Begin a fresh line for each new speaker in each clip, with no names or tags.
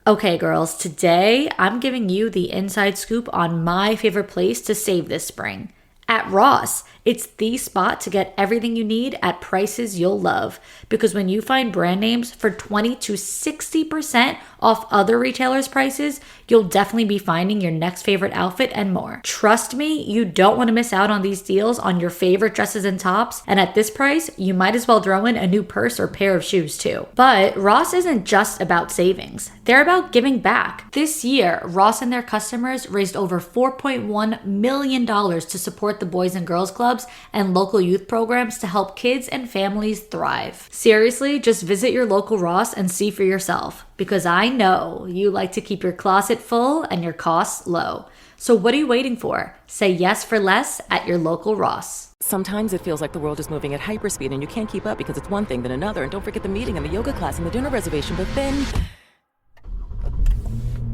Okay, girls, today I'm giving you the inside scoop on my favorite place to save this spring. At Ross, it's the spot to get everything you need at prices you'll love. Because when you find brand names for 20 to 60% off other retailers' prices, you'll definitely be finding your next favorite outfit and more. Trust me, you don't want to miss out on these deals on your favorite dresses and tops. And at this price, you might as well throw in a new purse or pair of shoes too. But Ross isn't just about savings. They're about giving back. This year, Ross and their customers raised over $4.1 million to support the Boys and Girls Clubs and local youth programs to help kids and families thrive. Seriously, just visit your local Ross and see for yourself, because I know you like to keep your closet full and your costs low. So what are you waiting for? Say yes for less at your local Ross.
Sometimes it feels like the world is moving at hyperspeed and you can't keep up because it's one thing then another. And don't forget the meeting and the yoga class and the dinner reservation. But then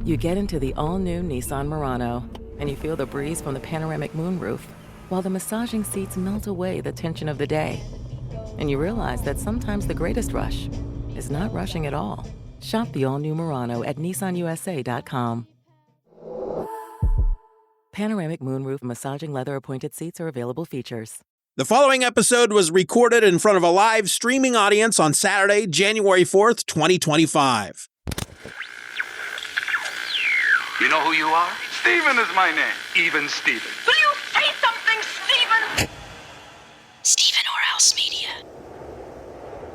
you get into the all-new Nissan Murano and you feel the breeze from the panoramic moonroof, while the massaging seats melt away the tension of the day. And you realize that sometimes the greatest rush is not rushing at all. Shop the all-new Murano at nissanusa.com. Panoramic moonroof massaging leather-appointed seats are available features.
The following episode was recorded in front of a live streaming audience on Saturday, January 4th, 2025.
You know who you are? Steeven is my name. Even Steeven.
Will you say something, Steeven?
Steeven or Else Media.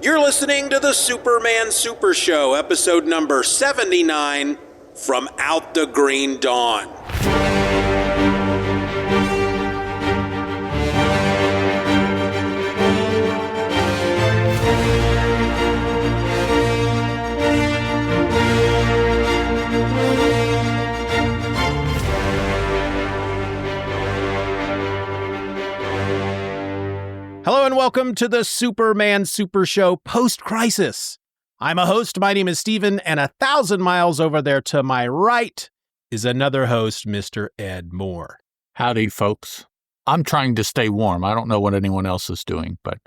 You're listening to the Superman Super Show, episode number 79, From Out the Green Dawn. Hello and welcome to the Superman Super Show post-crisis. I'm a host. My name is Steeven, and 1,000 miles over there to my right is another host, Mr. Ed Moore.
Howdy, folks. I'm trying to stay warm. I don't know what anyone else is doing, but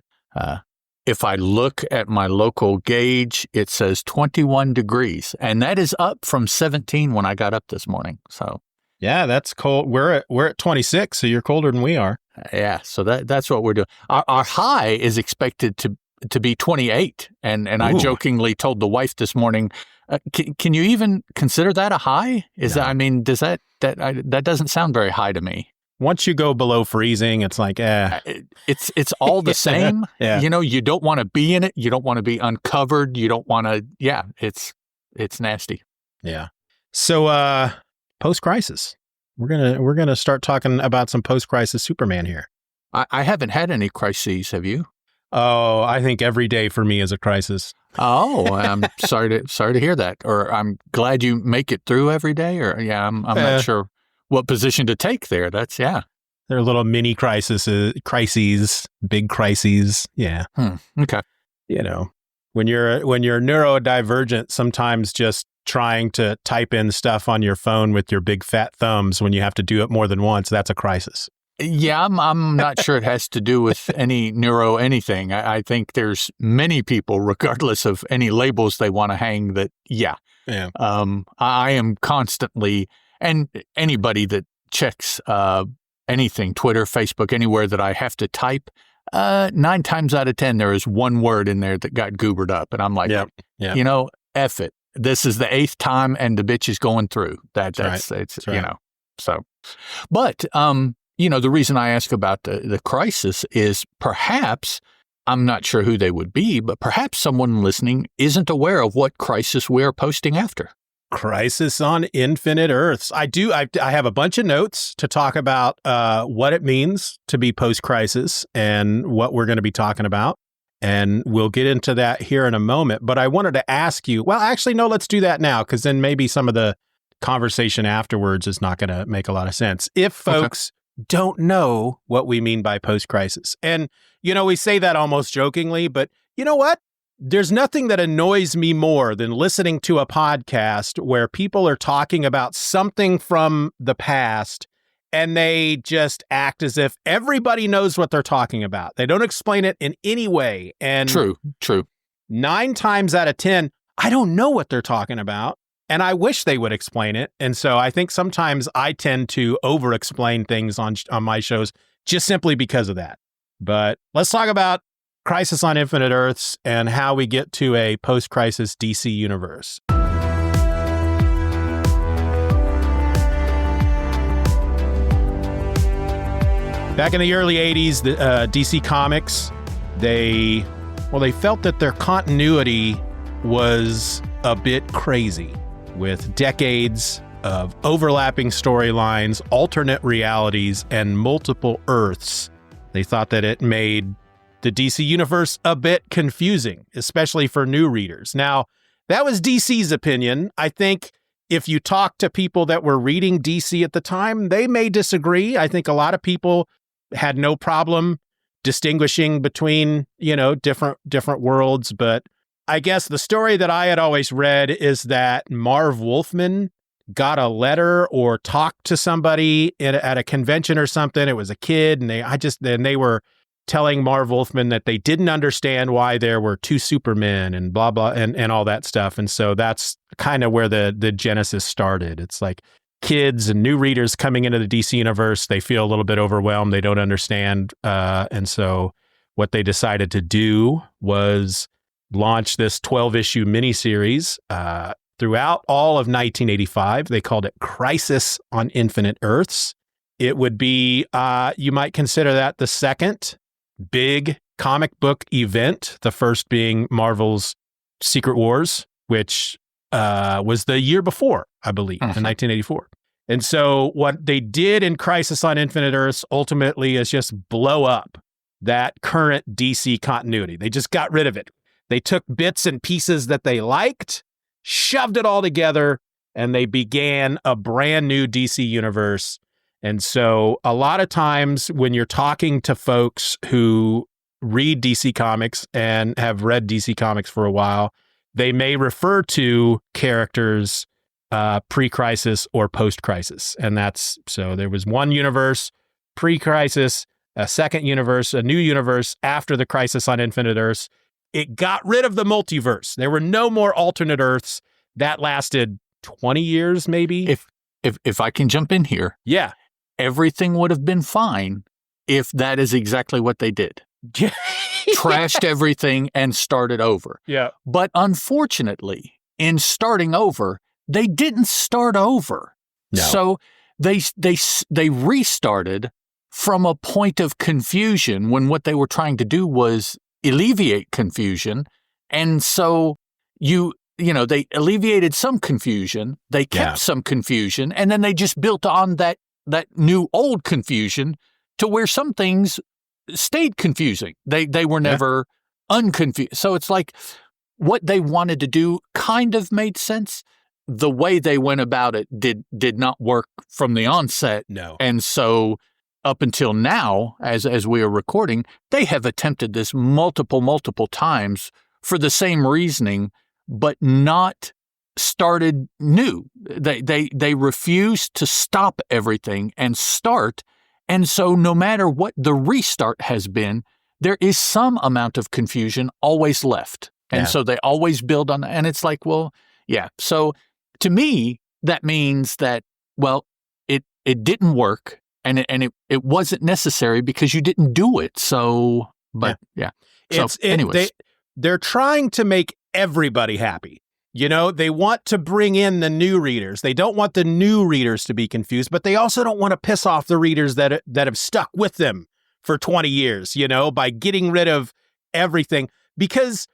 if I look at my local gauge, it says 21 degrees, and that is up from 17 when I got up this morning. So,
yeah, that's cold. We're at 26, so you're colder than we are.
Yeah, so that's what we're doing. Our high is expected to be 28, and I jokingly told the wife this morning, can you even consider that a high? Does that doesn't sound very high to me.
Once you go below freezing, it's like,
It's all the same.
Yeah.
You know, you don't want to be in it. You don't want to be uncovered. You don't want to. Yeah, it's nasty.
Yeah. So post-crisis. We're gonna start talking about some post-crisis Superman here.
I haven't had any crises. Have you?
Oh, I think every day for me is a crisis.
Oh, I'm sorry to hear that. Or I'm glad you make it through every day. Or I'm not sure what position to take there. They're
little mini crises, big crises. Yeah.
Okay.
You know, when you're neurodivergent, sometimes just trying to type in stuff on your phone with your big fat thumbs when you have to do it more than once, that's a crisis.
Yeah, I'm not sure it has to do with any anything. I think there's many people, regardless of any labels they want to hang, that, yeah. I am constantly, and anybody that checks anything, Twitter, Facebook, anywhere that I have to type, 9 times out of 10, there is one word in there that got goobered up. And I'm like, you know, F it. This is the 8th time and the bitch is going through. That's right. You know, so. But, you know, the reason I ask about the crisis is perhaps, I'm not sure who they would be, but perhaps someone listening isn't aware of what crisis we're posting after.
Crisis on Infinite Earths. I have a bunch of notes to talk about what it means to be post-crisis and what we're going to be talking about. And we'll get into that here in a moment. But I wanted to ask you, well, actually, no, let's do that now, because then maybe some of the conversation afterwards is not going to make a lot of sense. If folks don't know what we mean by post-crisis, and, you know, we say that almost jokingly, but you know what? There's nothing that annoys me more than listening to a podcast where people are talking about something from the past and they just act as if everybody knows what they're talking about. They don't explain it in any way. And
True.
9 times out of 10, I don't know what they're talking about. And I wish they would explain it. And so I think sometimes I tend to over-explain things on my shows just simply because of that. But let's talk about Crisis on Infinite Earths and how we get to a post-crisis DC universe. Back in the early 80s, the DC Comics, they felt that their continuity was a bit crazy, with decades of overlapping storylines, alternate realities, and multiple Earths. They thought that it made the DC universe a bit confusing, especially for new readers. Now, that was DC's opinion. I think if you talk to people that were reading DC at the time, they may disagree. I think a lot of people had no problem distinguishing between, different worlds, but I guess the story that I had always read is that Marv Wolfman got a letter or talked to somebody at a convention or something. It was a kid, and they were telling Marv Wolfman that they didn't understand why there were two Supermen and blah blah and all that stuff. And so that's kind of where the genesis started. It's like kids and new readers coming into the DC universe, they feel a little bit overwhelmed. They don't understand, and so what they decided to do was launched this 12-issue miniseries throughout all of 1985. They called it Crisis on Infinite Earths. It would be, you might consider that the second big comic book event, the first being Marvel's Secret Wars, which was the year before, I believe, in 1984. And so what they did in Crisis on Infinite Earths ultimately is just blow up that current DC continuity. They just got rid of it. They took bits and pieces that they liked, shoved it all together, and they began a brand new DC universe. And so a lot of times when you're talking to folks who read DC Comics and have read DC Comics for a while, they may refer to characters pre-crisis or post-crisis. And so there was one universe pre-crisis, a second universe, a new universe after the Crisis on Infinite Earths. It got rid of the multiverse. There were no more alternate Earths. That lasted 20 years, maybe.
If I can jump in here.
Yeah.
Everything would have been fine if that is exactly what they did. Trashed everything and started over.
Yeah.
But unfortunately, in starting over, they didn't start over.
No.
So they restarted from a point of confusion when what they were trying to do was alleviate confusion. And so they alleviated some confusion, they kept some confusion, and then they just built on that new old confusion to where some things stayed confusing. They were never unconfused. So it's like what they wanted to do kind of made sense. The way they went about it did not work from the onset.
No.
And so up until now, as we are recording, they have attempted this multiple times for the same reasoning, but not started new. They refused to stop everything and start. And so no matter what the restart has been, there is some amount of confusion always left. And so they always build on that. And it's like, well, yeah. So to me, that means that, well, it didn't work. And it wasn't necessary because you didn't do it. So, but yeah. So, anyways.
They're trying to make everybody happy. They want to bring in the new readers. They don't want the new readers to be confused, but they also don't want to piss off the readers that have stuck with them for 20 years, by getting rid of everything. Because,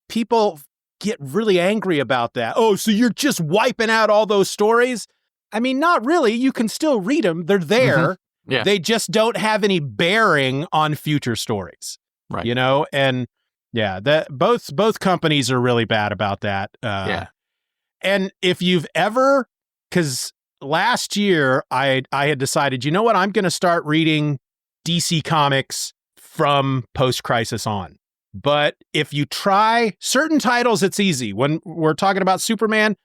people get really angry about that. Oh, so you're just wiping out all those stories? I mean, not really. You can still read them. They're there.
Mm-hmm. Yeah.
They just don't have any bearing on future stories.
Right.
And that both companies are really bad about that. And if you've ever, because last year I had decided, you know what, I'm going to start reading DC Comics from post-crisis on. But if you try certain titles, it's easy. When we're talking about Superman,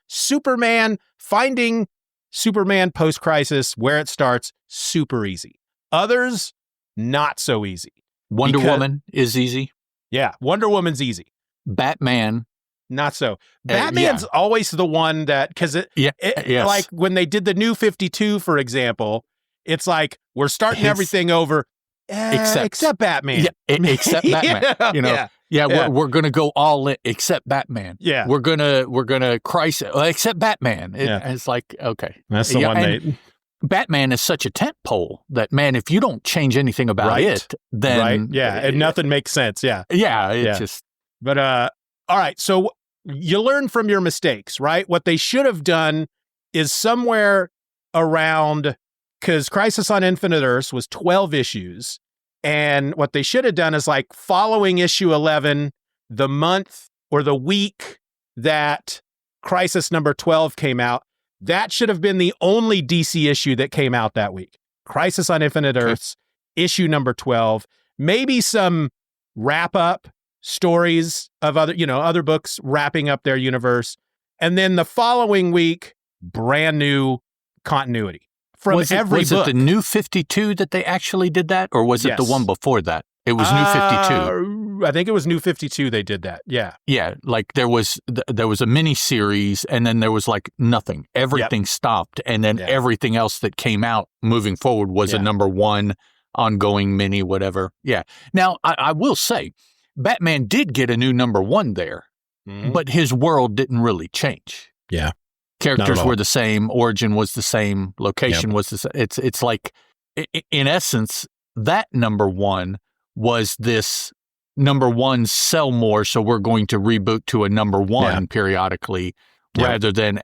finding Superman post-crisis, where it starts, super easy. Others, not so easy.
Wonder Woman is easy.
Yeah, Wonder Woman's easy.
Batman,
not so. Batman's always the one that, because like when they did the New 52, for example, it's like we're starting everything over, except Batman.
Except Batman. We're gonna go all in except Batman.
Yeah,
we're gonna crisis except Batman. It's like, okay,
that's the one.
Batman is such a tent pole that, man, if you don't change anything about it, then
and nothing makes sense.
Just.
But all right, so you learn from your mistakes, right? What they should have done is somewhere around, because Crisis on Infinite Earths was 12 issues, and what they should have done is like following issue 11, the month or the week that Crisis number 12 came out, that should have been the only DC issue that came out that week. Crisis on Infinite Earths, issue number 12, maybe some wrap-up stories of other books wrapping up their universe. And then the following week, brand new continuity from every book. Was
it the New 52 that they actually did that? Or was it the one before that? It was New 52.
I think it was New 52 they did that. Yeah.
Yeah, like there was a mini series, and then there was like nothing. Everything stopped, and then everything else that came out moving forward was a number one ongoing mini whatever. Yeah. Now, I will say, Batman did get a new number one there, but his world didn't really change.
Yeah.
Characters were the same, origin was the same, location was the same. It's like, in essence, that number one was this number one sell more, so we're going to reboot to a number one periodically, rather than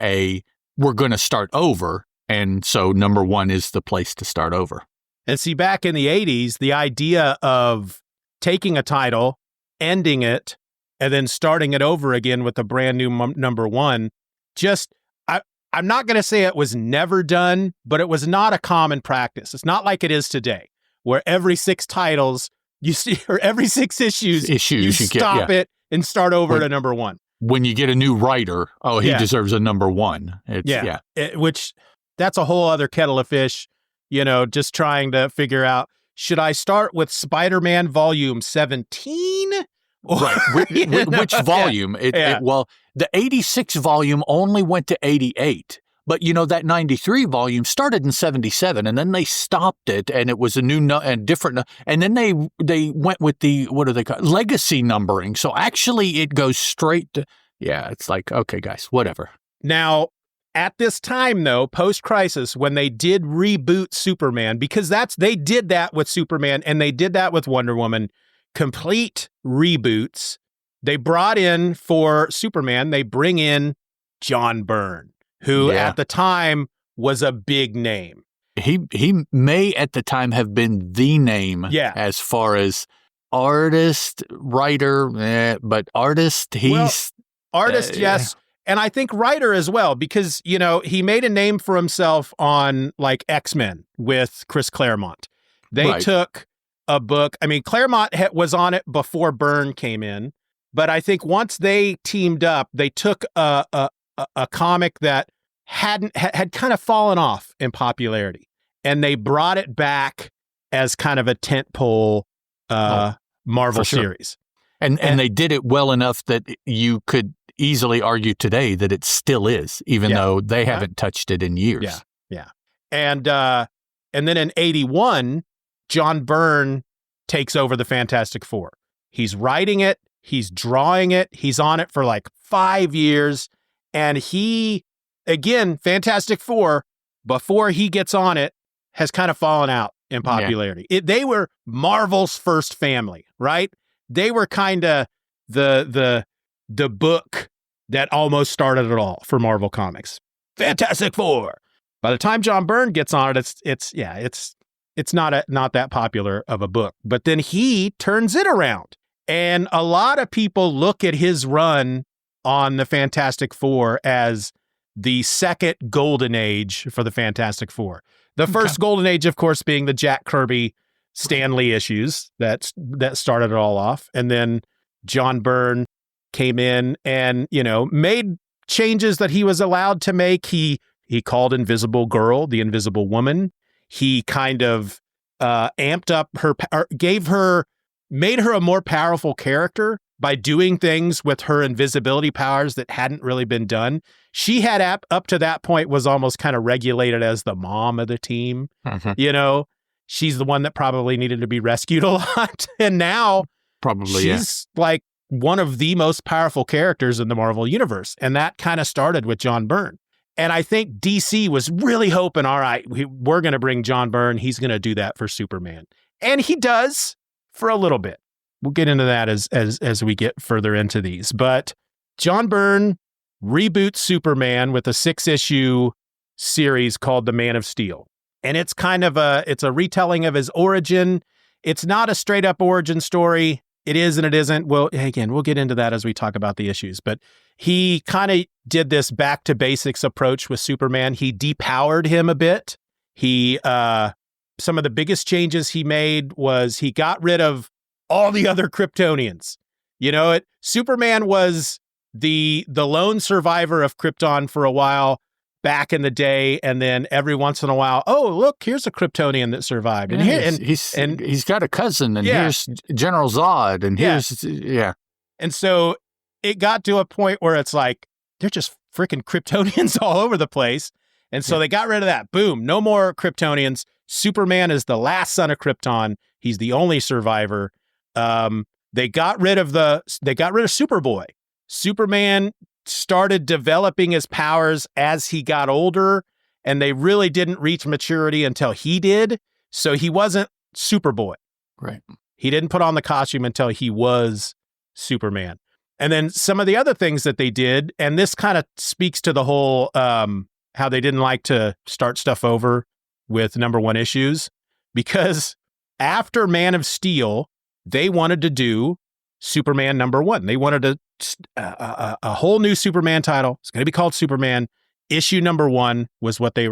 we're going to start over, and so number one is the place to start over.
And see, back in the 80s, the idea of taking a title, ending it, and then starting it over again with a brand new number one, I'm not going to say it was never done, but it was not a common practice. It's not like it is today, where every 6 titles you see, or every 6 issues you stop it and start over to number one.
When you get a new writer, he deserves a number one.
Which that's a whole other kettle of fish, just trying to figure out, should I start with Spider-Man volume 17?
Right. Which volume? Well, the 86 volume only went to 88. But, that 93 volume started in 77, and then they stopped it, and it was a new and different. And then they went with the, what do they call it? Legacy numbering. So actually it goes straight to, it's like, okay, guys, whatever.
Now, at this time, though, post-Crisis, when they did reboot Superman, because they did that with Superman, and they did that with Wonder Woman, complete reboots, they brought in, for Superman, they bring in John Byrne, who at the time was a big name.
He may at the time have been the name as far as artist, writer, but artist,
artist, yes. And I think writer as well, because, he made a name for himself on like X-Men with Chris Claremont. They took a book. I mean, Claremont was on it before Byrne came in, but I think once they teamed up, they took a comic that had kind of fallen off in popularity, and they brought it back as kind of a tentpole Marvel series.
And they did it well enough that you could easily argue today that it still is, even though they haven't touched it in years.
Yeah. And then in 81, John Byrne takes over the Fantastic Four. He's writing it, he's drawing it, he's on it for like 5 years. And he, again, Fantastic Four, before he gets on it, has kind of fallen out in popularity. They were Marvel's first family, right? They were kind of the book that almost started it all for Marvel Comics. Fantastic Four. By the time John Byrne gets on it, it's not that popular of a book. But then he turns it around, and a lot of people look at his run on the Fantastic Four as the second golden age for the Fantastic Four. The first golden age, of course, being the Jack Kirby, Stan Lee issues that started it all off. And then John Byrne came in and, made changes that he was allowed to make. He called Invisible Girl the Invisible Woman. He kind of amped up her, made her a more powerful character by doing things with her invisibility powers that hadn't really been done. She had up to that point was almost kind of regulated as the mom of the team. You know, she's the one that probably needed to be rescued a lot. And now she's like one of the most powerful characters in the Marvel universe. And that kind of started with John Byrne. And I think DC was really hoping, all right, we're going to bring John Byrne. He's going to do that for Superman. And he does for a little bit. We'll get into that as we get further into these. But John Byrne reboots Superman with a 6-issue series called The Man of Steel. And it's kind of it's a retelling of his origin. It's not a straight up origin story. It is and it isn't. Well, again, we'll get into that as we talk about the issues. But he kind of did this back to basics approach with Superman. He depowered him a bit. He some of the biggest changes he made was he got rid of all the other Kryptonians. You know, Superman was the lone survivor of Krypton for a while back in the day, and then every once in a while, oh, look, here's a Kryptonian that survived. And
he's got a cousin, and here's General Zod, and here's
And so it got to a point where it's like, they're just freaking Kryptonians all over the place. And so they got rid of that. Boom, no more Kryptonians. Superman is the last son of Krypton. He's the only survivor. They got rid of Superboy. Superman started developing his powers as he got older, and they really didn't reach maturity until he did. So he wasn't Superboy.
Right.
He didn't put on the costume until he was Superman. And then some of the other things that they did, and this kind of speaks to the whole how they didn't like to start stuff over with #1 issues, because after Man of Steel, they wanted to do Superman #1. They wanted a whole new Superman title. It's going to be called Superman. Issue #1 was what they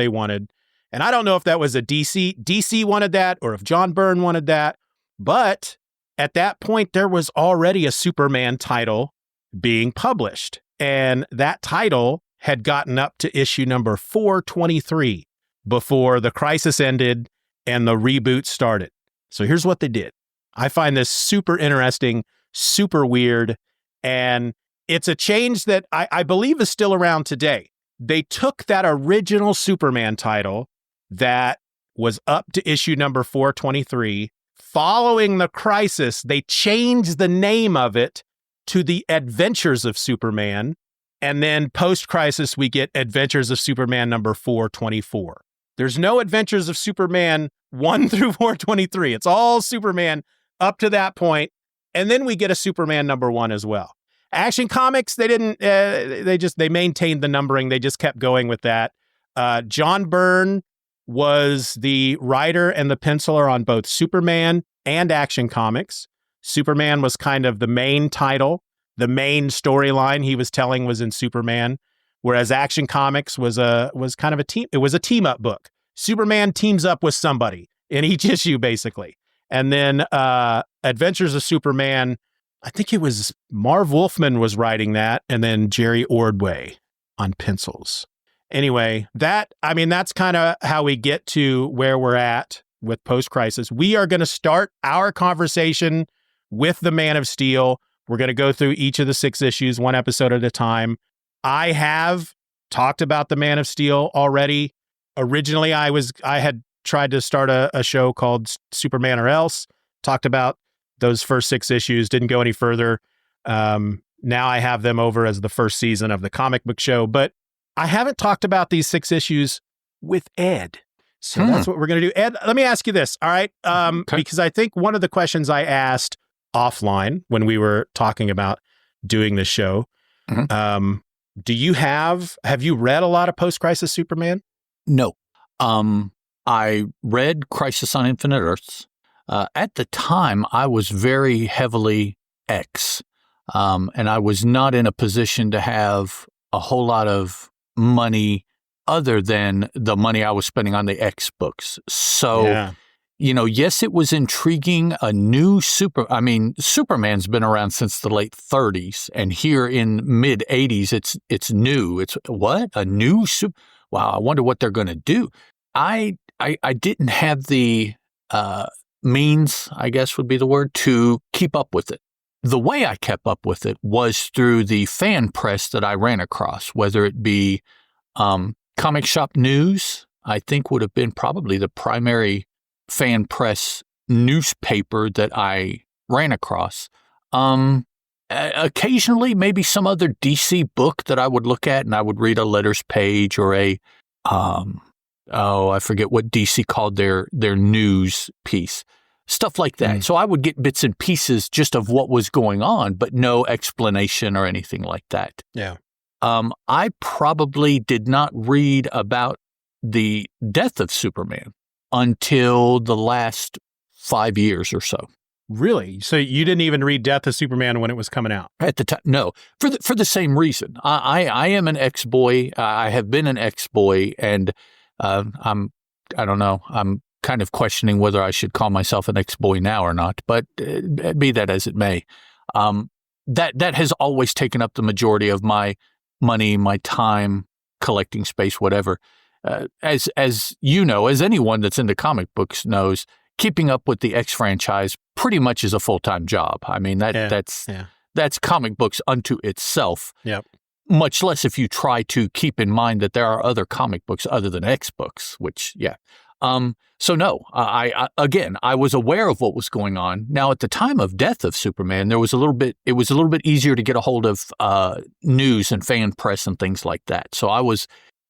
wanted. And I don't know if that was a DC wanted that, or if John Byrne wanted that. But at that point, there was already a Superman title being published. And that title had gotten up to issue number 423 before the crisis ended and the reboot started. So here's what they did. I find this super interesting, super weird, and it's a change that I believe is still around today. They took that original Superman title that was up to issue number 423. Following the crisis, they changed the name of it to The Adventures of Superman. And then post-crisis, we get Adventures of Superman number 424. There's no Adventures of Superman 1 through 423. It's all Superman up to that point. And then we get a Superman #1 as well. Action Comics, they didn't, they maintained the numbering. They just kept going with that. John Byrne was the writer and the penciler on both Superman and Action Comics. Superman was kind of the main title. The main storyline he was telling was in Superman, whereas Action Comics was kind of a team. It was a team up book. Superman teams up with somebody in each issue, basically. And then Adventures of Superman, I think it was Marv Wolfman was writing that, and then Jerry Ordway on pencils. Anyway, that's kind of how we get to where we're at with post-crisis. We are going to start our conversation with the Man of Steel. We're going to go through each of the 6 issues, one episode at a time. I have talked about the Man of Steel already. Originally, I had tried to start a show called Superman or Else, talked about those first 6 issues, didn't go any further. Now I have them over as the first season of the comic book show, but I haven't talked about these 6 issues with Ed. So that's what we're going to do. Ed, let me ask you this, all right? Because I think one of the questions I asked offline when we were talking about doing this show, have you read a lot of post-crisis Superman?
No. I read Crisis on Infinite Earths. At the time, I was very heavily X, and I was not in a position to have a whole lot of money other than the money I was spending on the X books. So, yes, it was intriguing. Superman's been around since the late 30s, and here in mid 80s, it's new. It's what? A new super? Wow, I wonder what they're going to do. I didn't have the means, I guess would be the word, to keep up with it. the way I kept up with it was through the fan press that I ran across, whether it be Comic Shop News, I think would have been probably the primary fan press newspaper that I ran across. Occasionally, maybe some other DC book that I would look at and I would read a letters page or a, I forget what DC called their news piece. Stuff like that. So I would get bits and pieces just of what was going on, but no explanation or anything like that.
Yeah.
I probably did not read about the death of Superman until the last 5 years or so.
Really? So you didn't even read Death of Superman when it was coming out?
At the time, no. For the same reason. I am an ex-boy. I have been an ex-boy, and I don't know. I'm kind of questioning whether I should call myself an ex-boy now or not, but be that as it may. That has always taken up the majority of my money, my time, collecting space, whatever. As you know, as anyone that's into comic books knows, keeping up with the X franchise pretty much is a full-time job. I mean, that's comic books unto itself.
Yep.
Much less if you try to keep in mind that there are other comic books other than X books, which, yeah. So no, I was aware of what was going on. Now, at the time of death of Superman, it was a little bit easier to get a hold of news and fan press and things like that. So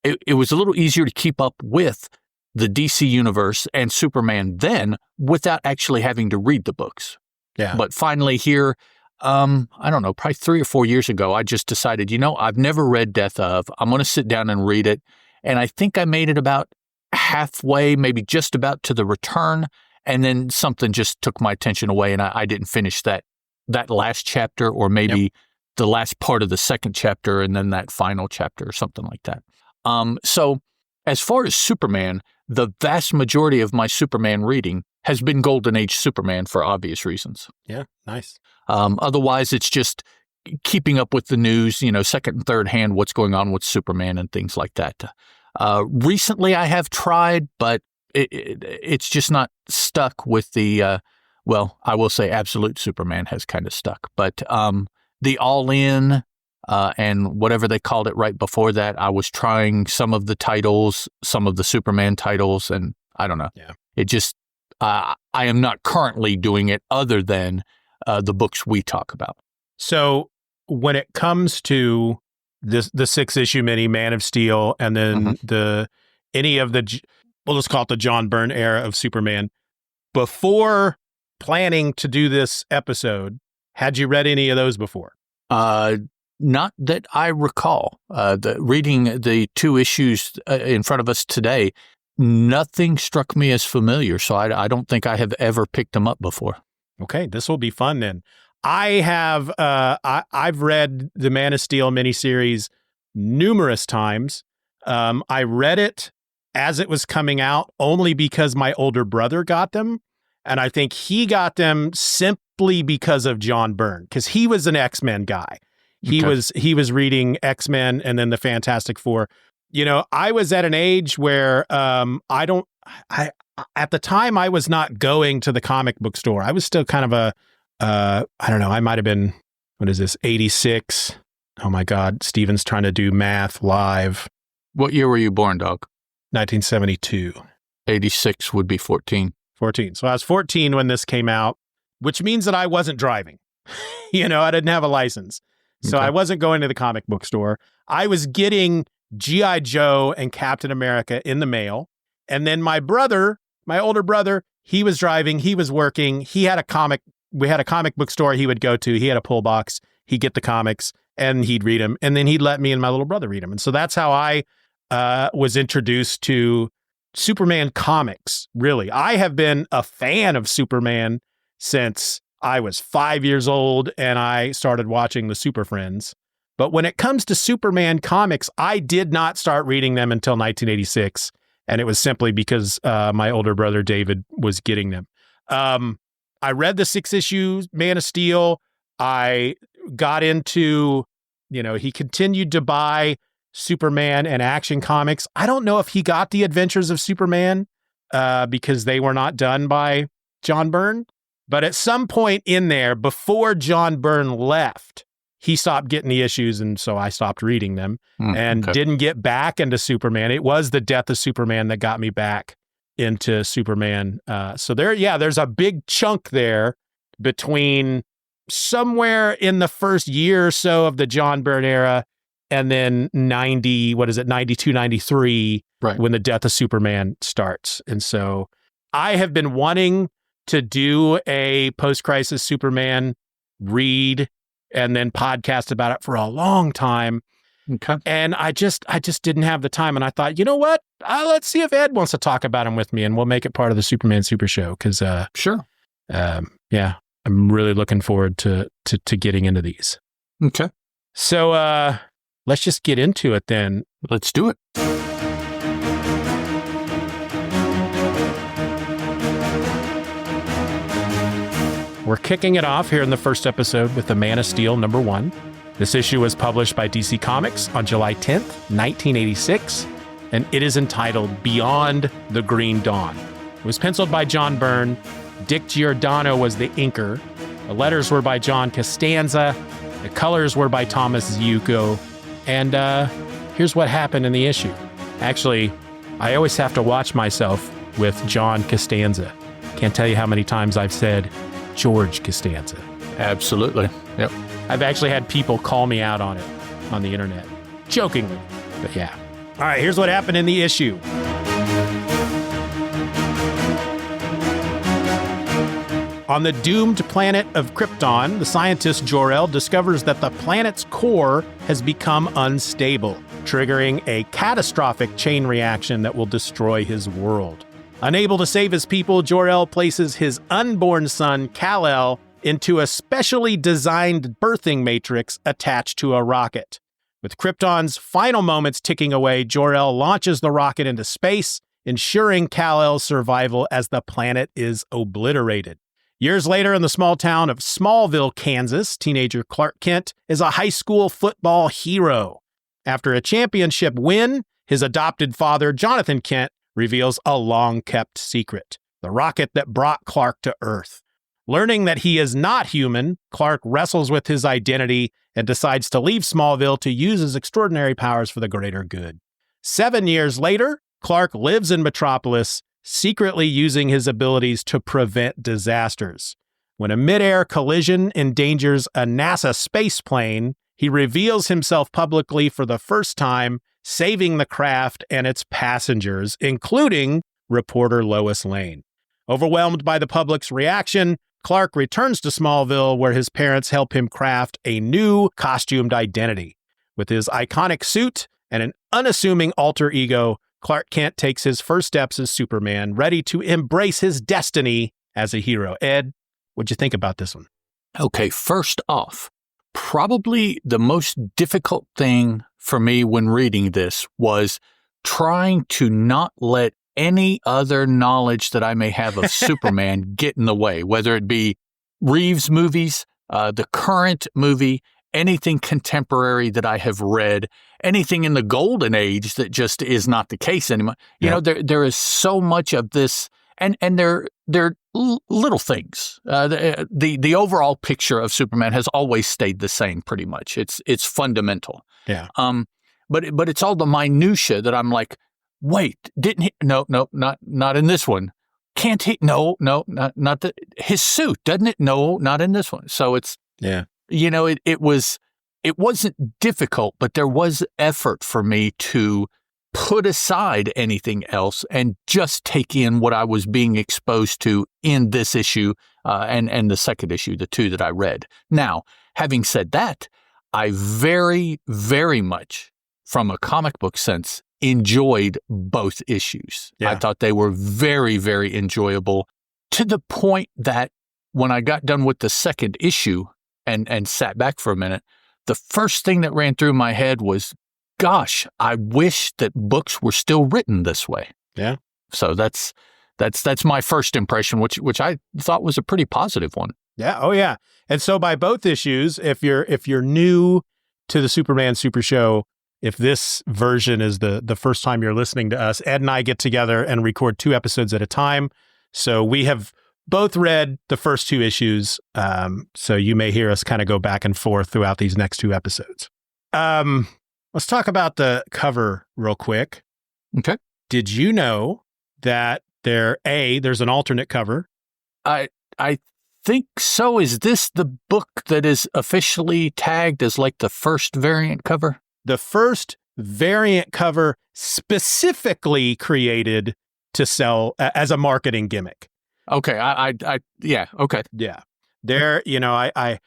it was a little easier to keep up with the DC universe and Superman then without actually having to read the books.
Yeah.
But finally here, I don't know, probably 3 or 4 years ago, I just decided, I've never read Death of. I'm going to sit down and read it. And I think I made it about halfway, maybe just about to the return. And then something just took my attention away and I didn't finish that last chapter or maybe the last part of the second chapter and then that final chapter or something like that. So as far as Superman, the vast majority of my Superman reading has been Golden Age Superman for obvious reasons.
Yeah, nice.
Otherwise, it's just keeping up with the news, second and third hand, what's going on with Superman and things like that. Recently, I have tried, but it's just not stuck with the, I will say Absolute Superman has kind of stuck. But the All-In and whatever they called it right before that, I was trying some of the titles, some of the Superman titles, and I don't know. Yeah. It just, I am not currently doing it other than the books we talk about.
So when it comes to the 6-issue mini Man of Steel and then let's call it the John Byrne era of Superman, before planning to do this episode, had you read any of those before?
Not that I recall. Reading the 2 issues in front of us today, nothing struck me as familiar, so I don't think I have ever picked them up before.
Okay, this will be fun then. I have I've read the Man of Steel miniseries numerous times. I read it as it was coming out only because my older brother got them, and I think he got them simply because of John Byrne, because he was an X-Men guy. He was reading X-Men and then the Fantastic Four. I was at an age where at the time I was not going to the comic book store. I was still kind of I don't know, I might have been, 86? Oh my God, Steven's trying to do math live.
What year were you born, dog?
1972.
86 would be 14.
14. So I was 14 when this came out, which means that I wasn't driving. I didn't have a license. So I wasn't going to the comic book store. I was getting G.I. Joe and Captain America in the mail. And then my older brother, he was driving, he was working. We had a comic book store he would go to. He had a pull box. He'd get the comics and he'd read them. And then he'd let me and my little brother read them. And so that's how I was introduced to Superman comics, really. I have been a fan of Superman since I was 5 years old and I started watching the Super Friends. But when it comes to Superman comics, I did not start reading them until 1986. And it was simply because my older brother, David, was getting them. I read the 6-issue Man of Steel. I got into, he continued to buy Superman and Action Comics. I don't know if he got the Adventures of Superman because they were not done by John Byrne. But at some point in there, before John Byrne left, he stopped getting the issues, and so I stopped reading them and didn't get back into Superman. It was the death of Superman that got me back into Superman. So there's a big chunk there between somewhere in the first year or so of the John Byrne era and then 92, 93, when the death of Superman starts. And so I have been wanting to do a post-crisis Superman read and then podcast about it for a long time.
Okay.
And I just didn't have the time. And I thought, you know what? Let's see if Ed wants to talk about him with me, and we'll make it part of the Superman Super Show. Because
sure.
I'm really looking forward to getting into these.
Okay.
So let's just get into it then.
Let's do it.
We're kicking it off here in the first episode with The Man of Steel #1. This issue was published by DC Comics on July 10th, 1986, and it is entitled Beyond the Green Dawn. It was penciled by John Byrne. Dick Giordano was the inker. The letters were by John Costanza. The colors were by Thomas Zucco. And here's what happened in the issue. Actually, I always have to watch myself with John Costanza. Can't tell you how many times I've said George Costanza.
Absolutely. Yep.
I've actually had people call me out on it on the internet, jokingly, but yeah. All right, here's what happened in the issue. On the doomed planet of Krypton, the scientist Jor-El discovers that the planet's core has become unstable, triggering a catastrophic chain reaction that will destroy his world. Unable to save his people, Jor-El places his unborn son, Kal-El, into a specially designed birthing matrix attached to a rocket. With Krypton's final moments ticking away, Jor-El launches the rocket into space, ensuring Kal-El's survival as the planet is obliterated. Years later, in the small town of Smallville, Kansas, teenager Clark Kent is a high school football hero. After a championship win, his adopted father, Jonathan Kent, reveals a long-kept secret, the rocket that brought Clark to Earth. Learning that he is not human, Clark wrestles with his identity and decides to leave Smallville to use his extraordinary powers for the greater good. 7 years later, Clark lives in Metropolis, secretly using his abilities to prevent disasters. When a mid-air collision endangers a NASA spaceplane, he reveals himself publicly for the first time, saving the craft and its passengers, including reporter Lois Lane. Overwhelmed by the public's reaction, Clark returns to Smallville, where his parents help him craft a new costumed identity. With his iconic suit and an unassuming alter ego, Clark Kent takes his first steps as Superman, ready to embrace his destiny as a hero. Ed, what'd you think about this one?
Okay, first off, probably the most difficult thing for me when reading this was trying to not let any other knowledge that I may have of Superman get in the way, whether it be Reeves movies, the current movie, anything contemporary that I have read, anything in the golden age that just is not the case anymore. You know, there is so much of this, and they're little things. The overall picture of Superman has always stayed the same, pretty much. It's fundamental.
Yeah.
But it's all the minutia that I'm like, wait, didn't he? No, not in this one. Can't he? No, not the his suit, doesn't it? No, not in this one. So it's you know, it wasn't difficult, but there was effort for me to put aside anything else and just take in what I was being exposed to in this issue and the second issue, the two that I read. Now, having said that, I very, very much, from a comic book sense, enjoyed both issues.
Yeah.
I thought they were very, very enjoyable, to the point that when I got done with the second issue and sat back for a minute, the first thing that ran through my head was, gosh, I wish that books were still written this way.
Yeah.
So that's my first impression, which I thought was a pretty positive one.
Yeah. Oh, yeah. And so by both issues, if you're new to the Superman Super Show, if this version is the first time you're listening to us, Ed and I get together and record 2 episodes at a time. So we have both read the first 2 issues, so you may hear us kind of go back and forth throughout these next 2 episodes. Let's talk about the cover real quick.
Okay.
Did you know that there's an alternate cover?
I think so. Is this the book that is officially tagged as like the first variant cover?
The first variant cover specifically created to sell as a marketing gimmick.
Okay. Yeah. Okay.
Yeah. There, I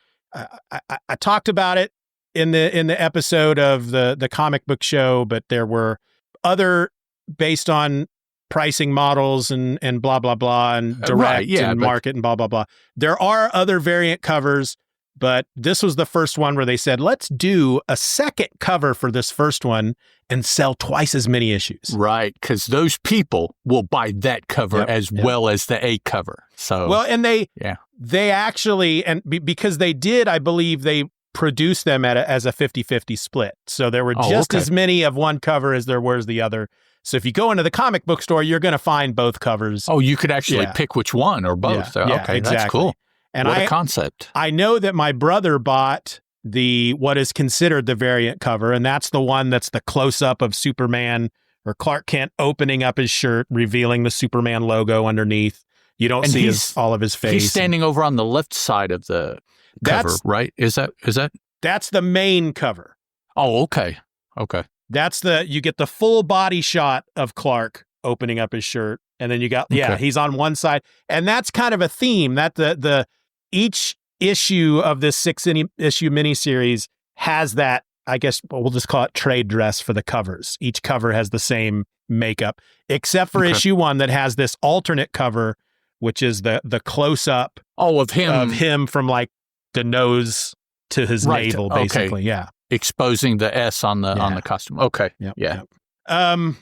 talked about it in the episode of the comic book show, but there were other based on pricing models and blah, blah, blah, and direct and market and blah, blah, blah. There are other variant covers, but this was the first one where they said, let's do a second cover for this first one and sell twice as many issues.
Right, because those people will buy that cover as well as the A cover. So
well, and they actually, and because they did, I believe they produced them as a 50-50 split. So there were just as many of one cover as there was the other. So if you go into the comic book store, you're going to find both covers.
Oh, you could actually pick which one or both.
Yeah,
okay,
exactly.
That's cool.
And
what a concept.
I know that my brother bought what is considered the variant cover, and that's the one that's the close-up of Superman or Clark Kent opening up his shirt, revealing the Superman logo underneath. You don't see all of his face.
He's standing over on the left side of the cover, right? Is that?
That's the main cover.
Oh, okay. Okay.
That's you get the full body shot of Clark opening up his shirt, and then you got he's on one side, and that's kind of a theme that the each issue of this 6-issue miniseries has that. I guess we'll just call it trade dress for the covers. Each cover has the same makeup, except for issue 1 that has this alternate cover, which is the close up
of
him from like the nose to his navel, basically. Yeah.
Exposing the S on the costume. Okay.
Yep.
Yeah.
All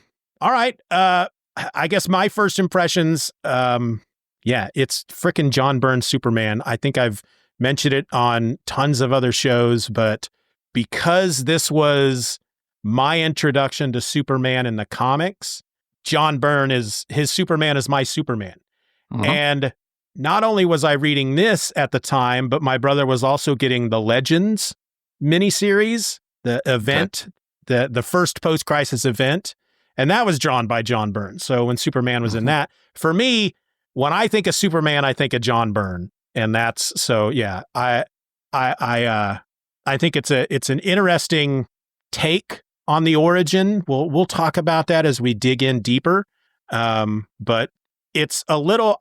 right. I guess my first impressions, it's frickin' John Byrne Superman. I think I've mentioned it on tons of other shows, but because this was my introduction to Superman in the comics, John Byrne his Superman is my Superman. Uh-huh. And not only was I reading this at the time, but my brother was also getting the Legends miniseries, the event, the first post-crisis event, and that was drawn by John Byrne. So when Superman was in that, for me, when I think of Superman, I think of John Byrne, and that's so. Yeah, I think it's an interesting take on the origin. We'll talk about that as we dig in deeper. But it's a little.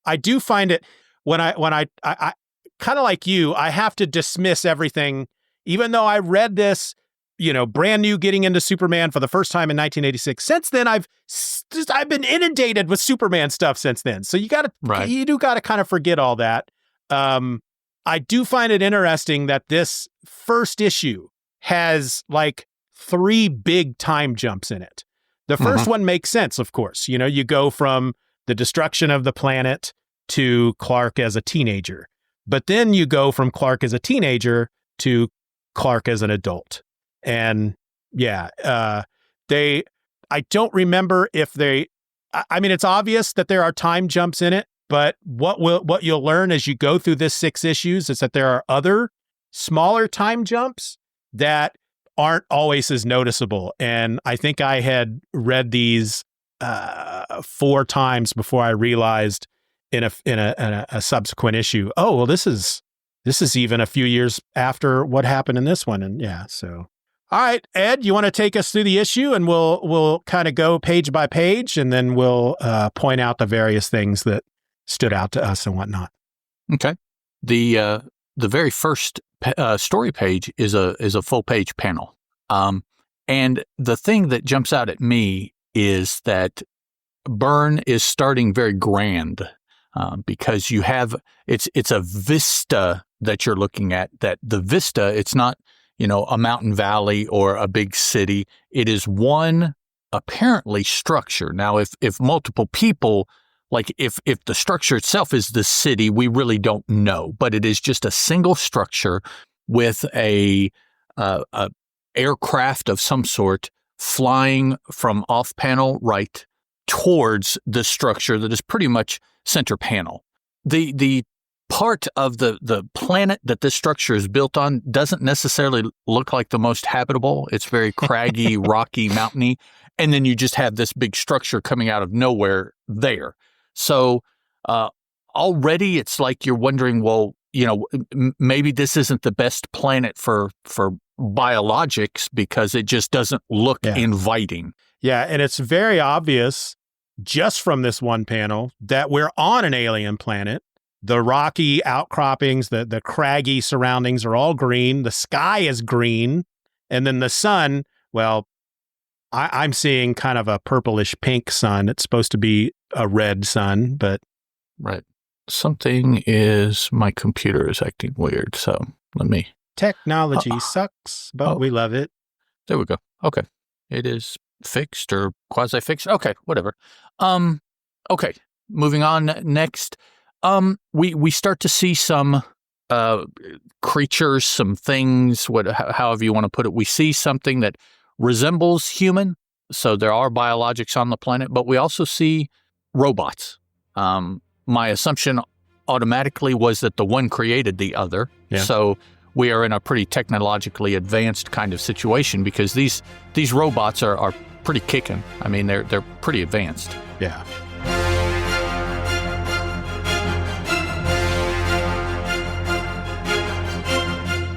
I do find it when I kind of like you, I have to dismiss everything. Even though I read this, brand new getting into Superman for the first time in 1986. Since then, I've been inundated with Superman stuff since then. So you do got to kind of forget all that. I do find it interesting that this first issue has like 3 big time jumps in it. The first one makes sense, of course. You go from the destruction of the planet to Clark as a teenager, but then you go from Clark as a teenager to Clark as an adult. And I don't remember if it's obvious that there are time jumps in it, but what you'll learn as you go through this 6 issues is that there are other smaller time jumps that aren't always as noticeable. And I think I had read these 4 times before I realized in a subsequent issue, oh, well, this is even a few years after what happened in this one. And so. All right, Ed, you want to take us through the issue, and we'll kind of go page by page, and then we'll point out the various things that stood out to us and whatnot.
Okay. The very first story page is a full page panel, and the thing that jumps out at me is that Byrne is starting very grand, because you have it's a vista that you're looking at. That the vista, it's not a mountain valley or a big city. It is one apparently structure. Now, if multiple people, like if the structure itself is the city, we really don't know, but it is just a single structure with a aircraft of some sort flying from off panel right towards the structure that is pretty much center panel. the part of the planet that this structure is built on doesn't necessarily look like the most habitable. It's very craggy, rocky, mountainy. And then you just have this big structure coming out of nowhere there. So already it's like you're wondering, well, maybe this isn't the best planet for biologics because it just doesn't look inviting.
Yeah, and it's very obvious just from this one panel that we're on an alien planet. The rocky outcroppings, the craggy surroundings are all green. The sky is green. And then the sun, well, I'm seeing kind of a purplish pink sun. It's supposed to be a red sun, but...
Right. My computer is acting weird, so let me...
Technology sucks, but we love it.
There we go. Okay. It is fixed or quasi-fixed. Okay, whatever. Okay, moving on next. We start to see some creatures, some things, however you want to put it. We see something that resembles human, so there are biologics on the planet, but we also see robots. My assumption automatically was that the one created the other, so we are in a pretty technologically advanced kind of situation because these robots are pretty kicking. I mean, they're pretty advanced.
Yeah.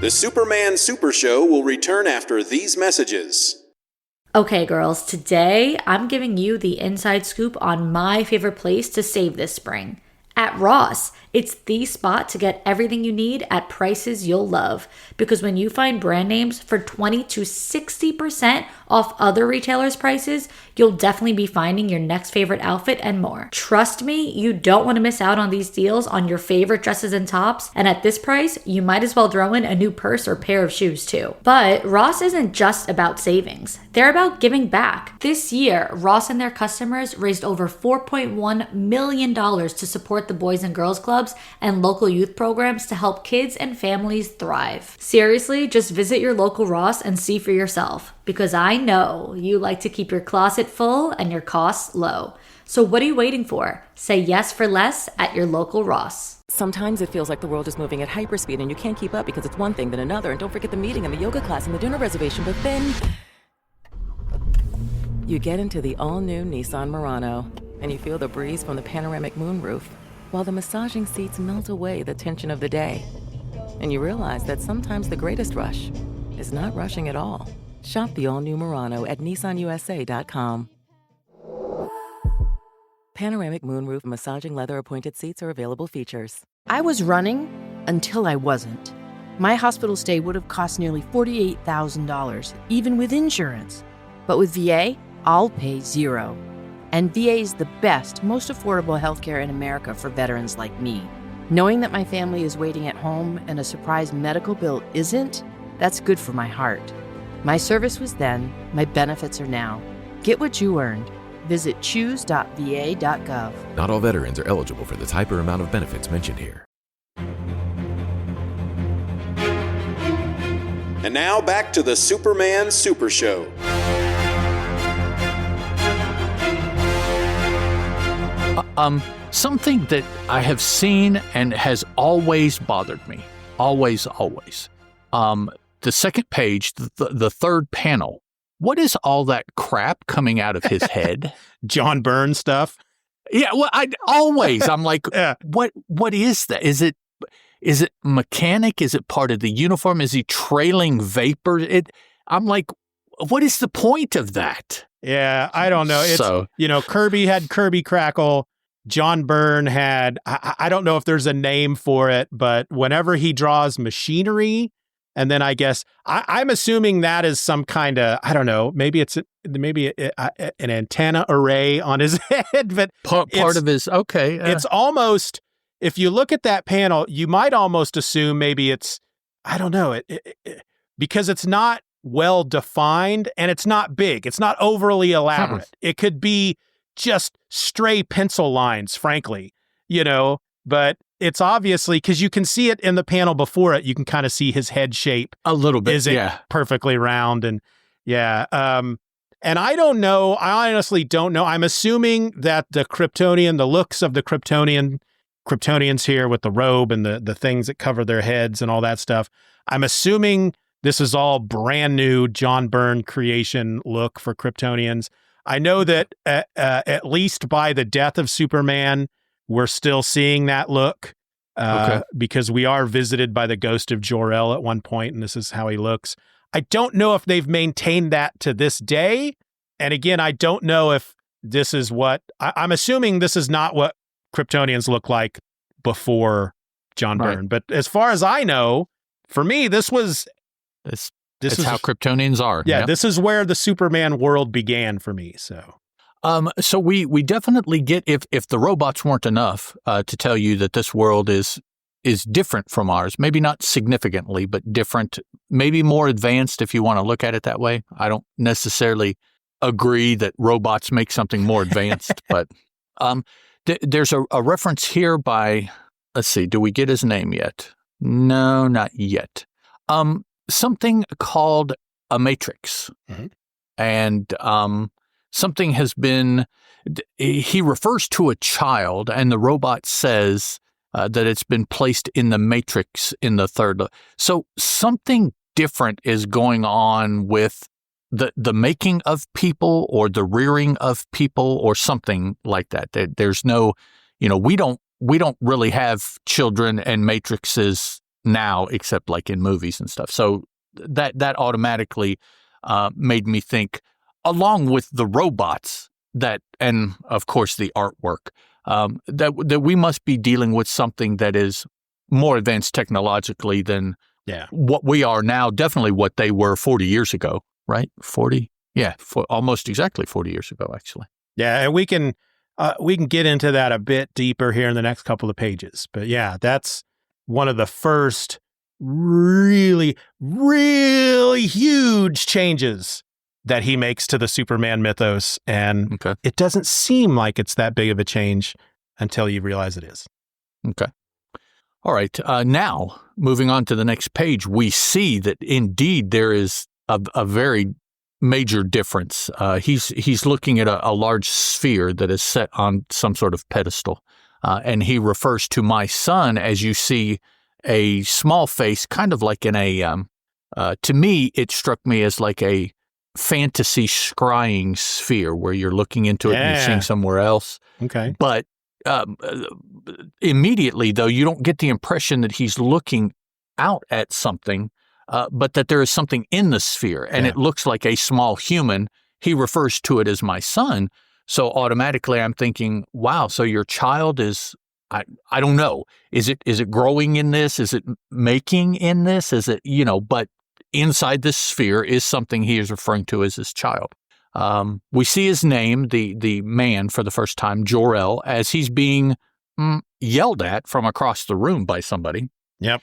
The Superman Super Show will return after these messages.
Okay, girls, today I'm giving you the inside scoop on my favorite place to save this spring. At Ross, it's the spot to get everything you need at prices you'll love. Because when you find brand names for 20 to 60% off other retailers' prices, you'll definitely be finding your next favorite outfit and more. Trust me, you don't want to miss out on these deals on your favorite dresses and tops. And at this price, you might as well throw in a new purse or pair of shoes too. But Ross isn't just about savings. They're about giving back. This year, Ross and their customers raised over $4.1 million to support the Boys and Girls Clubs and local youth programs to help kids and families thrive. Seriously, just visit your local Ross and see for yourself, because I know you like to keep your closet full and your costs low. So what are you waiting for? Say yes for less at your local Ross.
Sometimes it feels like the world is moving at hyperspeed and you can't keep up because it's one thing then another. And don't forget the meeting and the yoga class and the dinner reservation. But then you get into the all-new Nissan Murano and you feel the breeze from the panoramic moonroof, while the massaging seats melt away the tension of the day. And you realize that sometimes the greatest rush is not rushing at all. Shop the all-new Murano at nissanusa.com. Panoramic moonroof massaging leather-appointed seats are available features.
I was running until I wasn't. My hospital stay would have cost nearly $48,000, even with insurance. But with VA, I'll pay zero. And VA is the best, most affordable healthcare in America for veterans like me. Knowing that my family is waiting at home and a surprise medical bill isn't, that's good for my heart. My service was then, my benefits are now. Get what you earned. Visit choose.va.gov.
Not all veterans are eligible for the type or amount of benefits mentioned here.
And now back to the Superman Super Show.
Something that I have seen and has always bothered me. Always. The second page, the third panel. What is all that crap coming out of his head?
John Byrne stuff.
Yeah, well, I'm like, what is that? Is it mechanic? Is it part of the uniform? Is he trailing vapor? I'm like, what is the point of that?
Yeah, I don't know. It's, Kirby had Kirby Crackle. John Byrne had, I don't know if there's a name for it, but whenever he draws machinery, and then I guess I'm assuming that is some kind of, I don't know, maybe it's an antenna array on his head, but
part of his, okay.
It's almost, if you look at that panel, you might almost assume maybe it's, I don't know, because it's not well defined and it's not big. It's not overly elaborate. It could be just stray pencil lines, frankly, but it's obviously, because you can see it in the panel before it, you can kind of see his head shape
a little bit.
Isn't perfectly round. And and I don't know. I honestly don't know. I'm assuming that the looks of the Kryptonian Kryptonians here with the robe and the things that cover their heads and all that stuff. I'm assuming this is all brand new John Byrne creation look for Kryptonians. I know that at least by the death of Superman, we're still seeing that look because we are visited by the ghost of Jor-El at one point, and this is how he looks. I don't know if they've maintained that to this day. And again, I don't know if this is what... I'm assuming this is not what Kryptonians look like before John Byrne. But as far as I know, for me, this was...
This is how Kryptonians are.
Yeah, this is where the Superman world began for me. So
we definitely get, if the robots weren't enough to tell you that this world is different from ours, maybe not significantly, but different, maybe more advanced if you want to look at it that way. I don't necessarily agree that robots make something more advanced, but there's a reference here by, let's see, do we get his name yet? No, not yet. Something called a matrix. Mm-hmm. And something has been, he refers to a child, and the robot says that it's been placed in the matrix in the third. So something different is going on with the making of people or the rearing of people or something like that. There's no, we don't really have children and matrices now, except like in movies and stuff. So that automatically made me think, along with the robots and of course the artwork, that we must be dealing with something that is more advanced technologically than what we are now. Definitely what they were 40 years ago, right? 40, almost exactly 40 years ago, actually.
Yeah, and we can get into that a bit deeper here in the next couple of pages. But yeah, that's one of the first really, really huge changes that he makes to the Superman mythos. And it doesn't seem like it's that big of a change until you realize it is.
Okay. All right. Now, moving on to the next page, we see that indeed there is a very major difference. He's looking at a large sphere that is set on some sort of pedestal. And he refers to my son as you see a small face, kind of like in a, to me, it struck me as like a fantasy scrying sphere where you're looking into it and you're seeing somewhere else.
Okay.
But immediately, though, you don't get the impression that he's looking out at something, but that there is something in the sphere, and it looks like a small human. He refers to it as my son. So automatically I'm thinking, wow, so your child is, I don't know. Is it growing in this? Is it making in this? Is it, but inside this sphere is something he is referring to as his child. We see his name, the man for the first time, Jor-El, as he's being yelled at from across the room by somebody.
Yep.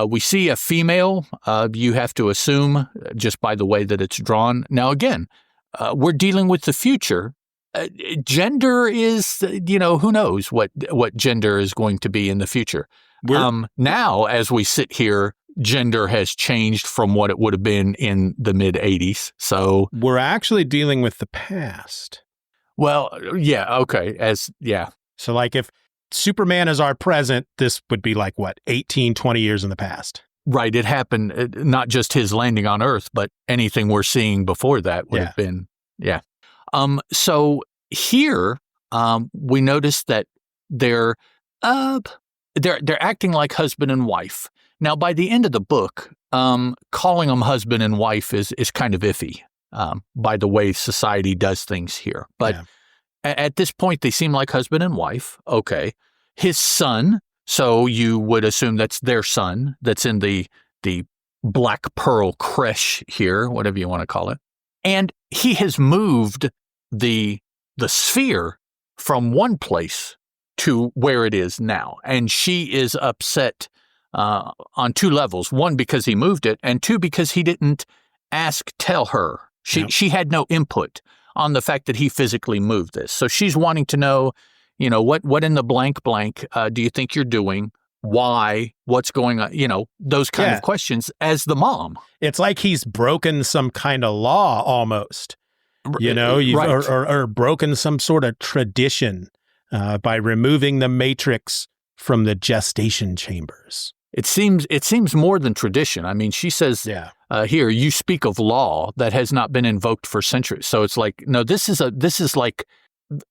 We see a female, you have to assume, just by the way that it's drawn. Now, again, we're dealing with the future. Gender is, who knows what gender is going to be in the future. Now, as we sit here, gender has changed from what it would have been in the mid-'80s. So
we're actually dealing with the past.
Well, yeah, okay.
So like if Superman is our present, this would be like, 18, 20 years in the past.
Right. It happened, not just his landing on Earth, but anything we're seeing before that would have been, So here we notice that they're acting like husband and wife. Now, by the end of the book, calling them husband and wife is kind of iffy by the way society does things here. But at this point, they seem like husband and wife. Okay. His son, so you would assume that's their son that's in the Black Pearl creche here, whatever you want to call it. And he has moved the sphere from one place to where it is now. And she is upset on two levels. One, because he moved it, and two, because he didn't tell her. She had no input on the fact that he physically moved this. So she's wanting to know, what in the blank do you think you're doing? Why? What's going on? Those kind of questions as the mom.
It's like he's broken some kind of law almost. Or broken some sort of tradition by removing the matrix from the gestation chambers.
It seems more than tradition. I mean, she says here, you speak of law that has not been invoked for centuries. So it's like, no, this is like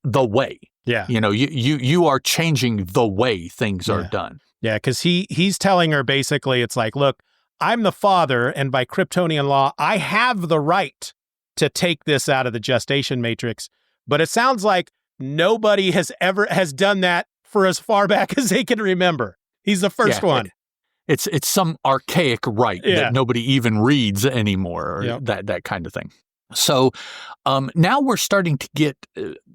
the way.
Yeah.
You know, you are changing the way things are done.
Yeah, because he's telling her basically, it's like, look, I'm the father, and by Kryptonian law, I have the right to take this out of the gestation matrix. But it sounds like nobody has done that for as far back as they can remember. He's the first one.
It's some archaic right that nobody even reads anymore, or that kind of thing. So now we're starting to get,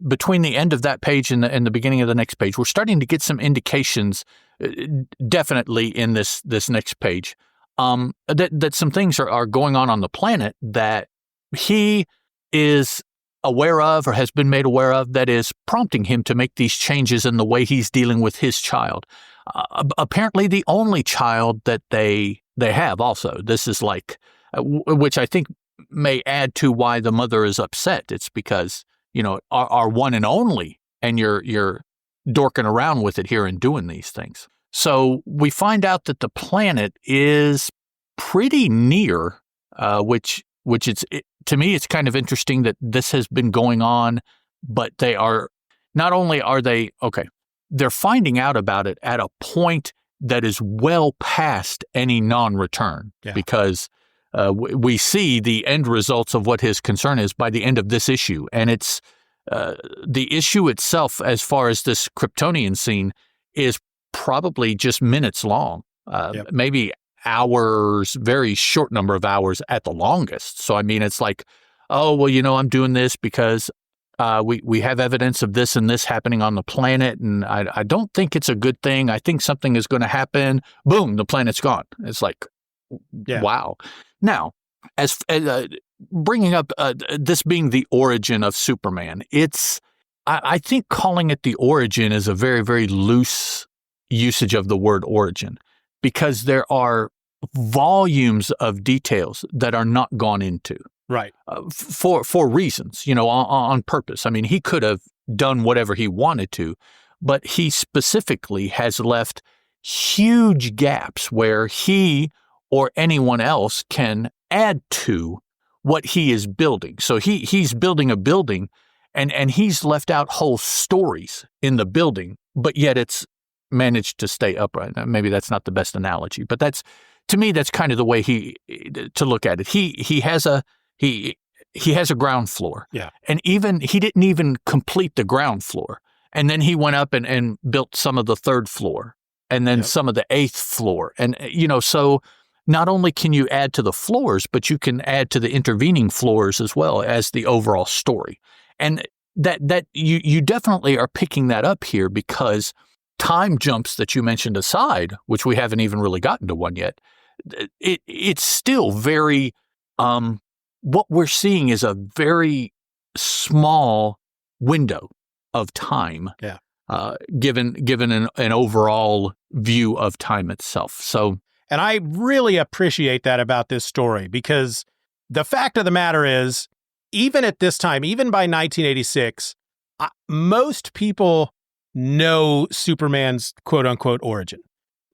between the end of that page and the beginning of the next page, we're starting to get some indications, definitely in this next page, that some things are going on the planet that he is aware of or has been made aware of, that is prompting him to make these changes in the way he's dealing with his child. Apparently the only child that they have also. This is like, which I think may add to why the mother is upset. It's because, you know, our one and only, and you're dorking around with it here and doing these things. So we find out that the planet is pretty near, which to me, it's kind of interesting that this has been going on, but not only are they, they're finding out about it at a point that is well past any non-return, because we see the end results of what his concern is by the end of this issue. And it's the issue itself, as far as this Kryptonian scene, is probably just minutes long, maybe hours, very short number of hours at the longest. So, I mean, it's like, oh, well, you know, I'm doing this because we have evidence of this and this happening on the planet, and I don't think it's a good thing. I think something is going to happen. Boom, the planet's gone. It's like, wow. Now, as bringing up this being the origin of Superman, I think calling it the origin is a very, very loose usage of the word origin, because there are volumes of details that are not gone into.
Right.
For reasons, you know, on purpose. I mean, he could have done whatever he wanted to, but he specifically has left huge gaps where he or anyone else can add to what he is building. So he's building a building, and he's left out whole stories in the building, but yet it's managed to stay upright. Maybe that's not the best analogy, but to me, that's kind of the way to look at it. He has a ground floor. Yeah. And he didn't even complete the ground floor. And then he went up and built some of the third floor, and then some of the eighth floor. And, you know, so not only can you add to the floors, but you can add to the intervening floors as well as the overall story. And that you definitely are picking that up here, because time jumps that you mentioned aside, which we haven't even really gotten to one yet, it's still very, what we're seeing is a very small window of time, given an overall view of time itself. So,
and I really appreciate that about this story, because the fact of the matter is, even at this time, even by 1986, most people know Superman's quote unquote origin.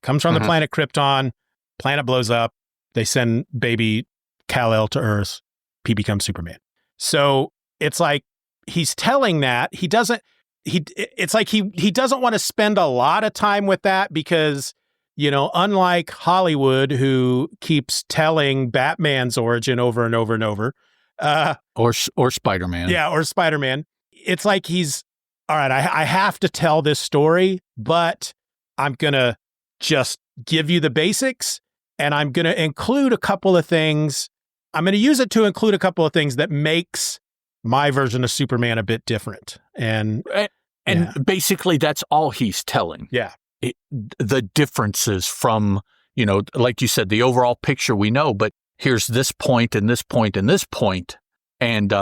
Comes from the planet Krypton, planet blows up, they send baby Kal-El to Earth, he becomes Superman. So it's like he's telling that he doesn't want to spend a lot of time with that, because, you know, unlike Hollywood, who keeps telling Batman's origin over and over and over,
or Spider-Man.
Yeah, or Spider-Man. It's like he's, all right, I have to tell this story, but I'm going to just give you the basics, and I'm going to include a couple of things. I'm going to use it to include a couple of things that makes my version of Superman a bit different. And
basically that's all he's telling.
Yeah.
The differences from, you know, like you said, the overall picture we know, but here's this point and this point and this point. And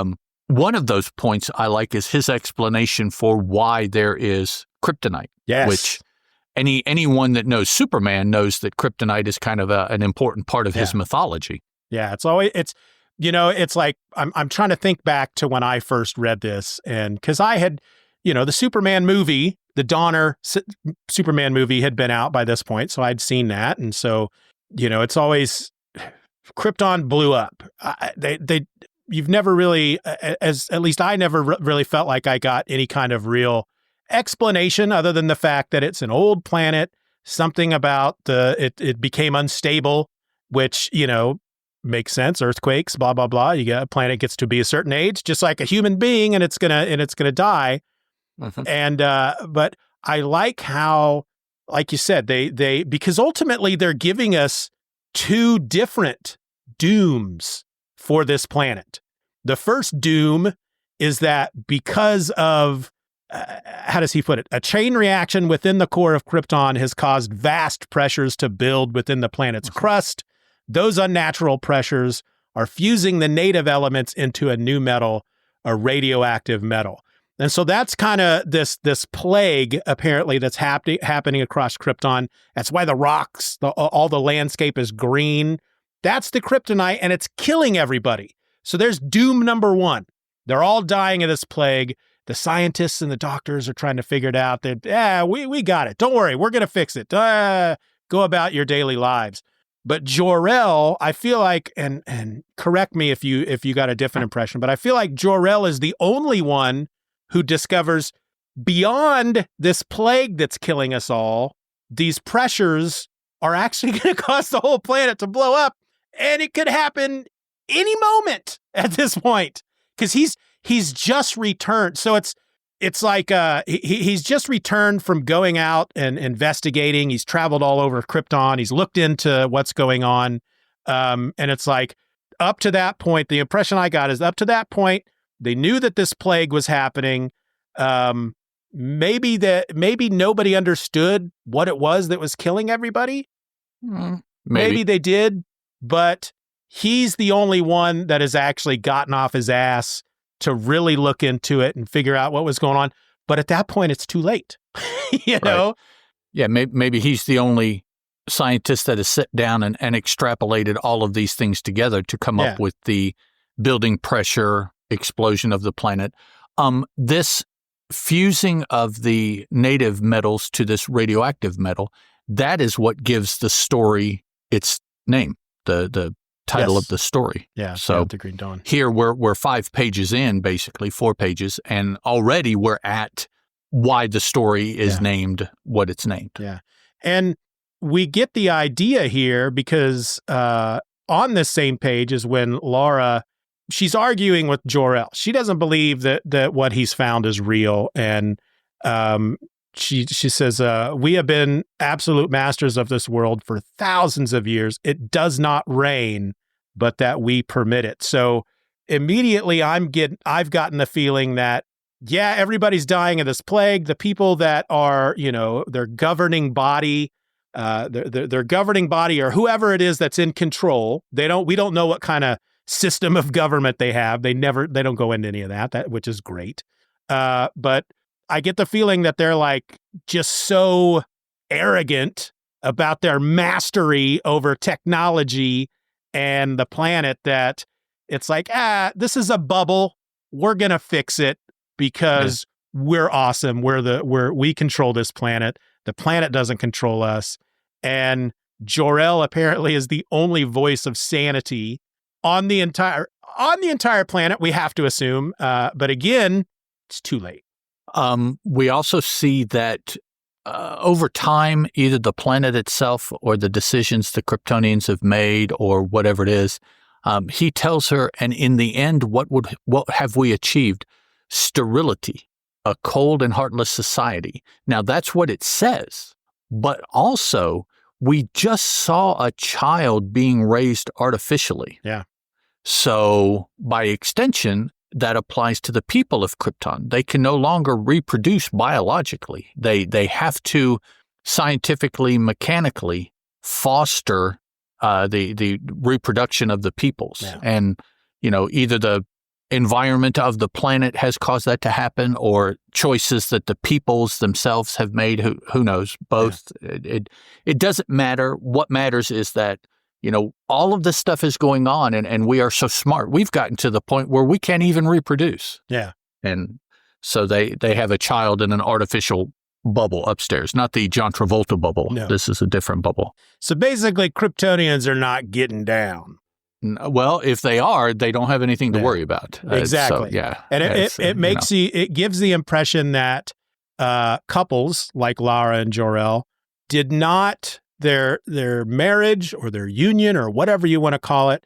one of those points I like is his explanation for why there is kryptonite.
Yes.
Which anyone that knows Superman knows that kryptonite is kind of an important part of his mythology.
Yeah, it's like I'm trying to think back to when I first read this, and because I had, you know, the Superman movie the Donner Superman movie had been out by this point, so I'd seen that. And so, it's always Krypton blew up. You've never really, at least I never really felt like I got any kind of real explanation other than the fact that it's an old planet, something about it became unstable, which, makes sense. Earthquakes, blah, blah, blah. A planet gets to be a certain age, just like a human being, and it's gonna die. Mm-hmm. And, but I like how, like you said, because ultimately they're giving us two different dooms for this planet. The first doom is that because of, how does he put it? A chain reaction within the core of Krypton has caused vast pressures to build within the planet's crust. Those unnatural pressures are fusing the native elements into a new metal, a radioactive metal. And so that's kind of this plague, apparently, that's happening across Krypton. That's why the rocks, all the landscape is green. That's the kryptonite, and it's killing everybody. So there's doom number one. They're all dying of this plague. The scientists and the doctors are trying to figure it out. We got it. Don't worry. We're going to fix it. Go about your daily lives. But Jor-El, I feel like, and correct me if you got a different impression, but I feel like Jor-El is the only one who discovers beyond this plague that's killing us all, these pressures are actually going to cause the whole planet to blow up. And it could happen any moment at this point, because he's just returned. So it's like he's just returned from going out and investigating. He's traveled all over Krypton. He's looked into what's going on. And it's like up to that point, the impression I got is up to that point, they knew that this plague was happening. Maybe nobody understood what it was that was killing everybody. Maybe they did, but he's the only one that has actually gotten off his ass to really look into it and figure out what was going on. But at that point, it's too late, know?
Yeah, maybe he's the only scientist that has sat down and extrapolated all of these things together to come up with the building pressure explosion of the planet. This fusing of the native metals to this radioactive metal, that is what gives the story its name, the title of the story.
Yeah.
So
the Green Dawn.
Here we're 5 pages in, basically 4 pages, and already we're at why the story is named what it's named.
Yeah. And we get the idea here because on this same page is when Laura, she's arguing with Jor-El. She doesn't believe that what he's found is real. And she says, we have been absolute masters of this world for thousands of years. It does not rain, but that we permit it. So immediately I've gotten the feeling that, everybody's dying of this plague. The people that are, their governing body, their governing body or whoever it is that's in control, we don't know what kind of system of government they have. They don't go into any of that, which is great. But I get the feeling that they're like just so arrogant about their mastery over technology and the planet that it's like, this is a bubble. We're going to fix it because we're awesome. We control this planet. The planet doesn't control us. And Jor-El apparently is the only voice of sanity on the entire planet, we have to assume. But again, it's too late.
We also see that over time, either the planet itself or the decisions the Kryptonians have made or whatever it is, he tells her, and in the end, what have we achieved? Sterility, a cold and heartless society. Now, that's what it says. But also, we just saw a child being raised artificially.
Yeah.
So, by extension, that applies to the people of Krypton. They can no longer reproduce biologically. They have to scientifically, mechanically foster the reproduction of the peoples. Yeah. And, either the environment of the planet has caused that to happen or choices that the peoples themselves have made. Who knows? Both. Yeah. It doesn't matter. What matters is that all of this stuff is going on and we are so smart. We've gotten to the point where we can't even reproduce.
Yeah.
And so they have a child in an artificial bubble upstairs, not the John Travolta bubble.
No.
This is a different bubble.
So basically, Kryptonians are not getting down.
Well, if they are, they don't have anything to worry about.
Exactly.
So, yeah.
And it gives the impression that couples like Lara and Jor-El did not, their marriage or their union or whatever you want to call it,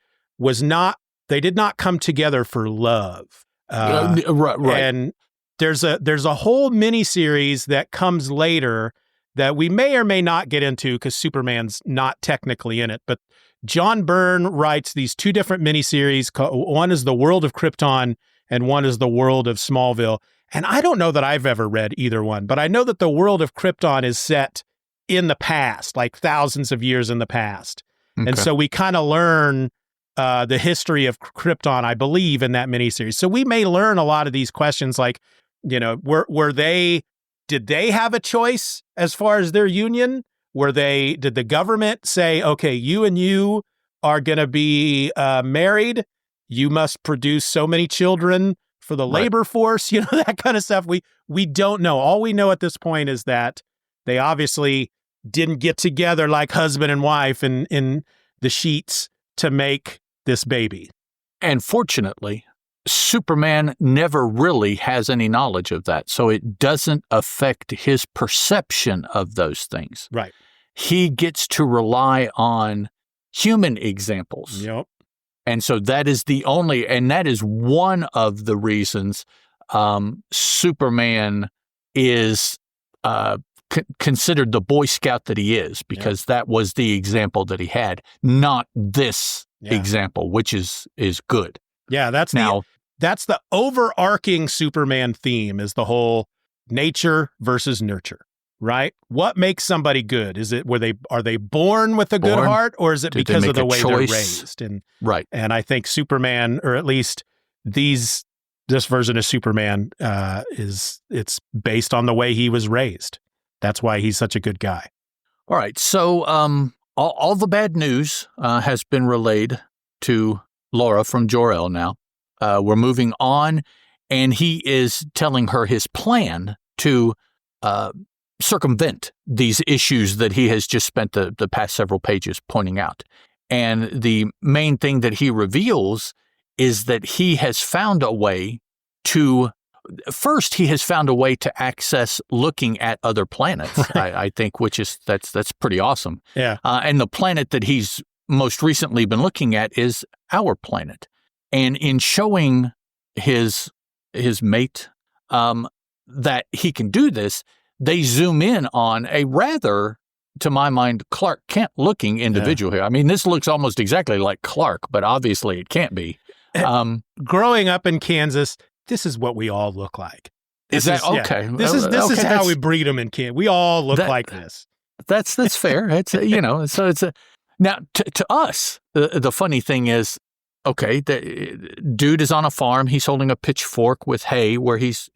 they did not come together for love.
Right.
And there's a whole miniseries that comes later that we may or may not get into because Superman's not technically in it. But John Byrne writes these two different miniseries. One is The World of Krypton and one is The World of Smallville. And I don't know that I've ever read either one, but I know that The World of Krypton is set in the past, like thousands of years in the past. Okay. And so we kind of learn the history of Krypton, I believe, in that miniseries. So we may learn a lot of these questions like, did they have a choice as far as their union? Did the government say, okay, you and you are going to be married. You must produce so many children for the labor force, that kind of stuff. We don't know. All we know at this point is that they obviously didn't get together like husband and wife in the sheets to make this baby.
And fortunately, Superman never really has any knowledge of that. So it doesn't affect his perception of those things.
Right.
He gets to rely on human examples.
Yep.
And so that is that is one of the reasons Superman is considered the Boy Scout that he is, because that was the example that he had, not this example, which is good.
Yeah, that's the overarching Superman theme, is the whole nature versus nurture, right? What makes somebody good? Is it are they born with a good heart, or is it because of the way they're raised? And and I think Superman, or at least this version of Superman, it's based on the way he was raised. That's why he's such a good guy.
All right, so all the bad news has been relayed to Laura from Jor-El now. We're moving on, and he is telling her his plan to circumvent these issues that he has just spent the past several pages pointing out. And the main thing that he reveals is that he has found a way to access looking at other planets, I think, that's pretty awesome.
Yeah.
And the planet that he's most recently been looking at is our planet. And in showing his mate that he can do this, they zoom in on a rather, to my mind, Clark Kent-looking individual here. I mean, this looks almost exactly like Clark, but obviously it can't be.
Growing up in Kansas, this is what we all look like.
Is that okay?
Yeah. This is how we breed them in Kansas. We all look like this.
That's fair. It's so it's now to us. The funny thing is, okay, the dude is on a farm. He's holding a pitchfork with hay, where he's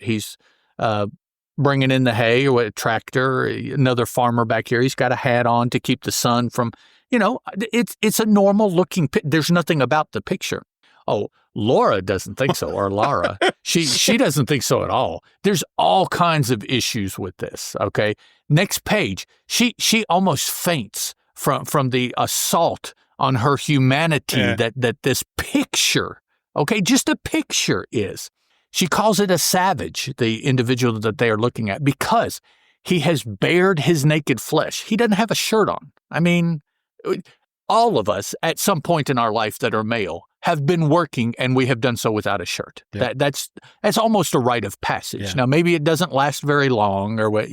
bringing in the hay, or a tractor. Another farmer back here. He's got a hat on to keep the sun from. It's a normal looking. There's nothing about the picture. Oh, Laura doesn't think so, or Lara. She doesn't think so at all. There's all kinds of issues with this. Okay, next page. She almost faints from the assault on her humanity that this picture, okay, just a picture is. She calls it a savage, the individual that they are looking at, because he has bared his naked flesh. He doesn't have a shirt on. I mean, all of us at some point in our life that are male have been working, and we have done so without a shirt. Yeah. That's almost a rite of passage. Yeah. Now, maybe it doesn't last very long, or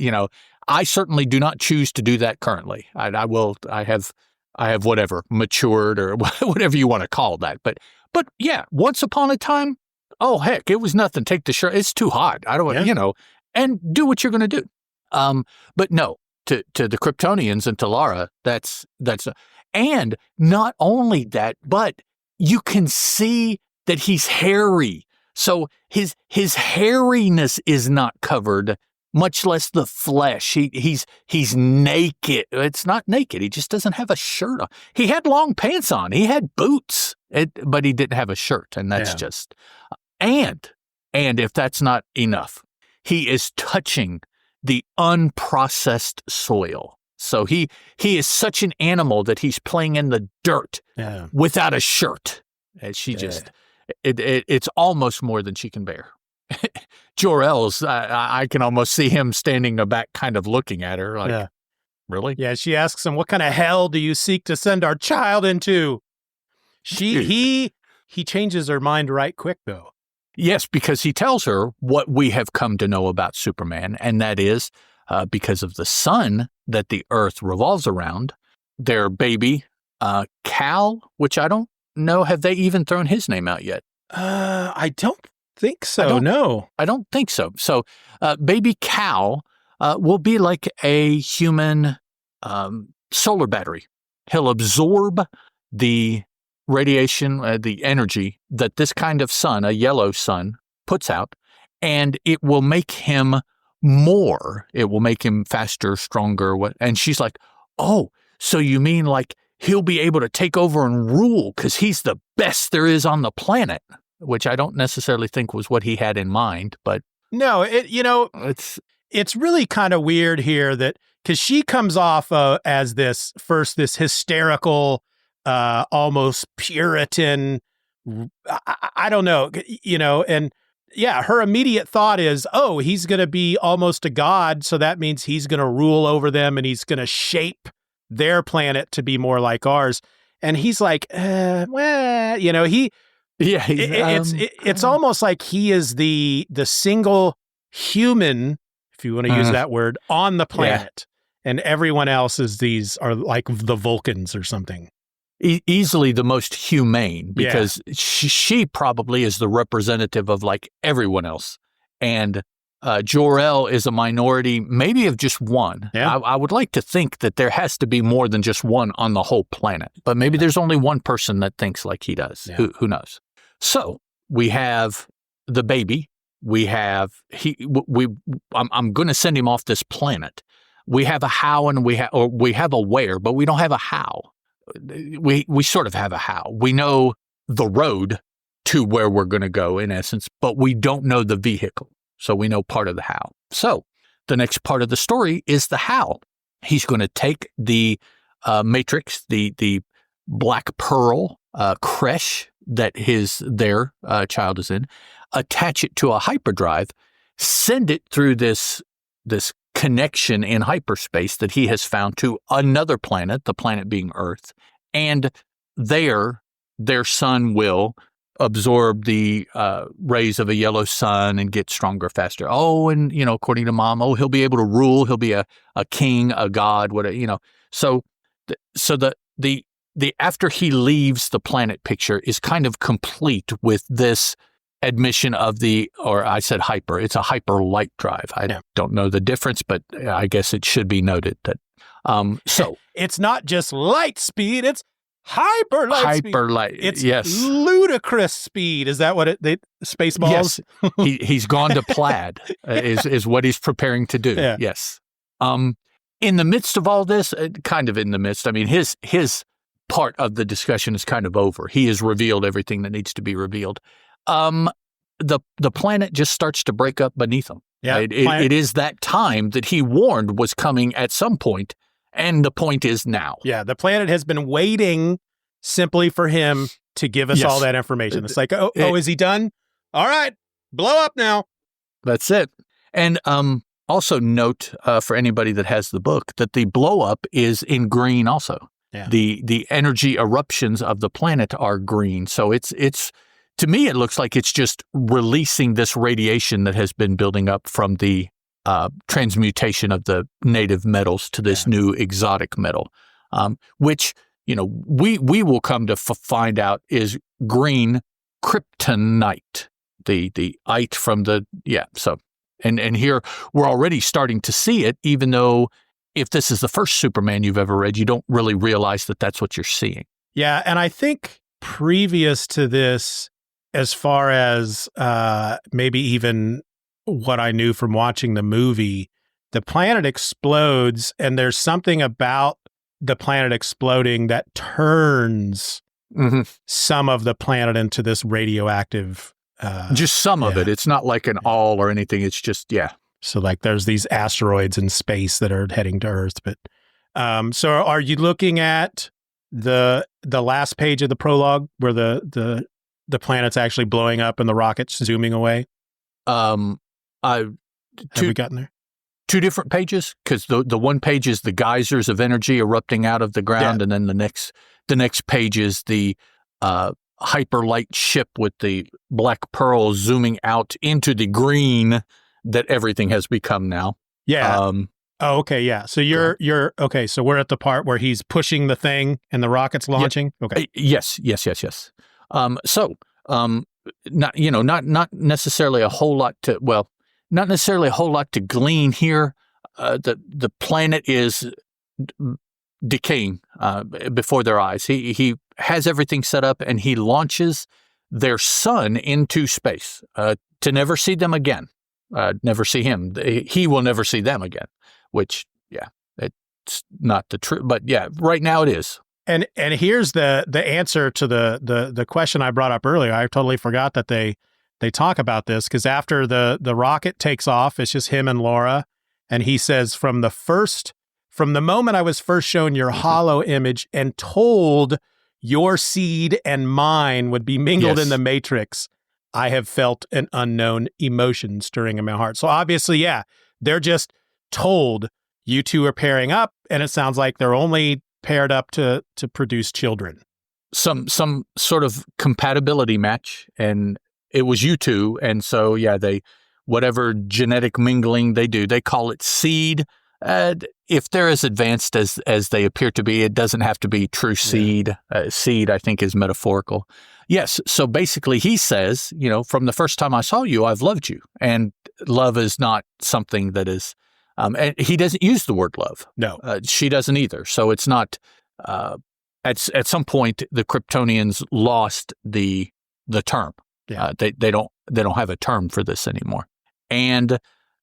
I certainly do not choose to do that currently. I have whatever, matured, or whatever you want to call that. But yeah, once upon a time, oh heck, it was nothing. Take the shirt. It's too hot. I don't want, and do what you're going to do. But no, to the Kryptonians and to Lara, that's and not only that, but you can see that he's hairy. So his hairiness is not covered, much less the flesh. He's naked. It's not naked. He just doesn't have a shirt on. He had long pants on. He had boots, but he didn't have a shirt. And that's just, and if that's not enough, he is touching the unprocessed soil. So he is such an animal that he's playing in the dirt without a shirt. And she just, it's almost more than she can bear. Jor-El's, I can almost see him standing back kind of looking at her like, really?
Yeah, she asks him, what kind of hell do you seek to send our child into? He changes her mind right quick, though.
Yes, because he tells her what we have come to know about Superman, and that is because of the sun that the Earth revolves around, their baby, Cal, which I don't know, have they even thrown his name out yet?
I don't think so, no.
I don't think so. So baby Cal will be like a human solar battery. He'll absorb the radiation, the energy that this kind of sun, a yellow sun, puts out, and it will make him more. It will make him faster, stronger. And she's like, oh, so you mean like he'll be able to take over and rule because he's the best there is on the planet, which I don't necessarily think was what he had in mind. But
no, it's really kind of weird here that because she comes off as this hysterical, almost Puritan, I don't know, and yeah, her immediate thought is, oh, he's going to be almost a god. So that means he's going to rule over them and he's going to shape their planet to be more like ours. And he's like, it's almost like he is the single human, if you want to use that word, on the planet. And everyone else are like the Vulcans or something.
Easily the most humane, because she probably is the representative of like everyone else. And Jor-El is a minority, maybe of just one. Yeah. I would like to think that there has to be more than just one on the whole planet, but maybe there's only one person that thinks like he does. Yeah. Who knows? So we have the baby. We have I'm going to send him off this planet. We have a how and we have a where, but we don't have a how. We sort of have a how. We know the road to where we're going to go, in essence, but we don't know the vehicle. So we know part of the how. So the next part of the story is the how. He's going to take the matrix, the black pearl creche that their child is in, attach it to a hyperdrive, send it through this connection in hyperspace that he has found to another planet, the planet being Earth, and their sun will absorb the rays of a yellow sun and get stronger, faster. Oh, and according to Mom, he'll be able to rule. He'll be a king, a god, whatever. So the after he leaves the planet picture is kind of complete with this admission of I said hyper. It's a hyper light drive. I don't know the difference, but I guess it should be noted that. So
it's not just light speed; it's hyper light speed.
Hyper light.
It's ludicrous speed. Is that what Spaceballs?
Yes. He's gone to plaid. Is what he's preparing to do. Yeah. Yes. In the midst of all this, kind of in the midst. I mean, his part of the discussion is kind of over. He has revealed everything that needs to be revealed. The planet just starts to break up beneath him. Yeah, it is that time that he warned was coming at some point, and the point is now.
Yeah, the planet has been waiting simply for him to give us all that information. It's like, is he done? All right, blow up now.
That's it. And also note for anybody that has the book that the blow up is in green also. Yeah. The energy eruptions of the planet are green, so it's. To me, it looks like it's just releasing this radiation that has been building up from the transmutation of the native metals to this new exotic metal, which, we will come to find out is green kryptonite, the ite from so, and here we're already starting to see it, even though if this is the first Superman you've ever read, you don't really realize that that's what you're seeing.
Yeah, and I think previous to this, as far as maybe even what I knew from watching the movie, the planet explodes, and there's something about the planet exploding that turns some of the planet into this radioactive.
Just some of it. It's not like an all or anything. It's just,
So like there's these asteroids in space that are heading to Earth. But so are you looking at the last page of the prologue where the planet's actually blowing up and the rocket's zooming away?
Have
we gotten there?
2 different pages, because the one page is the geysers of energy erupting out of the ground, and then the next page is the hyperlight ship with the black pearl zooming out into the green that everything has become now.
Yeah. Okay. Yeah. So you're okay. So we're at the part where he's pushing the thing and the rocket's launching.
Yeah.
Okay.
Yes. Not necessarily a whole lot to glean here. The planet is decaying before their eyes. He has everything set up, and he launches their sun into space to never see them again. Never see him. He will never see them again. Which, it's not the truth. But right now it is.
And here's the answer to the question I brought up earlier. I totally forgot that they talk about this, because after the rocket takes off, it's just him and Laura, and he says, from the moment I was first shown your hollow image and told your seed and mine would be mingled in the matrix, I have felt an unknown emotion stirring in my heart. So obviously, they're just told you two are pairing up, and it sounds like they're only paired up to produce children.
Some sort of compatibility match, and it was you two, and so they whatever genetic mingling they do, they call it seed. If they're as advanced as they appear to be, it doesn't have to be true seed. Seed, I think, is metaphorical. Yes. So basically, he says, from the first time I saw you, I've loved you, and love is not something that is. And he doesn't use the word love.
No,
she doesn't either. So it's not. At some point, the Kryptonians lost the term.
Yeah.
They don't have a term for this anymore. And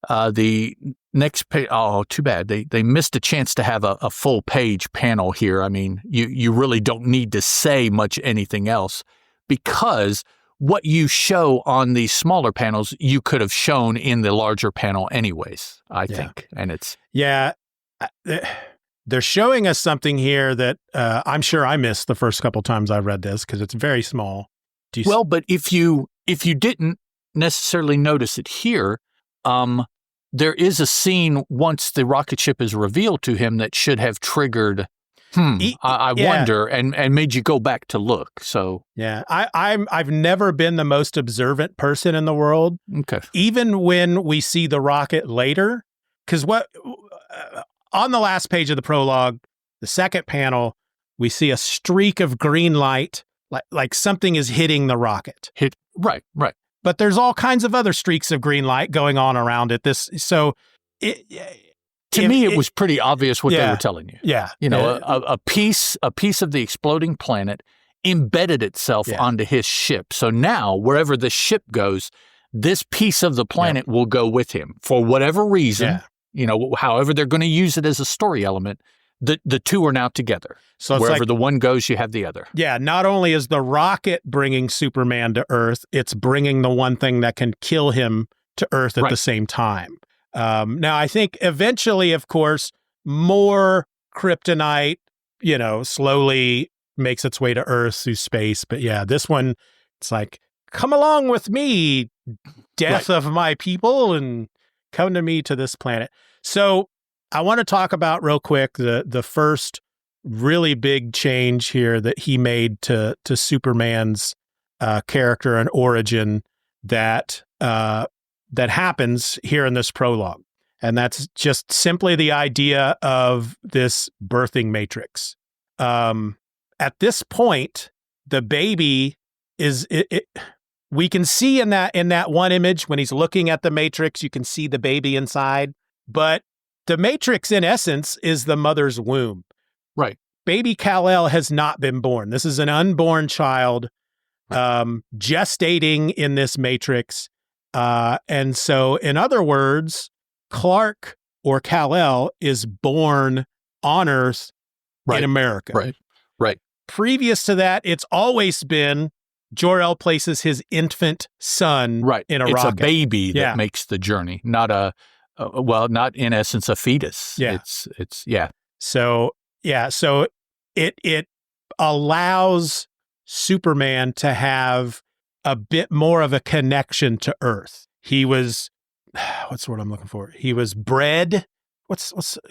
the next page, too bad. They missed a chance to have a full page panel here. I mean, you really don't need to say much anything else, because what you show on these smaller panels, you could have shown in the larger panel anyways, I think. And it's...
Yeah. They're showing us something here that I'm sure I missed the first couple times I read this, because it's very small.
But if you didn't necessarily notice it here, there is a scene once the rocket ship is revealed to him that should have triggered, I wonder, and made you go back to look. So
I've never been the most observant person in the world.
Okay.
Even when we see the rocket later, because on the last page of the prologue, the second panel, we see a streak of green light, like something is hitting the rocket.
Right.
But there's all kinds of other streaks of green light going on around it. To
me, it was pretty obvious what they were telling you.
Yeah.
A piece of the exploding planet embedded itself onto his ship. So now, wherever the ship goes, this piece of the planet will go with him for whatever reason. However they're going to use it as a story element. The two are now together. So wherever the one goes, you have the other.
Yeah, not only is the rocket bringing Superman to Earth, it's bringing the one thing that can kill him to Earth at the same time. Now, I think eventually, of course, more kryptonite, slowly makes its way to Earth through space. But this one, it's like, come along with me, death of my people, and come to me to this planet. So I want to talk about real quick the first really big change here that he made to Superman's character and origin that happens here in this prologue. And that's just simply the idea of this birthing matrix. At this point, the baby we can see in that one image when he's looking at the matrix, you can see the baby inside, but the matrix, in essence, is the mother's womb.
Right.
Baby Kal-El has not been born. This is an unborn child gestating in this matrix. And so, in other words, Clark or Kal-El is born on Earth in America.
Right.
Previous to that, it's always been Jor-El places his infant son in a rocket.
It's a baby that makes the journey, not a Well, not in essence a fetus.
Yeah.
It's yeah.
So it allows Superman to have a bit more of a connection to Earth. He was, what's the word I'm looking for? He was bred.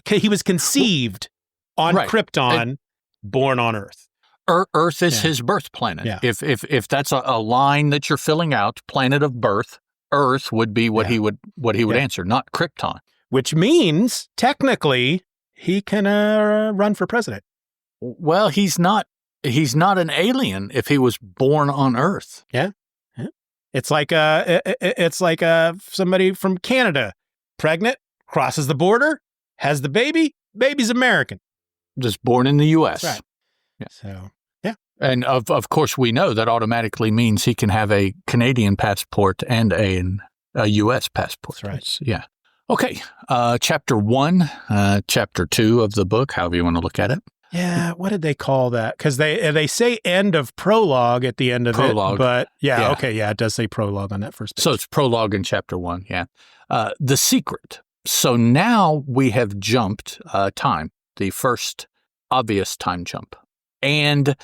He was conceived on Krypton, born on Earth.
Earth is his birth planet.
Yeah.
If that's a line that you're filling out, planet of birth, Earth would be what he would answer, not Krypton.
Which means technically he can run for president.
Well, he's not an alien if he was born on Earth.
Yeah. It's like somebody from Canada, pregnant, crosses the border, has the baby's American,
just born in the U.S.
That's right.
Yeah.
So
and of course we know that automatically means he can have a Canadian passport and a U.S. passport.
That's right.
Yeah. Okay. Chapter 1, chapter 2 of the book, however you want to look at it.
Yeah, what did they call that? Because they say end of prologue at the end of
prologue.
It, but it does say prologue on that first page.
So it's prologue in chapter 1, yeah. The secret. So now we have jumped time, the first obvious time jump. And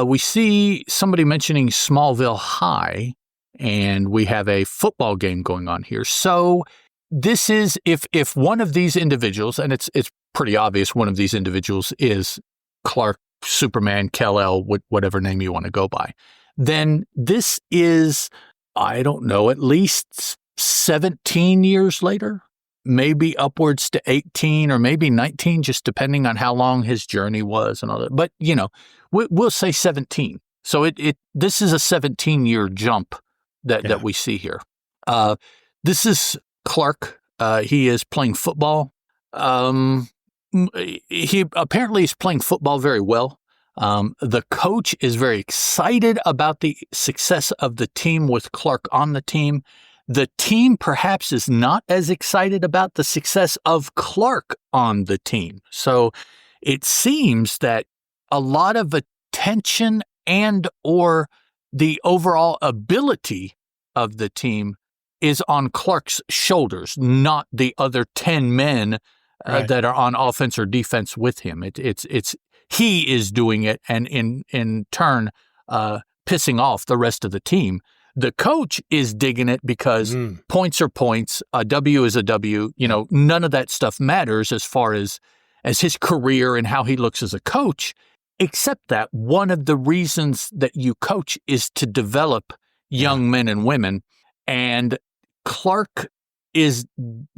we see somebody mentioning Smallville High, and we have a football game going on here. So this is, if one of these individuals, and it's pretty obvious one of these individuals is Clark, Superman, Kal-El, whatever name you want to go by, then this is, I don't know, at least 17 years later, maybe upwards to 18 or maybe 19, just depending on how long his journey was and all that. But, we'll say 17. So this is a 17-year jump that we see here. This is Clark. He is playing football. He apparently is playing football very well. The coach is very excited about the success of the team with Clark on the team. The team perhaps is not as excited about the success of Clark on the team. So it seems that a lot of attention and or the overall ability of the team is on Clark's shoulders, not the other 10 men that are on offense or defense with him. It's he is doing it, and in turn pissing off the rest of the team. The coach is digging it because points are points. A W is a W. None of that stuff matters as far as his career and how he looks as a coach, except that one of the reasons that you coach is to develop young men and women. And Clark is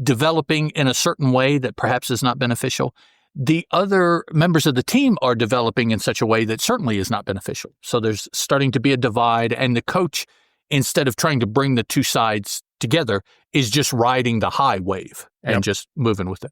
developing in a certain way that perhaps is not beneficial. The other members of the team are developing in such a way that certainly is not beneficial. So there's starting to be a divide, and the coach, instead of trying to bring the two sides together, is just riding the high wave and just moving with it.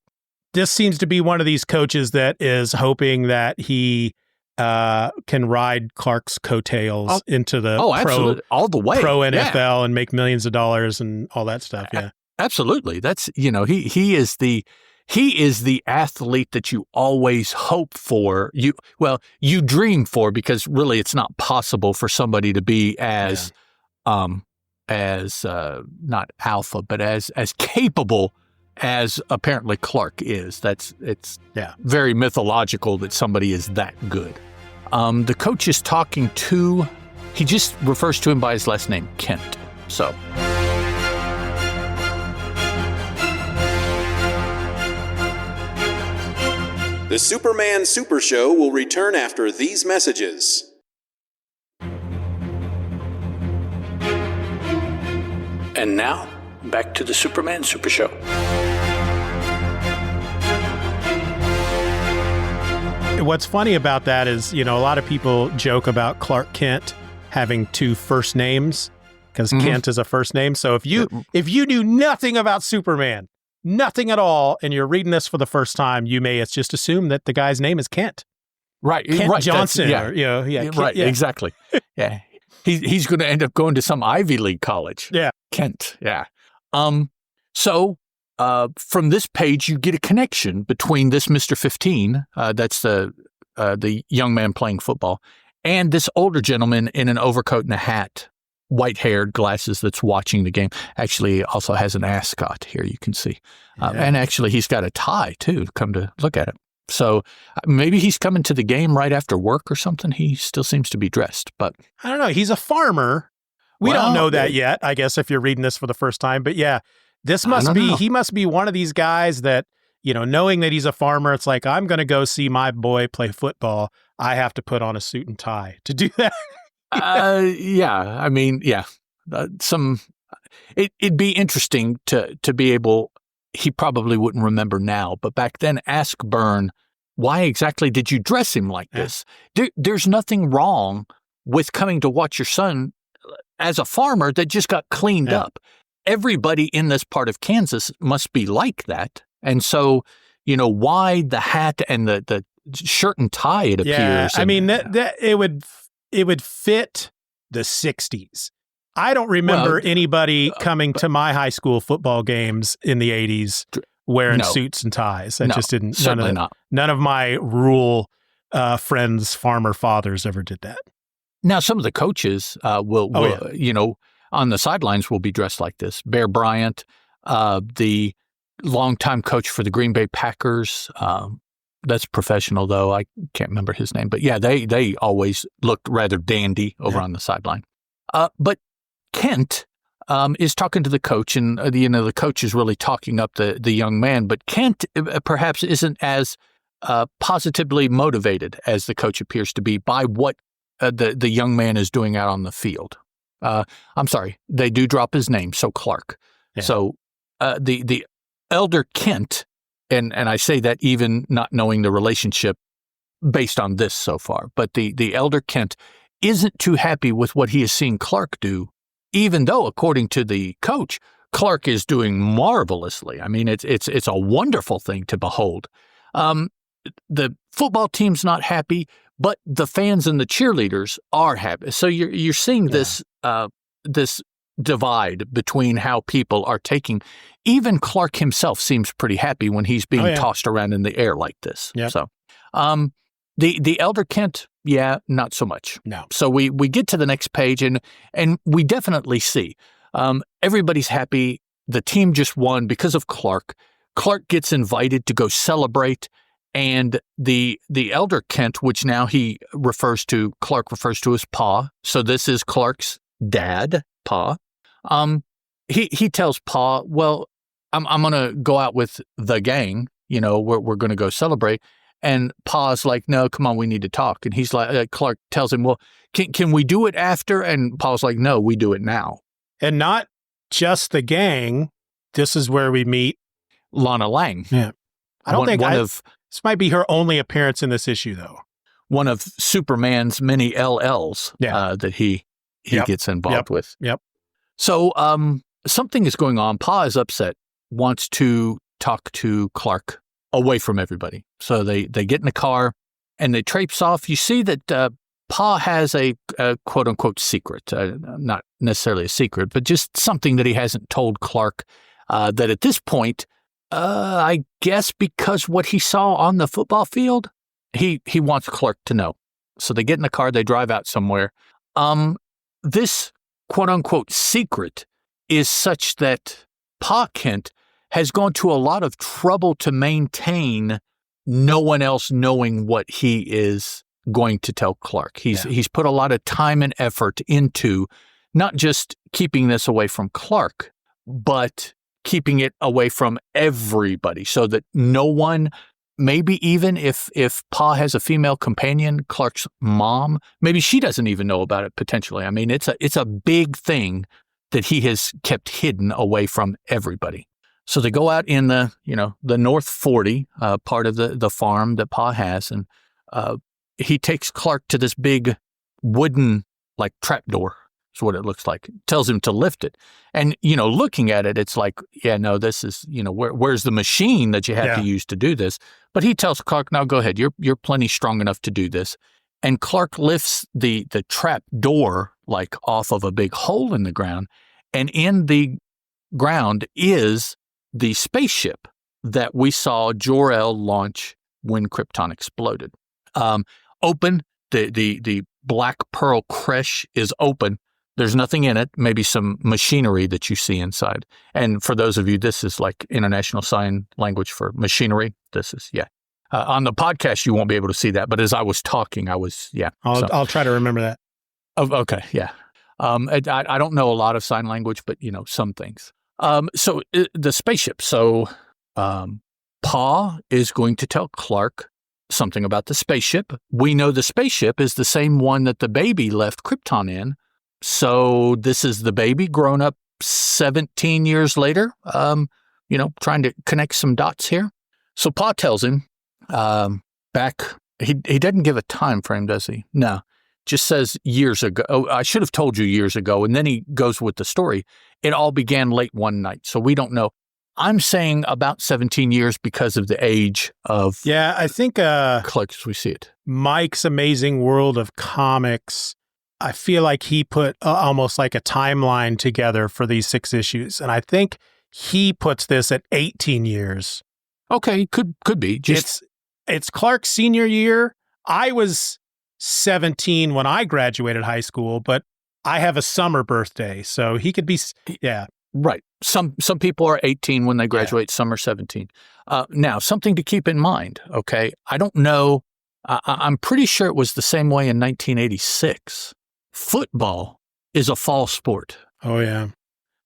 This seems to be one of these coaches that is hoping that he can ride Clark's coattails into the
all the way
pro NFL and make millions of dollars and all that stuff. Yeah,
absolutely. That's he is the athlete that you always hope for. You dream for, because really it's not possible for somebody to be as not alpha, but as capable as apparently Clark is. It's very mythological that somebody is that good. The coach is talking to, he just refers to him by his last name, Kent. So.
The Superman Super Show will return after these messages.
And now, back to the Superman Super Show.
What's funny about that is, a lot of people joke about Clark Kent having two first names because Kent is a first name. So if you knew nothing about Superman, nothing at all, and you're reading this for the first time, you may just assume that the guy's name is Kent.
Right.
Kent Johnson.
Kent, exactly. Yeah. He's going to end up going to some Ivy League college.
Yeah.
Kent. Yeah. So from this page, you get a connection between this Mr. 15, that's the young man playing football, and this older gentleman in an overcoat and a hat white-haired, glasses, that's watching the game. Actually, also has an ascot here, you can see. And actually, he's got a tie, too, come to look at it. So maybe he's coming to the game right after work or something. He still seems to be dressed, but
I don't know. He's a farmer. We don't know that yet, I guess, if you're reading this for the first time. But yeah, he must be one of these guys that, knowing that he's a farmer, it's like, I'm going to go see my boy play football. I have to put on a suit and tie to do that.
It'd be interesting to be able, he probably wouldn't remember now, but back then, ask Byrne, why exactly did you dress him like this? There's nothing wrong with coming to watch your son as a farmer that just got cleaned up. Everybody in this part of Kansas must be like that. And so, why the hat and the shirt and tie, it appears.
It would fit the 60s. I don't remember anybody coming to my high school football games in the 80s wearing suits and ties. That just didn't.
Certainly not.
None of my rural friends, farmer fathers ever did that.
Now, some of the coaches will on the sidelines will be dressed like this. Bear Bryant, the longtime coach for the Green Bay Packers. That's professional, though. I can't remember his name. But yeah, they always looked rather dandy over on the sideline. But Kent is talking to the coach, and the coach is really talking up the young man. But Kent perhaps isn't as positively motivated as the coach appears to be by what the young man is doing out on the field. I'm sorry, they do drop his name, so Clark. Yeah. So the elder Kent, and I say that even not knowing the relationship based on this so far, but the elder Kent isn't too happy with what he is seeing Clark do, even though, according to the coach, Clark is doing marvelously. I mean, it's a wonderful thing to behold. The football team's not happy, but the fans and the cheerleaders are happy. So you're seeing this divide between how people are taking. Even Clark himself seems pretty happy when he's being tossed around in the air like this. Yep. So, the elder Kent, not so much.
No.
So we get to the next page and we definitely see everybody's happy. The team just won because of Clark. Clark gets invited to go celebrate. And the elder Kent, which now Clark refers to as Pa. So this is Clark's dad, Pa. He tells Pa, well, I'm going to go out with the gang. We're going to go celebrate. And Pa's like, no, come on, we need to talk. And he's like, Clark tells him, well, can we do it after? And Pa's like, no, we do it now.
And not just the gang. This is where we meet
Lana Lang.
Yeah. I don't think this might be her only appearance in this issue, though.
One of Superman's many LLs that he gets involved with.
Yep.
So something is going on. Pa is upset, wants to talk to Clark away from everybody. So they get in the car and they traipse off. You see that Pa has a quote-unquote secret, not necessarily a secret, but just something that he hasn't told Clark that at this point, I guess because what he saw on the football field, he wants Clark to know. So they get in the car, they drive out somewhere. This quote-unquote secret is such that Pa Kent has gone to a lot of trouble to maintain no one else knowing what he is going to tell Clark. He's put a lot of time and effort into not just keeping this away from Clark, but keeping it away from everybody so that no one, maybe even if Pa has a female companion, Clark's mom, maybe she doesn't even know about it potentially. I mean, it's a big thing that he has kept hidden away from everybody. So they go out in the North 40 part of the farm that Pa has, and he takes Clark to this big wooden trapdoor. Is what it looks like. Tells him to lift it. And, looking at it, it's like, this is, where's the machine that you have to use to do this? But he tells Clark, now go ahead. You're plenty strong enough to do this. And Clark lifts the trap door off of a big hole in the ground. And in the ground is the spaceship that we saw Jor-El launch when Krypton exploded. Open, the Black Pearl creche is open. There's nothing in it, maybe some machinery that you see inside. And for those of you, this is like International Sign Language for machinery. This is, on the podcast, you won't be able to see that. But as I was talking,
I'll try to remember that.
Oh, okay, yeah. I don't know a lot of sign language, but, some things. So the spaceship. So Pa is going to tell Clark something about the spaceship. We know the spaceship is the same one that the baby left Krypton in. So this is the baby grown up 17 years later, trying to connect some dots here. So Pa tells him he doesn't give a time frame, does he? No, just says years ago. Oh, I should have told you years ago. And then he goes with the story. It all began late one night. So we don't know. I'm saying about 17 years because of the age of.
Yeah, I think
Clark as we see it.
Mike's Amazing World of Comics, I feel like he put almost like a timeline together for these 6 issues. And I think he puts this at 18 years.
Okay, could be.
It's Clark's senior year. I was 17 when I graduated high school, but I have a summer birthday, so he could be, yeah.
Right. Some people are 18 when they graduate, some are 17. Now, something to keep in mind, okay? I don't know. I'm pretty sure it was the same way in 1986. Football is a fall sport.
Oh, yeah.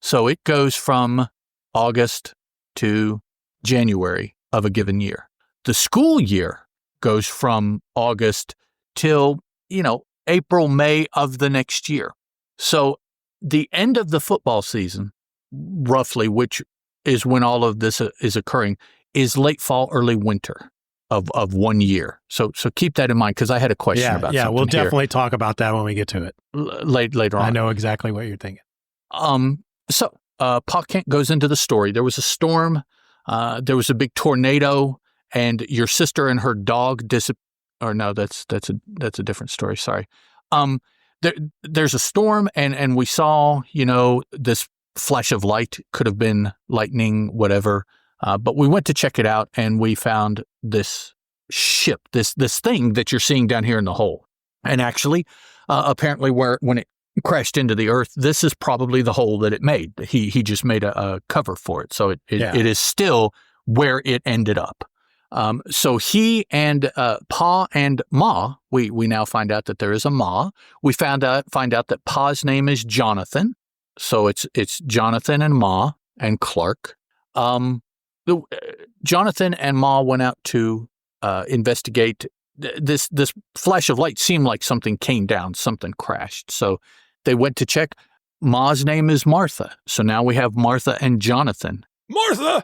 So it goes from August to January of a given year. The school year goes from August till, April, May of the next year. So the end of the football season, roughly, which is when all of this is occurring, is late fall, early winter of 1 year. So keep that in mind, because I had a question about something.
Yeah, we'll definitely talk about that when we get to it.
Later on.
I know exactly what you're thinking.
So Pa Kent goes into the story. There was a storm. There was a big tornado, and your sister and her dog or no, that's a different story. Sorry. There's a storm, and we saw, this flash of light. Could have been lightning, whatever. But we went to check it out, and we found this ship, this thing that you're seeing down here in the hole. And actually, apparently, when it crashed into the earth, this is probably the hole that it made. He just made a cover for it, so it is still where it ended up. So he and Pa and Ma, we now find out that there is a Ma. We find out that Pa's name is Jonathan. So it's Jonathan and Ma and Clark. Jonathan and Ma went out to investigate. This flash of light seemed like something came down, something crashed. So they went to check. Ma's name is Martha. So now we have Martha and Jonathan. Martha.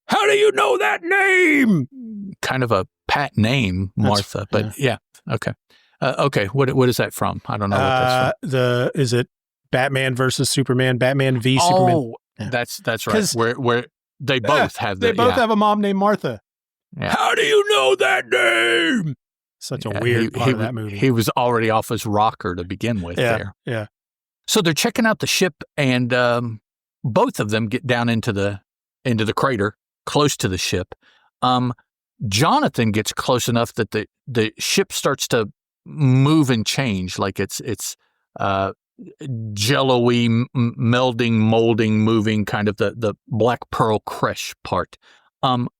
How do you know that name?
Kind of a pat name, Martha, but yeah. Okay. Okay. What is that from? I don't know what that's from.
Is it Batman versus Superman, Batman v Superman?
Oh, yeah. That's right. Where they both have
they both have a mom named Martha.
Yeah.
How do you know that name? Such a weird part of that movie.
He was already off his rocker to begin with there.
Yeah.
So they're checking out the ship, and both of them get down into the crater, close to the ship. Jonathan gets close enough that the ship starts to move and change, like it's jello-y, melding, molding, moving, kind of the black pearl crush part.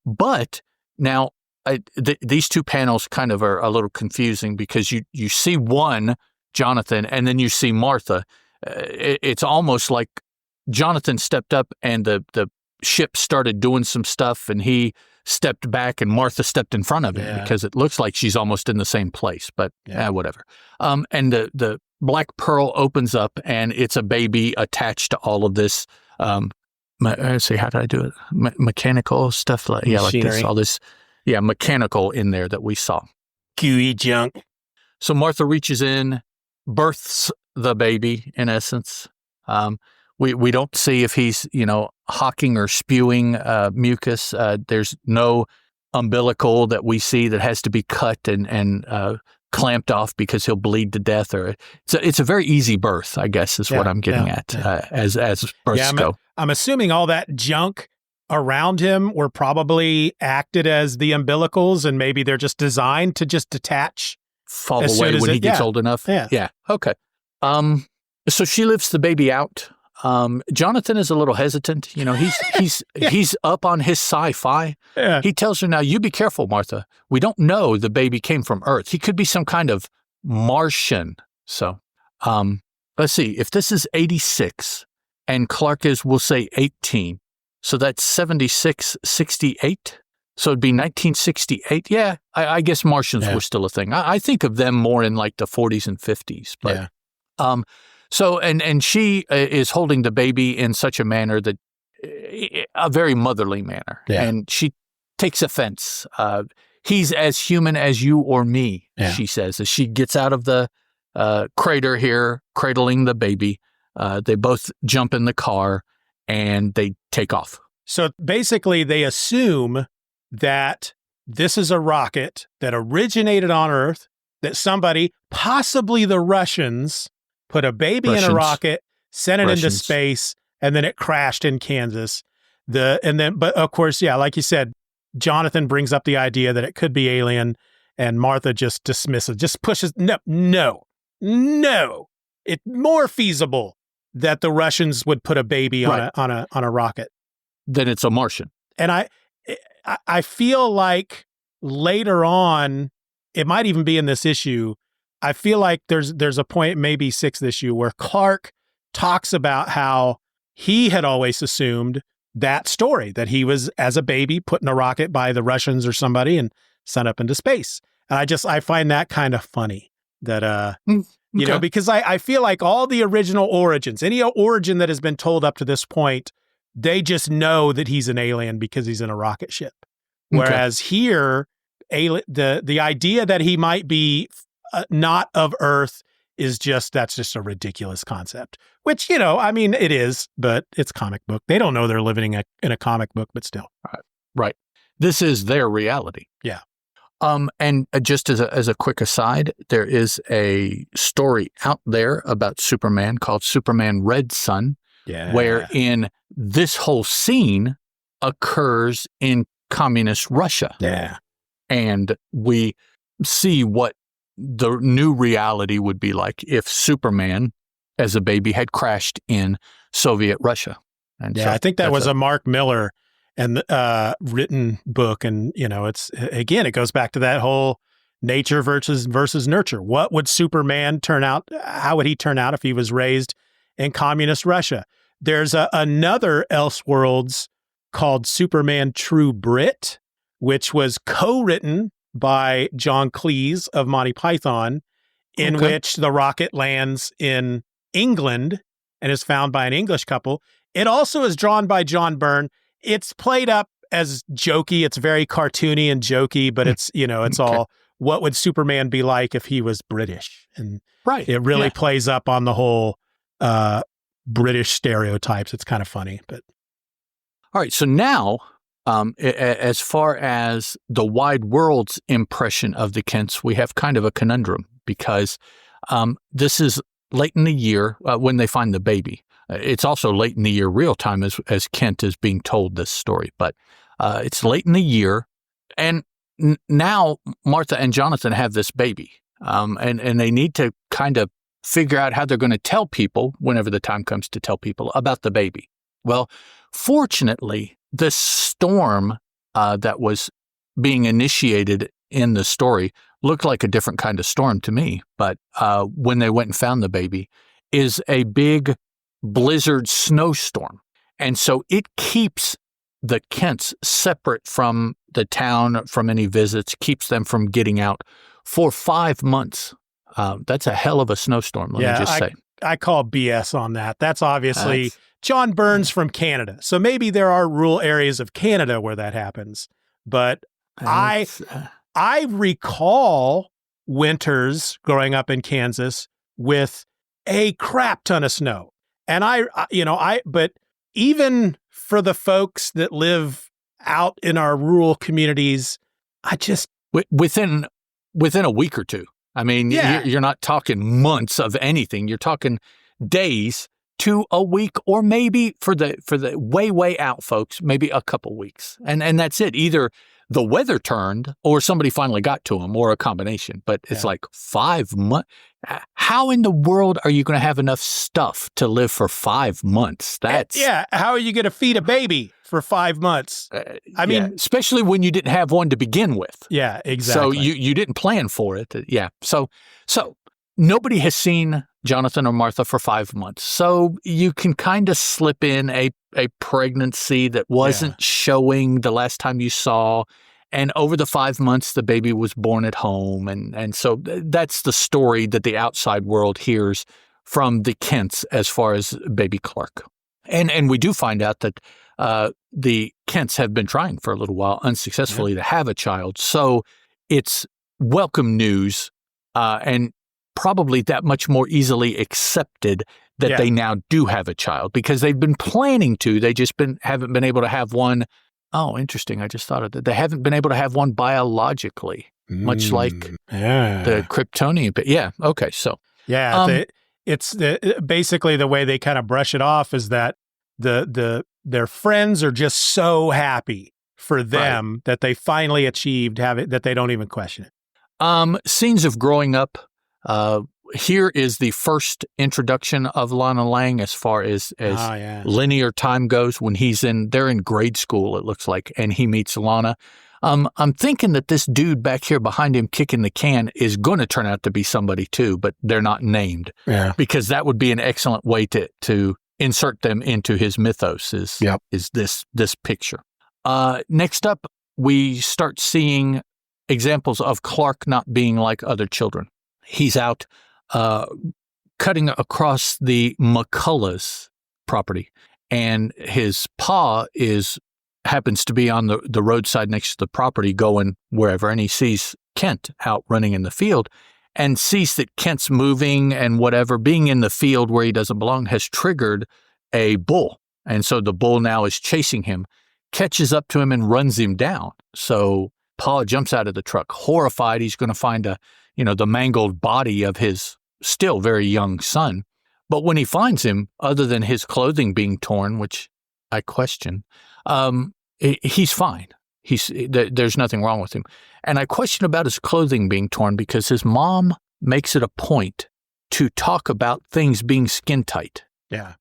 But now these two panels kind of are a little confusing, because you see one, Jonathan, and then you see Martha. It's almost like Jonathan stepped up and the ship started doing some stuff, and he stepped back and Martha stepped in front of him, because it looks like she's almost in the same place, but whatever. And the black pearl opens up, and it's a baby attached to all of this. Let's see, how did I do it? Mechanical stuff, like this, all this, mechanical in there that we saw.
Gooey junk.
So Martha reaches in, births the baby, in essence. We don't see if he's, hawking or spewing mucus. There's no umbilical that we see that has to be cut and clamped off because he'll bleed to death. Or it's a very easy birth, I guess, is what I'm getting at as births go.
I'm assuming all that junk around him were probably acted as the umbilicals, and maybe they're just designed to just detach.
Fall away when he gets old enough.
Yeah.
Okay. So she lifts the baby out. Jonathan is a little hesitant. You know, he's up on his sci-fi.
Yeah.
He tells her, now, you be careful, Martha. We don't know the baby came from Earth. He could be some kind of Martian. So let's see. If this is 86 and Clark is, we'll say 18. So that's 76, 68. So it'd be 1968. Yeah, I guess Martians were still a thing. I think of them more in like the 40s and 50s. But so and she is holding the baby in such a manner that a very motherly manner, and she takes offense. He's as human as you or me, she says, as she gets out of the crater here, cradling the baby. They both jump in the car and they take off.
So basically, they assume that this is a rocket that originated on Earth, that somebody, possibly the Russians, put a baby in a rocket, sent it into space, and then it crashed in Kansas. But of course, like you said, Jonathan brings up the idea that it could be alien, and Martha just dismisses, just pushes, no. It's more feasible that the Russians would put a baby on a rocket.
Then it's a Martian.
And I feel like later on, it might even be in this issue, I feel like there's a point, maybe 6th issue, where Clark talks about how he had always assumed that story, that he was, as a baby, put in a rocket by the Russians or somebody and sent up into space. And I find that kind of funny that, you know, because I feel like all the original origins, any origin that has been told up to this point, they just know that he's an alien because he's in a rocket ship. Whereas here, the idea that he might be not of Earth that's just a ridiculous concept, which, you know, I mean, it is, but it's comic book. They don't know they're living in a comic book, but still.
Right. This is their reality.
Yeah.
And just as a quick aside, there is a story out there about Superman called Superman Red Sun, wherein this whole scene occurs in communist Russia.
Yeah.
And we see what the new reality would be like if Superman, as a baby, had crashed in Soviet Russia. And
I think that was a Mark Miller and written book. And, you know, it goes back to that whole nature versus nurture. What would Superman turn out? How would he turn out if he was raised in communist Russia? There's another Elseworlds called Superman True Brit, which was co-written by John Cleese of Monty Python, in which the rocket lands in England and is found by an English couple. It also is drawn by John Byrne. It's played up as jokey. It's very cartoony and jokey, but it's, you know, it's all, what would Superman be like if he was British? And it really plays up on the whole British stereotypes. It's kind of funny, but.
All right. So now, as far as the wide world's impression of the Kents, we have kind of a conundrum because this is late in the year when they find the baby. It's also late in the year real time as Kent is being told this story, but it's late in the year. And now Martha and Jonathan have this baby, and they need to kind of figure out how they're going to tell people whenever the time comes to tell people about the baby. Well, fortunately, the storm that was being initiated in the story looked like a different kind of storm to me. But when they went and found the baby, is a big blizzard snowstorm. And so it keeps the Kents separate from the town, from any visits, keeps them from getting out for 5 months. That's a hell of a snowstorm, let me just say.
I call BS on that. That's obviously John Byrne's from Canada. So maybe there are rural areas of Canada where that happens. But I recall winters growing up in Kansas with a crap ton of snow. And but even for the folks that live out in our rural communities, I just.
Within a week or two. I mean, you're not talking months of anything. You're talking days. to a week, or maybe for the way out folks, maybe a couple weeks. And that's it. Either the weather turned or somebody finally got to him, or a combination. But it's like 5 months. How in the world are you going to have enough stuff to live for 5 months?
How are you going to feed a baby for 5 months? I mean,
especially when you didn't have one to begin with.
Yeah, exactly.
So you didn't plan for it. Yeah. So nobody has seen Jonathan or Martha for 5 months. So you can kind of slip in a pregnancy that wasn't showing the last time you saw. And over the 5 months, the baby was born at home. And so that's the story that the outside world hears from the Kents as far as baby Clark. And we do find out that the Kents have been trying for a little while unsuccessfully to have a child. So it's welcome news and probably that much more easily accepted that they now do have a child, because they've been planning to. They just haven't been able to have one. Oh, interesting. I just thought of that. They haven't been able to have one biologically, much like the Kryptonian. But yeah, okay. So
it's basically the way they kind of brush it off is that their friends are just so happy for them that they finally achieved that they don't even question it.
Scenes of growing up. Here is the first introduction of Lana Lang as far as linear time goes, when they're in grade school, it looks like, and he meets Lana. I'm thinking that this dude back here behind him kicking the can is going to turn out to be somebody too, but they're not named. Yeah. Because that would be an excellent way to insert them into his mythos is this picture. Next up, we start seeing examples of Clark not being like other children. He's out cutting across the McCullough's property, and his paw happens to be on the roadside next to the property going wherever, and he sees Kent out running in the field and sees that Kent's moving and whatever, being in the field where he doesn't belong has triggered a bull. And so the bull now is chasing him, catches up to him and runs him down. So Paul jumps out of the truck, horrified. He's going to find the mangled body of his still very young son. But when he finds him, other than his clothing being torn, which I question, he's fine. There's nothing wrong with him. And I question about his clothing being torn because his mom makes it a point to talk about things being skin tight.
Yeah.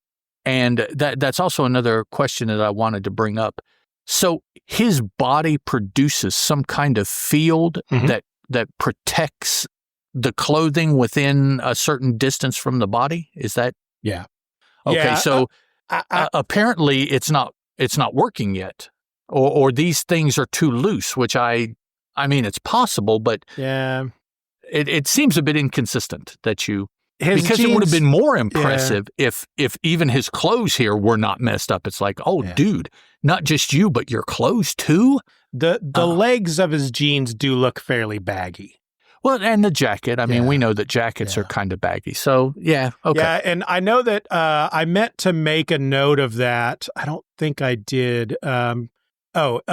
And that's also another question that I wanted to bring up. So his body produces some kind of field that protects the clothing within a certain distance from the body. Is that?
Yeah.
Okay.
Yeah,
so apparently it's not working yet, or these things are too loose, which I mean, it's possible, but it seems a bit inconsistent that because it would have been more impressive if even his clothes here were not messed up. It's like, dude, not just you, but your clothes too.
The legs of his jeans do look fairly baggy.
Well, and the jacket. I mean, we know that jackets are kind of baggy. So, okay.
Yeah, and I know that I meant to make a note of that. I don't think I did. So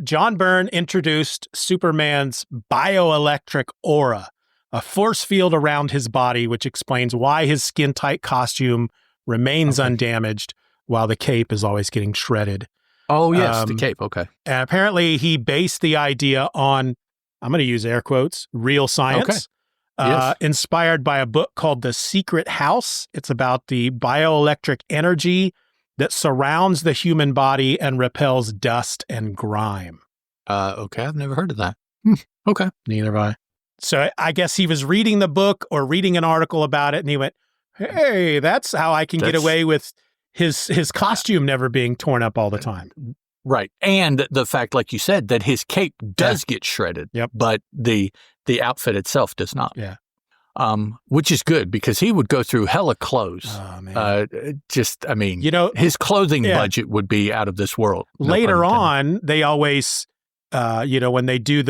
John Byrne introduced Superman's bioelectric aura, a force field around his body, which explains why his skin-tight costume remains undamaged while the cape is always getting shredded.
Oh, yes, the cape. Okay.
And apparently he based the idea on, I'm going to use air quotes, real science, inspired by a book called The Secret House. It's about the bioelectric energy that surrounds the human body and repels dust and grime.
Okay, I've never heard of that. Okay.
Neither have I. So I guess he was reading the book or reading an article about it, and he went, hey, that's how I can get away with his costume never being torn up all the time.
Right. And the fact, like you said, that his cape does get shredded, but the outfit itself does not.
Yeah.
Which is good because he would go through hella clothes.
Oh, man.
His clothing budget would be out of this world.
Later on, they always, when they do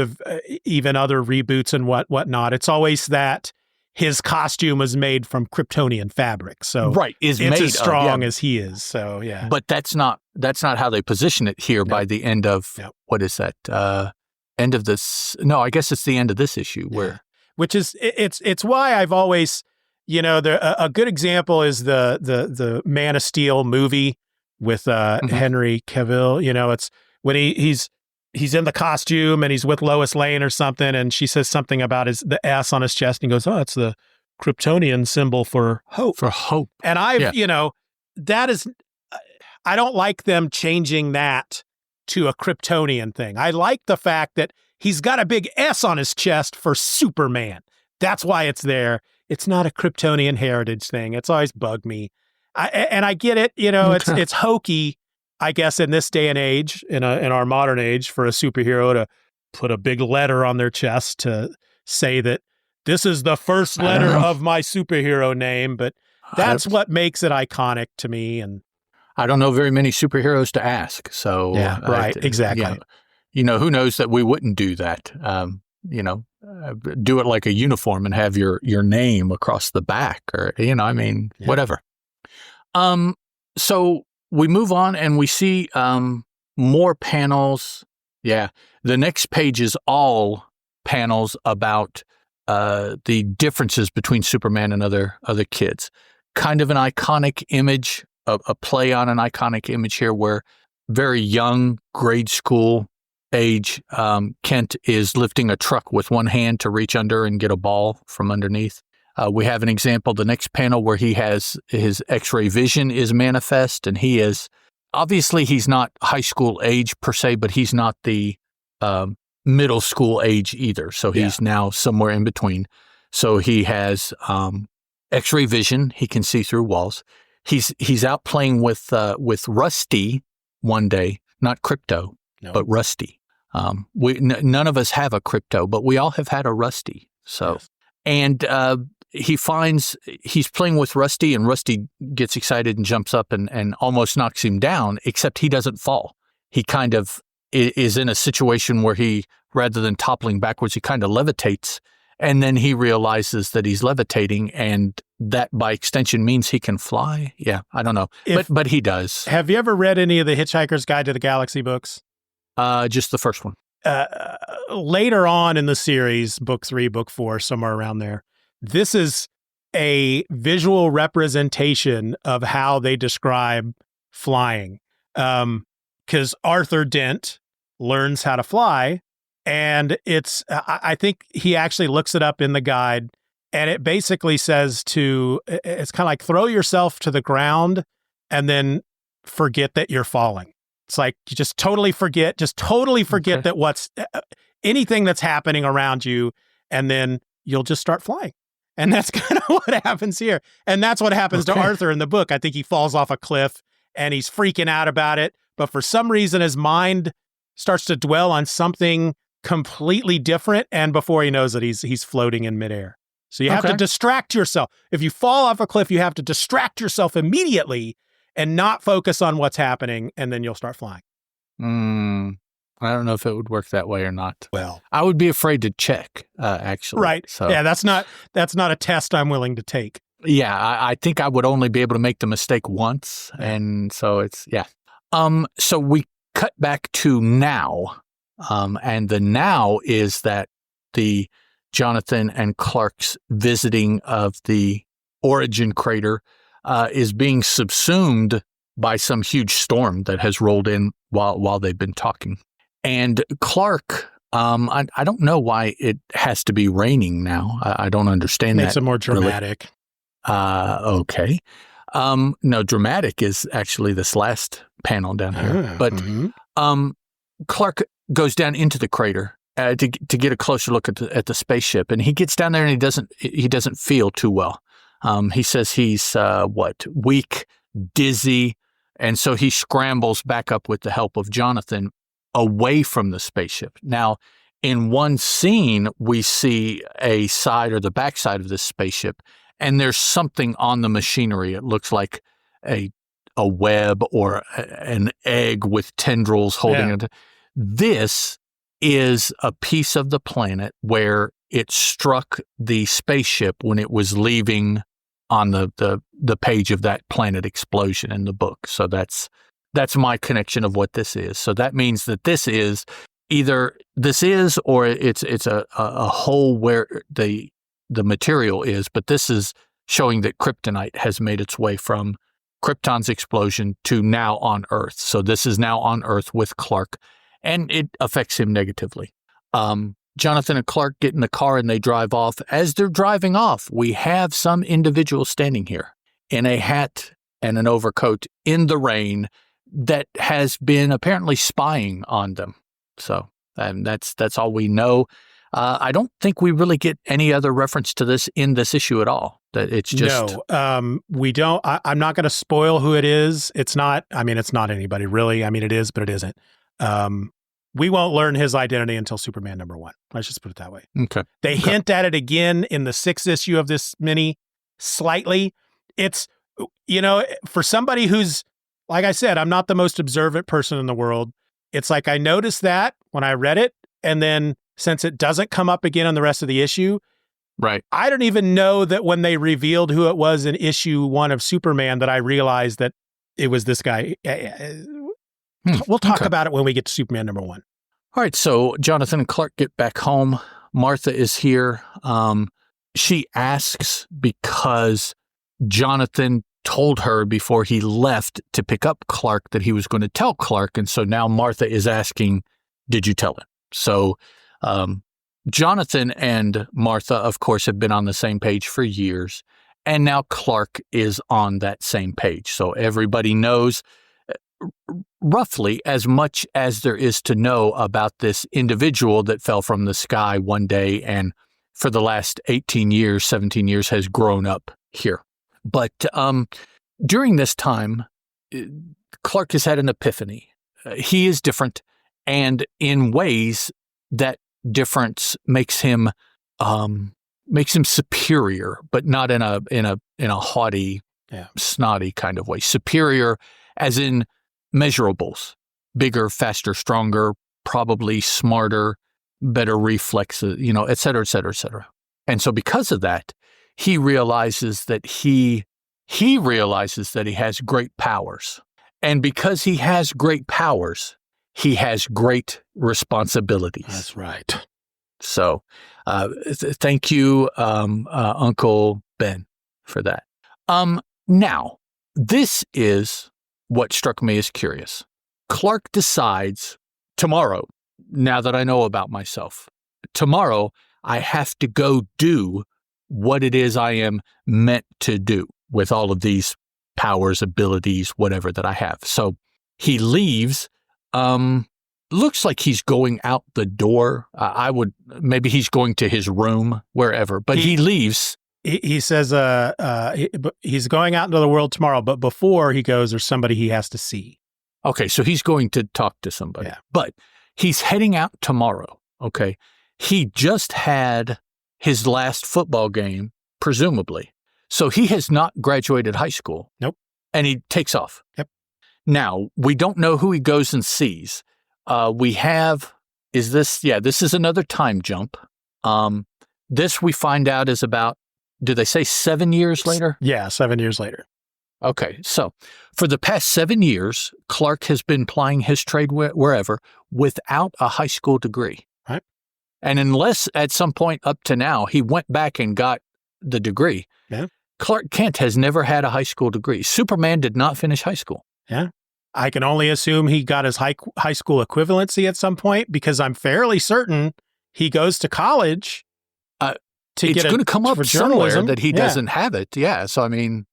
even other reboots and whatnot, it's always that his costume was made from Kryptonian fabric. So it's as strong as he is. So, yeah.
But that's not how they position it here by the end of, what is that? End of this. No, I guess it's the end of this issue where.
Which is, it's why I've always, a good example is the Man of Steel movie with Henry Cavill. It's when he's in the costume and he's with Lois Lane or something, and she says something about the S on his chest, and he goes, "Oh, it's the Kryptonian symbol for hope."
For hope.
And that is, I don't like them changing that to a Kryptonian thing. I like the fact that he's got a big S on his chest for Superman. That's why it's there. It's not a Kryptonian heritage thing. It's always bugged me. I get it. It's hokey, I guess, in this day and age, in our modern age, for a superhero to put a big letter on their chest to say that this is the first letter of my superhero name. But that's what makes it iconic to me. And
I don't know very many superheroes to ask. So
yeah, right, exactly.
Who knows that we wouldn't do that? Do it like a uniform and have your name across the back, or whatever. So we move on and we see more panels. Yeah, the next page is all panels about the differences between Superman and other kids. Kind of an iconic image, a play on an iconic image here, where very young grade school age Kent is lifting a truck with one hand to reach under and get a ball from underneath. We have an example, the next panel, where he has his X-ray vision is manifest, and he is obviously he's not high school age per se, but he's not the middle school age either. So he's now somewhere in between. So he has X-ray vision; he can see through walls. He's out playing with Rusty one day, not Crypto, but Rusty. None of us have a Crypto, but we all have had a Rusty. So, and he finds he's playing with Rusty, and Rusty gets excited and jumps up and almost knocks him down, except he doesn't fall. He kind of is in a situation where he, rather than toppling backwards, he kind of levitates, and then he realizes that he's levitating, and that by extension means he can fly. Yeah, I don't know, but he does.
Have you ever read any of the Hitchhiker's Guide to the Galaxy books?
Just the first one.
Later on in the series, book 3, book 4, somewhere around there, this is a visual representation of how they describe flying. Because Arthur Dent learns how to fly, and I think he actually looks it up in the guide, and it basically says it's kind of like throw yourself to the ground and then forget that you're falling. It's like you just totally forget that what's anything that's happening around you, and then you'll just start flying. And that's kind of what happens here. And that's what happens to Arthur in the book. I think he falls off a cliff and he's freaking out about it. But for some reason, his mind starts to dwell on something completely different. And before he knows it, he's floating in midair. So you have to distract yourself. If you fall off a cliff, you have to distract yourself immediately and not focus on what's happening, and then you'll start flying.
I don't know if it would work that way or not.
Well,
I would be afraid to check, actually.
Right.
So,
yeah, that's not a test I'm willing to take.
Yeah, I think I would only be able to make the mistake once, and so it's, yeah. So we cut back to now, and the now is that the Jonathan and Clark's visiting of the Origin crater is being subsumed by some huge storm that has rolled in while they've been talking. And Clark, I don't know why it has to be raining now. I don't understand that.
Makes it more dramatic.
Really. Okay. No, dramatic is actually this last panel down here. But Clark goes down into the crater to get a closer look at the spaceship, and he gets down there and he doesn't feel too well. He says he's weak, dizzy, and so he scrambles back up with the help of Jonathan away from the spaceship. Now, in one scene, we see a side or the backside of this spaceship, and there's something on the machinery. It looks like a web or an egg with tendrils holding it. This is a piece of the planet where it struck the spaceship when it was leaving on the page of that planet explosion in the book. So that's my connection of what this is. So that means that this is either or it's a hole where the material is, but this is showing that kryptonite has made its way from Krypton's explosion to now on Earth. So this is now on Earth with Clark, and it affects him negatively. Jonathan and Clark get in the car and they drive off. As they're driving off, we have some individual standing here in a hat and an overcoat in the rain that has been apparently spying on them. So that's all we know. I don't think we really get any other reference to this in this issue at all. That it's just
we don't. I'm not going to spoil who it is. It's not. I mean, it's not anybody really. I mean, it is, but it isn't. We won't learn his identity until Superman #1. Let's just put it that way.
Okay.
They hint at it again in the 6th issue of this mini, slightly. It's, for somebody who's, like I said, I'm not the most observant person in the world. It's like I noticed that when I read it, and then since it doesn't come up again in the rest of the issue,
right?
I don't even know that when they revealed who it was in issue 1 of Superman that I realized that it was this guy. We'll talk about it when we get to Superman #1.
All right, so Jonathan and Clark get back home. Martha is here. She asks because Jonathan told her before he left to pick up Clark that he was going to tell Clark, and so now Martha is asking, did you tell him? So Jonathan and Martha, of course, have been on the same page for years, and now Clark is on that same page. So everybody knows roughly as much as there is to know about this individual that fell from the sky one day and for the last 18 years, 17 years has grown up here. But during this time, Clark has had an epiphany. He is different, and in ways that difference makes him superior, but not in a haughty, snotty kind of way. Superior as in measurables, bigger, faster, stronger, probably smarter, better reflexes, et cetera, et cetera, et cetera. And so because of that, he realizes that he has great powers. And because he has great powers, he has great responsibilities.
That's right.
So thank you, Uncle Ben, for that. Now, this is what struck me as curious. Clark decides tomorrow, now that I know about myself, tomorrow I have to go do what it is I am meant to do with all of these powers, abilities, whatever that I have. So he leaves. Looks like he's going out the door. Maybe he's going to his room, wherever, but he leaves.
He says he's going out into the world tomorrow, but before he goes, there's somebody he has to see.
Okay, so he's going to talk to somebody, but he's heading out tomorrow. Okay, he just had his last football game, presumably. So he has not graduated high school.
Nope. And
he takes off.
Yep.
Now, we don't know who he goes and sees. This is another time jump. This we find out is about, do they say 7 years later?
Yeah, 7 years later.
Okay, so for the past 7 years, Clark has been plying his trade wherever without a high school degree.
Right.
And unless at some point up to now he went back and got the degree, Clark Kent has never had a high school degree. Superman did not finish high school.
Yeah. I can only assume he got his high school equivalency at some point, because I'm fairly certain he goes to college.
It's going to come up somewhere that he doesn't have it. Yeah. So, I mean,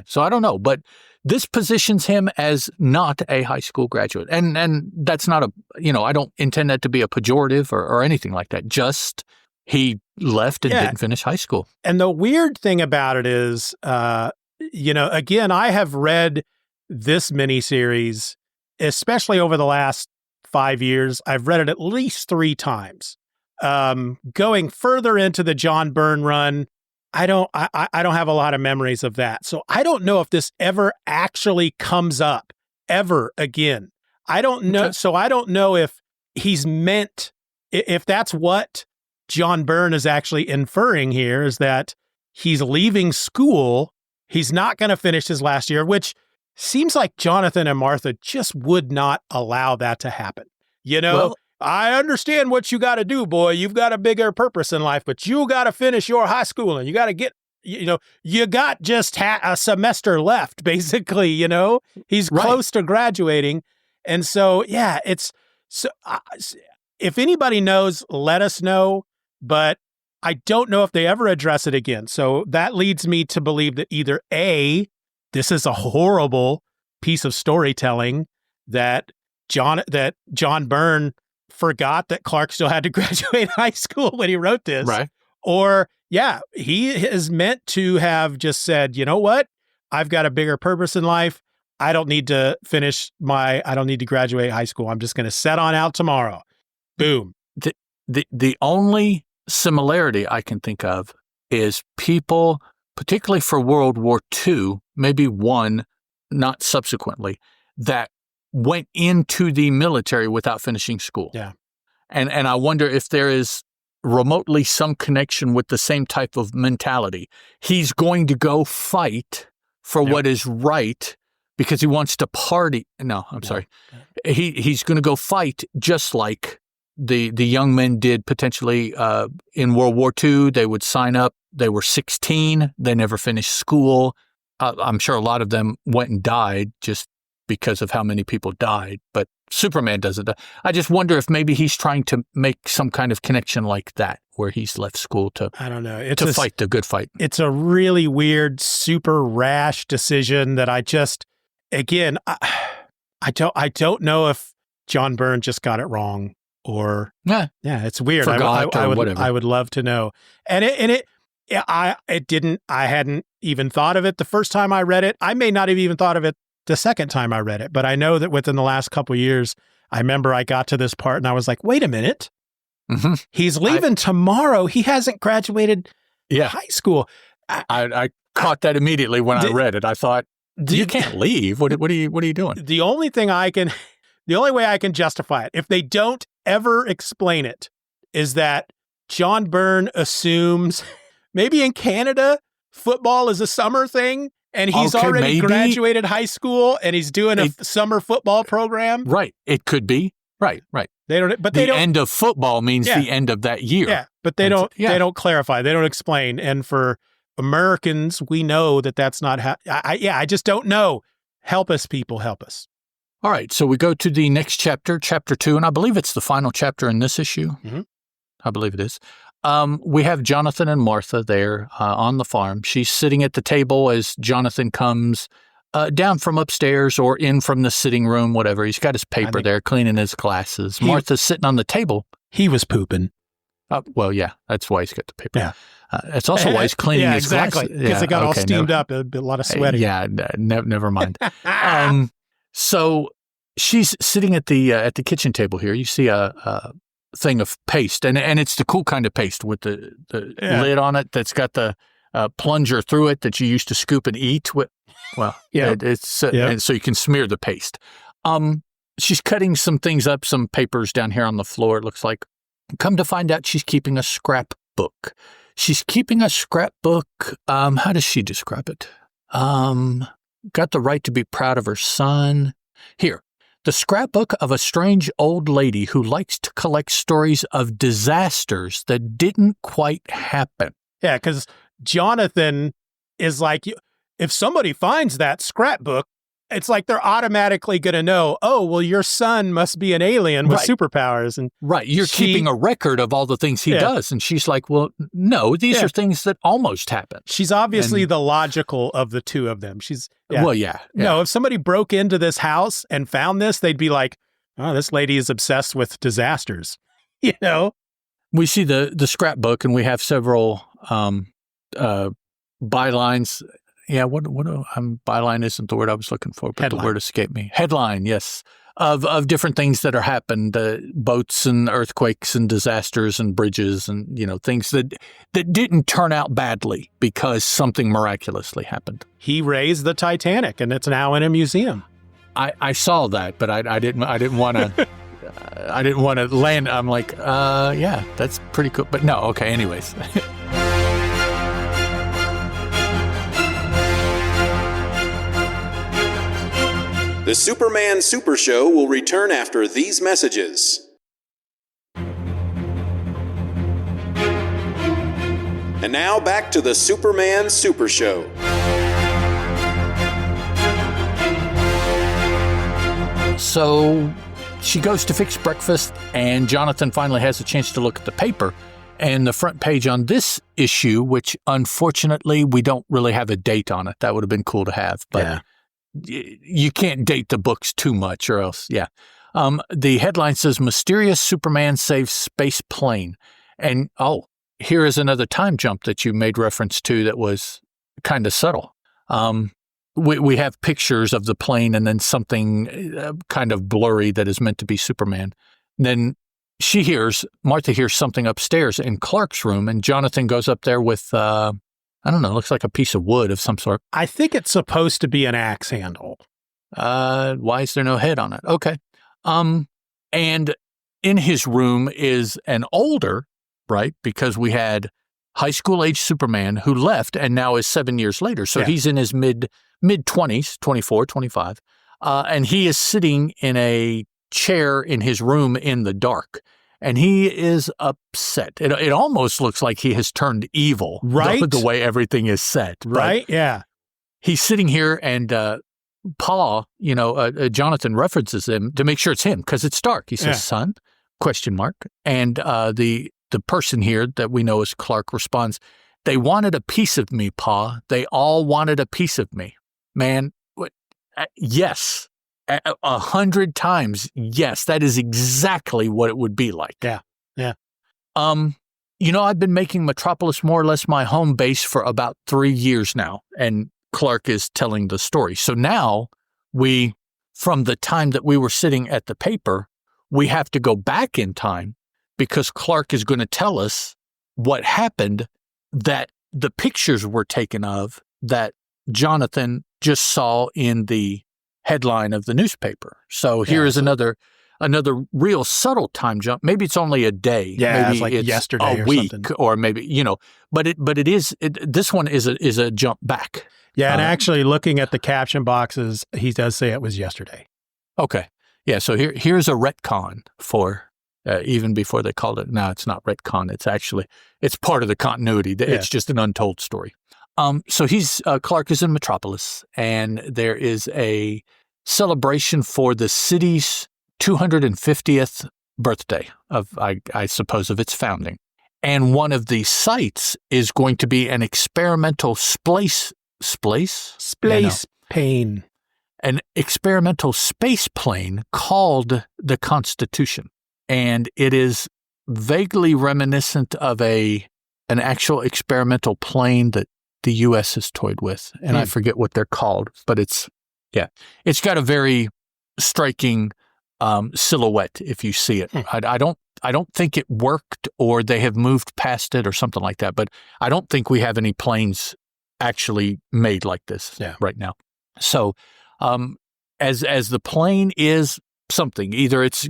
so I don't know. But this positions him as not a high school graduate. And that's not I don't intend that to be a pejorative or anything like that. Just he left and didn't finish high school.
And the weird thing about it is, again, I have read this miniseries, especially over the last 5 years. I've read it at least 3 times. Going further into the John Byrne run, I don't have a lot of memories of that. So I don't know if this ever actually comes up ever again. I don't know. Okay. So I don't know if he's meant, if that's what John Byrne is actually inferring here, is that he's leaving school. He's not going to finish his last year, which seems like Jonathan and Martha just would not allow that to happen. Well, I understand what you got to do, boy. You've got a bigger purpose in life, but you got to finish your high school and you got to get, you got just a semester left, basically, he's close to graduating. And so, yeah, it's so if anybody knows, let us know, but I don't know if they ever address it again. So that leads me to believe that either A, this is a horrible piece of storytelling that John Byrne forgot that Clark still had to graduate high school when he wrote this.
Right.
Or, yeah, he is meant to have just said, you know what? I've got a bigger purpose in life. I don't need to graduate high school. I'm just going to set on out tomorrow. Boom.
The only similarity I can think of is people, particularly for World War II, maybe one, not subsequently, that went into the military without finishing school.
Yeah.
And I wonder if there is remotely some connection with the same type of mentality. He's going to go fight for what is right because he wants to party. No, I'm sorry. He's going to go fight just like the young men did potentially in World War II. They would sign up. They were 16. They never finished school. I'm sure a lot of them went and died just because of how many people died. But Superman doesn't. I just wonder if maybe he's trying to make some kind of connection like that, where he's left school to,
I don't know,
fight the good fight.
It's a really weird, super rash decision that I just, again, I don't know if John Byrne just got it wrong or it's weird. I would love to know. And I hadn't even thought of it the first time I read it. I may not have even thought of it the second time I read it, but I know that within the last couple of years, I remember I got to this part and I was like, wait a minute.
Mm-hmm.
He's leaving tomorrow. He hasn't graduated high school.
I caught that immediately when I read it. I thought, you can't leave. What are you doing?
The only way I can justify it, if they don't ever explain it, is that John Byrne assumes maybe in Canada, football is a summer thing. And he's already graduated high school and he's doing a summer football program.
Right. It could be. Right.
The
end of football means the end of that year.
Yeah. But they don't clarify. They don't explain. And for Americans, we know that that's not how, I just don't know. Help us, people, help us.
All right. So we go to the next chapter, chapter 2, and I believe it's the final chapter in this issue.
Mm-hmm.
I believe it is. We have Jonathan and Martha there on the farm. She's sitting at the table as Jonathan comes down from upstairs or in from the sitting room, whatever. He's got his paper there, cleaning his glasses. Martha's sitting on the table.
He was pooping.
Well, yeah, that's why he's got the paper.
Yeah.
It's also why he's cleaning his glasses.
Because it got all steamed up, a lot of sweating.
Never mind. So she's sitting at the kitchen table here. You see a thing of paste, and it's the cool kind of paste with the lid on it that's got the plunger through it that you used to scoop and eat with. Well, and so you can smear the paste. She's cutting some things up, some papers down here on the floor, it looks like. Come to find out, she's keeping a scrapbook. She's keeping a scrapbook. How does she describe it? Got the right to be proud of her son. Here. The scrapbook of a strange old lady who likes to collect stories of disasters that didn't quite happen.
Yeah, because Jonathan is like, if somebody finds that scrapbook, it's like they're automatically going to know, oh, well, your son must be an alien with superpowers. And
you're keeping a record of all the things he does. And she's like, well, no, these are things that almost happened.
She's obviously the logical of the two of them.
No,
if somebody broke into this house and found this, they'd be like, oh, this lady is obsessed with disasters.
We see the scrapbook and we have several bylines. Yeah, byline isn't the word I was looking for, but the word escaped me. Headline, yes, of different things that are happened, boats and earthquakes and disasters and bridges and, things that didn't turn out badly because something miraculously happened.
He raised the Titanic and it's now in a museum.
I saw that, but I didn't want to. I didn't want to land. I'm like, yeah, that's pretty cool. But no, okay. Anyways.
The Superman Super Show will return after these messages. And now back to the Superman Super Show.
So she goes to fix breakfast, and Jonathan finally has a chance to look at the paper. And the front page on this issue, which unfortunately we don't really have a date on it. That would have been cool to have, but you can't date the books too much or else, the headline says, Mysterious Superman Saves Space Plane. And, here is another time jump that you made reference to that was kind of subtle. We have pictures of the plane and then something kind of blurry that is meant to be Superman. Then Martha hears something upstairs in Clark's room, and Jonathan goes up there with, I don't know, looks like a piece of wood of some sort.
I think it's supposed to be an axe handle.
Why is there no head on it? Okay. And in his room is an older, right? Because we had high school age Superman who left and now is 7 years later. So he's in his mid 20s, 24, 25. And he is sitting in a chair in his room in the dark, and he is upset. It almost looks like he has turned evil,
right?
The way everything is set,
right? Yeah.
He's sitting here, and Paul, Jonathan references him to make sure it's him because it's dark. He says, "Son?" ? And the person here that we know as Clark responds, "They wanted a piece of me, Pa. They all wanted a piece of me, man." Yes. 100 times, yes, that is exactly what it would be like.
Yeah.
I've been making Metropolis more or less my home base for about 3 years now, and Clark is telling the story. So now from the time that we were sitting at the paper, we have to go back in time because Clark is going to tell us what happened that the pictures were taken of that Jonathan just saw in the headline of the newspaper. So here is another real subtle time jump. Maybe it's only a day.
Yeah,
maybe
it's yesterday
a
or
week,
something.
or maybe but it is. This one is a jump back.
Yeah, and actually, looking at the caption boxes, he does say it was yesterday.
Okay, yeah. So here's a retcon for even before they called it. No, it's not retcon. It's part of the continuity. It's just an untold story. So Clark is in Metropolis, and there is a celebration for the city's 250th birthday I suppose, of its founding. And one of the sites is going to be an experimental space plane. An experimental space plane called the Constitution. And it is vaguely reminiscent of an actual experimental plane that the U.S. has toyed with, and I forget what they're called, but it's got a very striking silhouette if you see it. I don't think it worked, or they have moved past it or something like that, but I don't think we have any planes actually made like this right now. So as the plane is something, either it's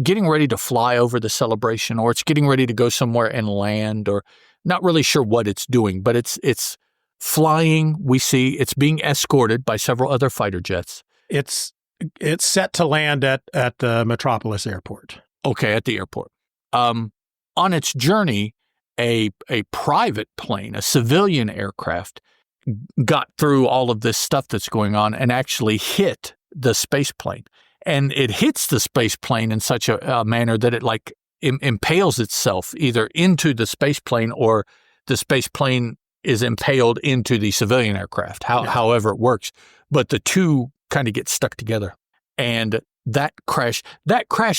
getting ready to fly over the celebration, or it's getting ready to go somewhere and land, or not really sure what it's doing, but it's flying. We see it's being escorted by several other fighter jets.
It's set to land at the Metropolis airport.
Okay, at the airport. On its journey, a private plane, a civilian aircraft, got through all of this stuff that's going on and actually hit the space plane. And it hits the space plane in such a manner that it impales itself either into the space plane, or the space plane is impaled into the civilian aircraft, however it works. But the two kind of get stuck together. And that crash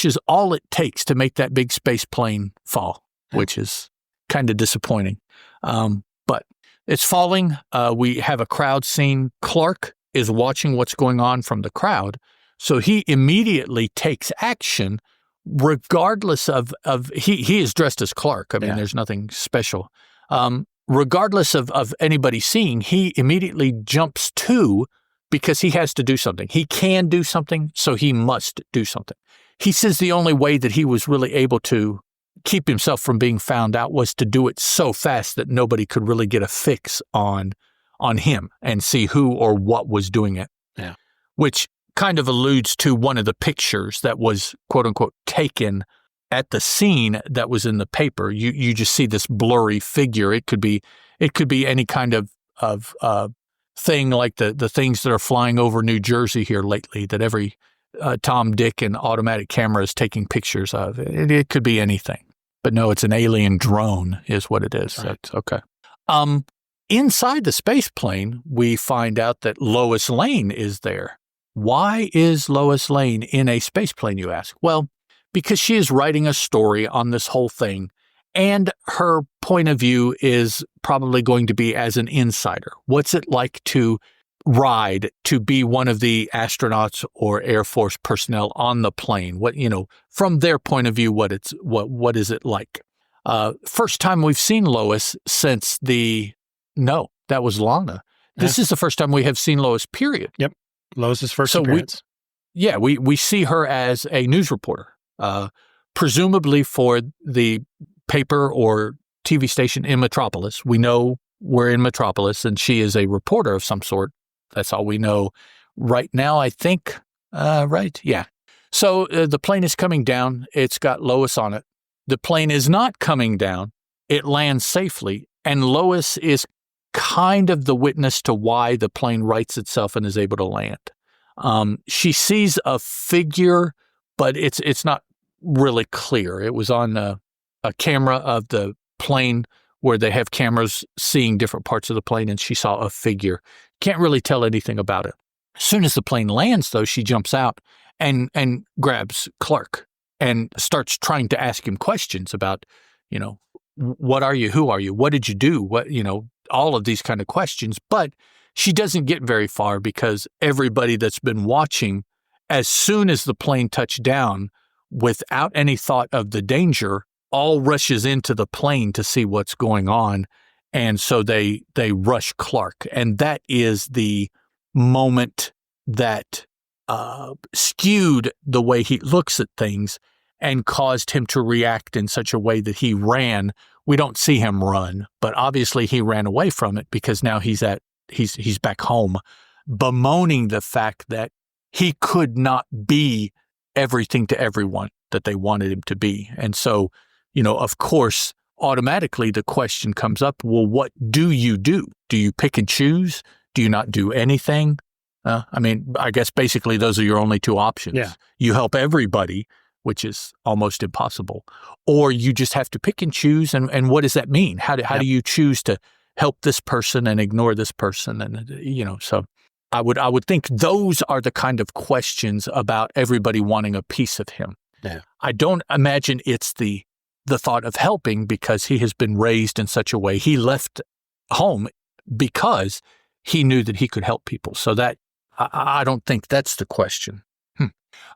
is all it takes to make that big space plane fall, which is kind of disappointing. But it's falling. We have a crowd scene. Clark is watching what's going on from the crowd. So he immediately takes action, regardless of he is dressed as Clark. I mean, there's nothing special. Regardless of anybody seeing, he immediately jumps to, because he has to do something. He can do something, so he must do something. He says the only way that he was really able to keep himself from being found out was to do it so fast that nobody could really get a fix on him and see who or what was doing it.
Yeah.
Which kind of alludes to one of the pictures that was, quote unquote, taken at the scene that was in the paper, you just see this blurry figure. It could be any kind of thing like the things that are flying over New Jersey here lately that every Tom, Dick, and automatic camera is taking pictures of. It could be anything. But no, it's an alien drone is what it is.
Right.
That's okay. Inside the space plane, we find out that Lois Lane is there. Why is Lois Lane in a space plane, you ask? Well, because she is writing a story on this whole thing, and her point of view is probably going to be as an insider. What's it like to ride, to be one of the astronauts or Air Force personnel on the plane? What, from their point of view, what is it like? First time we've seen Lois since no, that was Lana. This is the first time we have seen Lois, period.
Yep. Lois's first appearance.
We see her as a news reporter, presumably for the paper or TV station in Metropolis. We know we're in Metropolis, and she is a reporter of some sort. That's all we know right now, I think. Right? Yeah. So the plane is coming down. It's got Lois on it. The plane is not coming down. It lands safely, and Lois is kind of the witness to why the plane rights itself and is able to land. She sees a figure, but it's not really clear. It was on a camera of the plane where they have cameras seeing different parts of the plane, and she saw a figure. Can't really tell anything about it. As soon as the plane lands, though, she jumps out and grabs Clark and starts trying to ask him questions about, what are you? Who are you? What did you do? What, all of these kind of questions. But she doesn't get very far because everybody that's been watching, as soon as the plane touched down, without any thought of the danger, all rushes into the plane to see what's going on. And so they rush Clark. And that is the moment that skewed the way he looks at things and caused him to react in such a way that he ran. We don't see him run, but obviously he ran away from it because now he's back home, bemoaning the fact that he could not be everything to everyone that they wanted him to be. And so, of course, automatically the question comes up, well, what do you do? Do you pick and choose? Do you not do anything? I guess basically those are your only two options.
Yeah.
You help everybody, which is almost impossible, or you just have to pick and choose. And what does that mean? How do you choose to help this person and ignore this person? And, so I would think those are the kind of questions about everybody wanting a piece of him.
Yeah.
I don't imagine it's the thought of helping because he has been raised in such a way. He left home because he knew that he could help people. So that I don't think that's the question.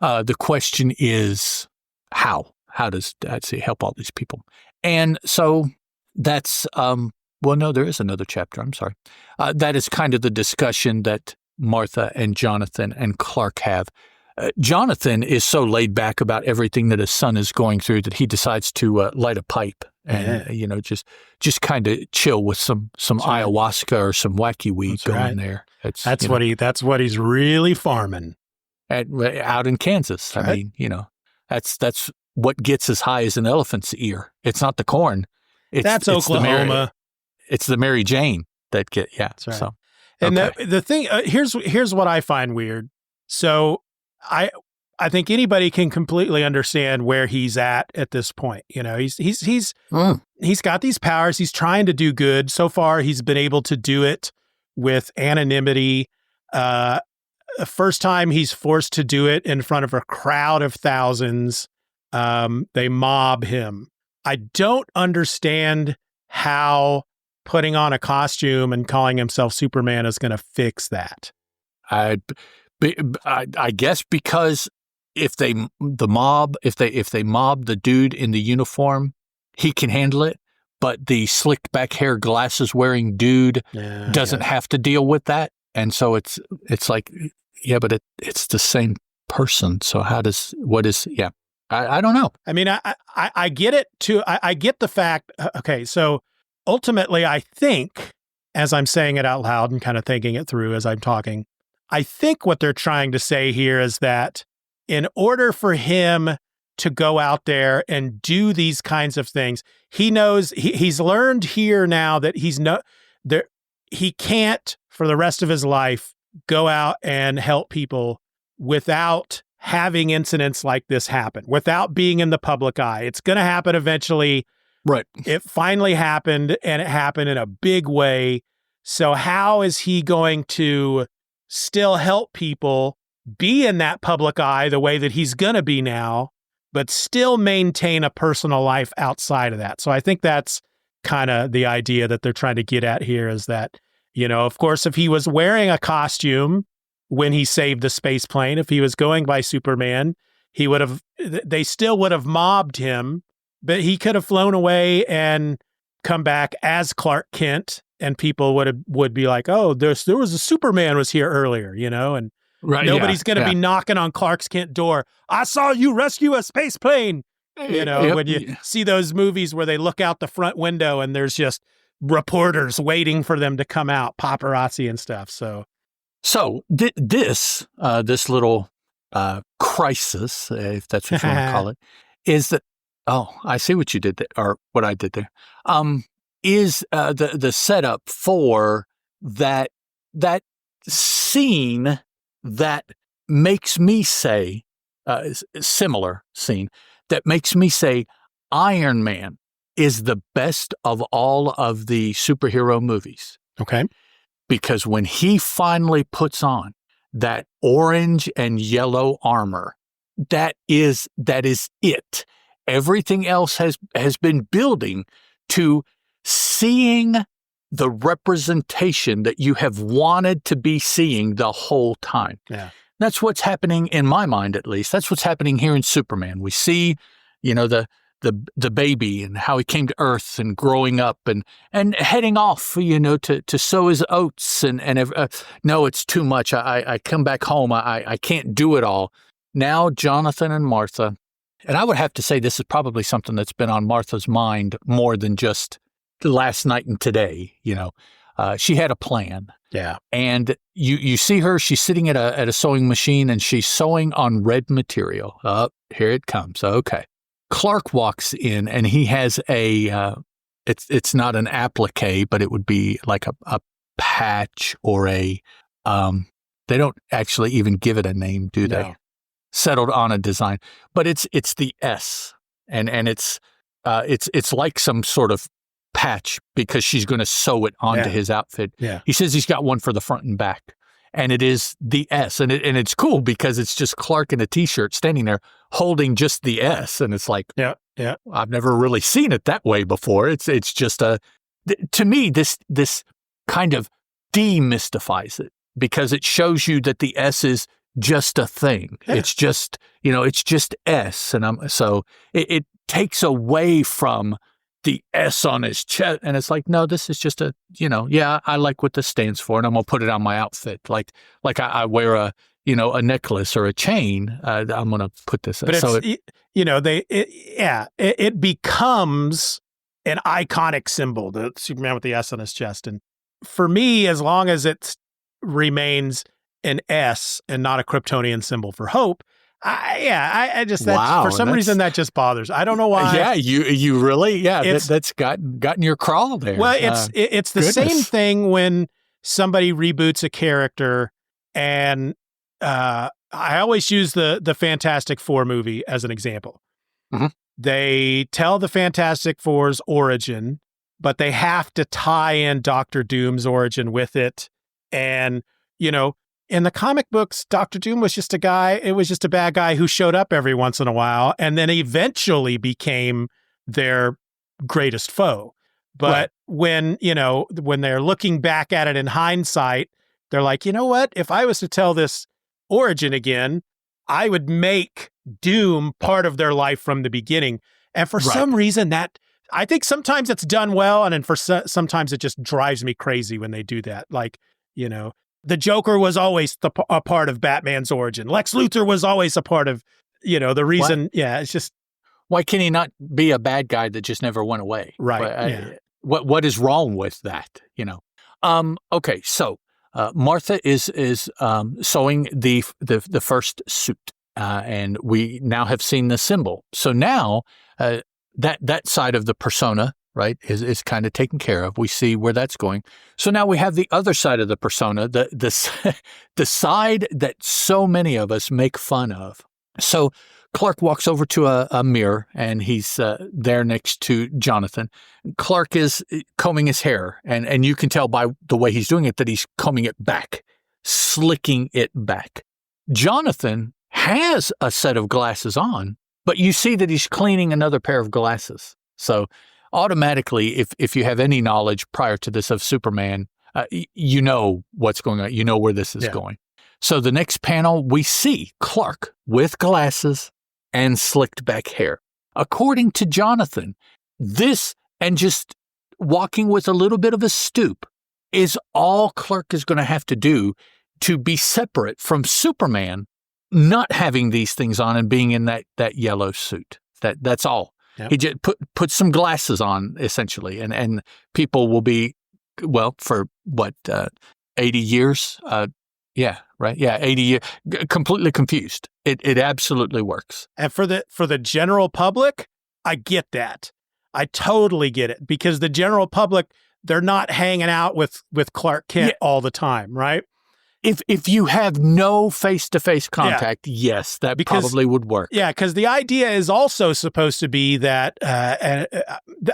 The question is how? How does he help all these people? And so that's, no, there is another chapter. I'm sorry. That is kind of the discussion that Martha and Jonathan and Clark have. Jonathan is so laid back about everything that his son is going through that he decides to light a pipe and, just kind of chill with some ayahuasca or some wacky weed going there.
That's what he's really farming.
Out in Kansas. Right. I mean, that's what gets as high as an elephant's ear. It's not the corn.
That's Oklahoma.
It's the Mary Jane that
That's right.
So,
and the thing, here's what I find weird. So I think anybody can completely understand where he's at this point. He's got these powers. He's trying to do good. So far, he's been able to do it with anonymity. First time he's forced to do it in front of a crowd of thousands. They mob him. I don't understand how putting on a costume and calling himself Superman is going to fix that.
I guess because if they mob the dude in the uniform, he can handle it. But the slicked back hair, glasses wearing dude doesn't have to deal with that. And so it's like, but it's the same person. So I don't know.
I mean, I get it too. I get the fact. Okay. So ultimately, I think, as I'm saying it out loud and kind of thinking it through as I'm talking, I think what they're trying to say here is that in order for him to go out there and do these kinds of things. He knows he's learned here now that he can't for the rest of his life go out and help people without having incidents like this happen, without being in the public eye. It's going to happen eventually.
Right.
It finally happened, and it happened in a big way. So how is he going to still help people be in that public eye the way that he's going to be now, but still maintain a personal life outside of that? So I think that's kind of the idea that they're trying to get at here, is that, of course, if he was wearing a costume when he saved the space plane, if he was going by Superman, they still would have mobbed him, but he could have flown away and come back as Clark Kent, and people would be like, oh, there was a Superman was here earlier, and
right,
nobody's going to be knocking on Clark Kent's door. I saw you rescue a space plane. When you see those movies where they look out the front window and there's just reporters waiting for them to come out, paparazzi and stuff.
So this little crisis, if that's what you want to call it, is that, oh, I see what you did there, or what I did there, is the setup for that scene that makes me say, similar scene, that makes me say Iron Man is the best of all of the superhero movies.
Okay.
Because when he finally puts on that orange and yellow armor, that is it. Everything else has been building to seeing the representation that you have wanted to be seeing the whole time.
Yeah.
That's what's happening in my mind, at least. That's what's happening here in Superman. We see, the baby and how he came to Earth and growing up and heading off, to sow his oats and no, it's too much. I come back home. I can't do it all. Now, Jonathan and Martha, and I would have to say this is probably something that's been on Martha's mind more than just last night and today. She had a plan.
Yeah.
And you see her, she's sitting at a sewing machine and she's sewing on red material. Oh, here it comes. Okay. Clark walks in and he has it's not an applique, but it would be like a patch or they don't actually even give it a name, do they?
No.
Settled on a design, but it's the S and it's like some sort of patch because she's going to sew it onto his outfit.
Yeah.
He says he's got one for the front and back, and it is the S, and it's cool because it's just Clark in a t-shirt standing there holding just the S, and it's like,
yeah,
I've never really seen it that way before. It's just to me this kind of demystifies it because it shows you that the S is just a thing. Yeah. It's just it's just S, and so it takes away from the S on his chest, and it's like, no, this is just I like what this stands for, and I'm gonna put it on my outfit, like I wear a necklace or a chain. I'm gonna put this.
But
so
it becomes an iconic symbol, the Superman with the S on his chest, and for me, as long as it remains an S and not a Kryptonian symbol for hope. I just for some reason that just bothers. I don't know why.
Yeah, you really that's gotten your crawl there.
Well, it's the same thing when somebody reboots a character, and I always use the Fantastic Four movie as an example.
Mm-hmm.
They tell the Fantastic Four's origin, but they have to tie in Doctor Doom's origin with it, and in the comic books, Dr. Doom was just a guy. It was just a bad guy who showed up every once in a while and then eventually became their greatest foe. But when they're looking back at it in hindsight, they're like, you know what? If I was to tell this origin again, I would make Doom part of their life from the beginning. And for some reason I think sometimes it's done well. And then sometimes it just drives me crazy when they do that. Like, the Joker was always a part of Batman's origin. Lex Luthor was always a part of, the reason.
What?
Yeah, it's just.
Why can he not be a bad guy that just never went away?
Right.
What is wrong with that? Okay, so Martha is sewing the first suit, And we now have seen the symbol. So now that side of the persona, right, is kind of taken care of. We see where that's going. So now we have the other side of the persona, the side that so many of us make fun of. So Clark walks over to a mirror, and he's there next to Jonathan. Clark is combing his hair, and you can tell by the way he's doing it that he's combing it back, slicking it back. Jonathan has a set of glasses on, but you see that he's cleaning another pair of glasses. So automatically, if you have any knowledge prior to this of Superman, you know what's going on. You know where this is going. So the next panel, we see Clark with glasses and slicked back hair. According to Jonathan, this and just walking with a little bit of a stoop is all Clark is going to have to do to be separate from Superman not having these things on and being in that yellow suit. That's all. Yep. He just put some glasses on, essentially, and people will be, well, for what, 80 years? Yeah, right. Yeah, 80 years, completely confused. It absolutely works.
And for the general public, I get that. I totally get it, because the general public, they're not hanging out with Clark Kent all the time, right?
If you have no face-to-face contact, yes, that probably would work.
Yeah, because the idea is also supposed to be that, and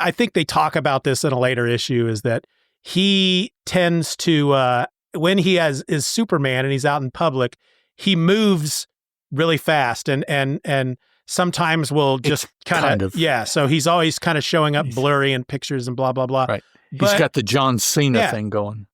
I think they talk about this in a later issue, is that he tends to, when he is Superman and he's out in public, he moves really fast and sometimes will just kind of, so he's always kind of showing up blurry in pictures and blah, blah, blah.
Right. He's got the John Cena thing going.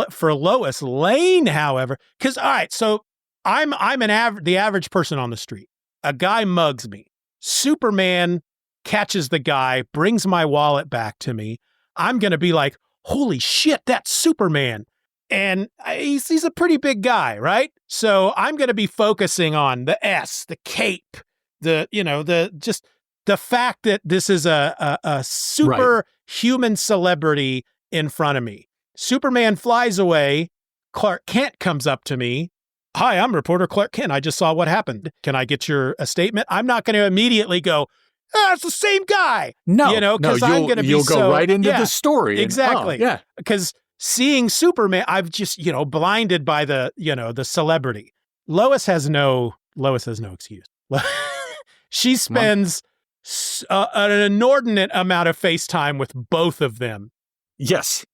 For Lois Lane, however, because, all right, so I'm the average person on the street. A guy mugs me. Superman catches the guy, brings my wallet back to me. I'm going to be like, holy shit, that's Superman. And he's a pretty big guy, right? So I'm going to be focusing on the S, the cape, just the fact that this is a superhuman celebrity in front of me. Superman flies away. Clark Kent comes up to me. Hi, I'm reporter Clark Kent. I just saw what happened. Can I get a statement? I'm not going to immediately go, it's the same guy.
No,
because I'm going to be
you'll go right into the story.
Exactly. Because seeing Superman, I've just, blinded by the celebrity. Lois has no excuse. She spends an inordinate amount of face time with both of them.
Yes.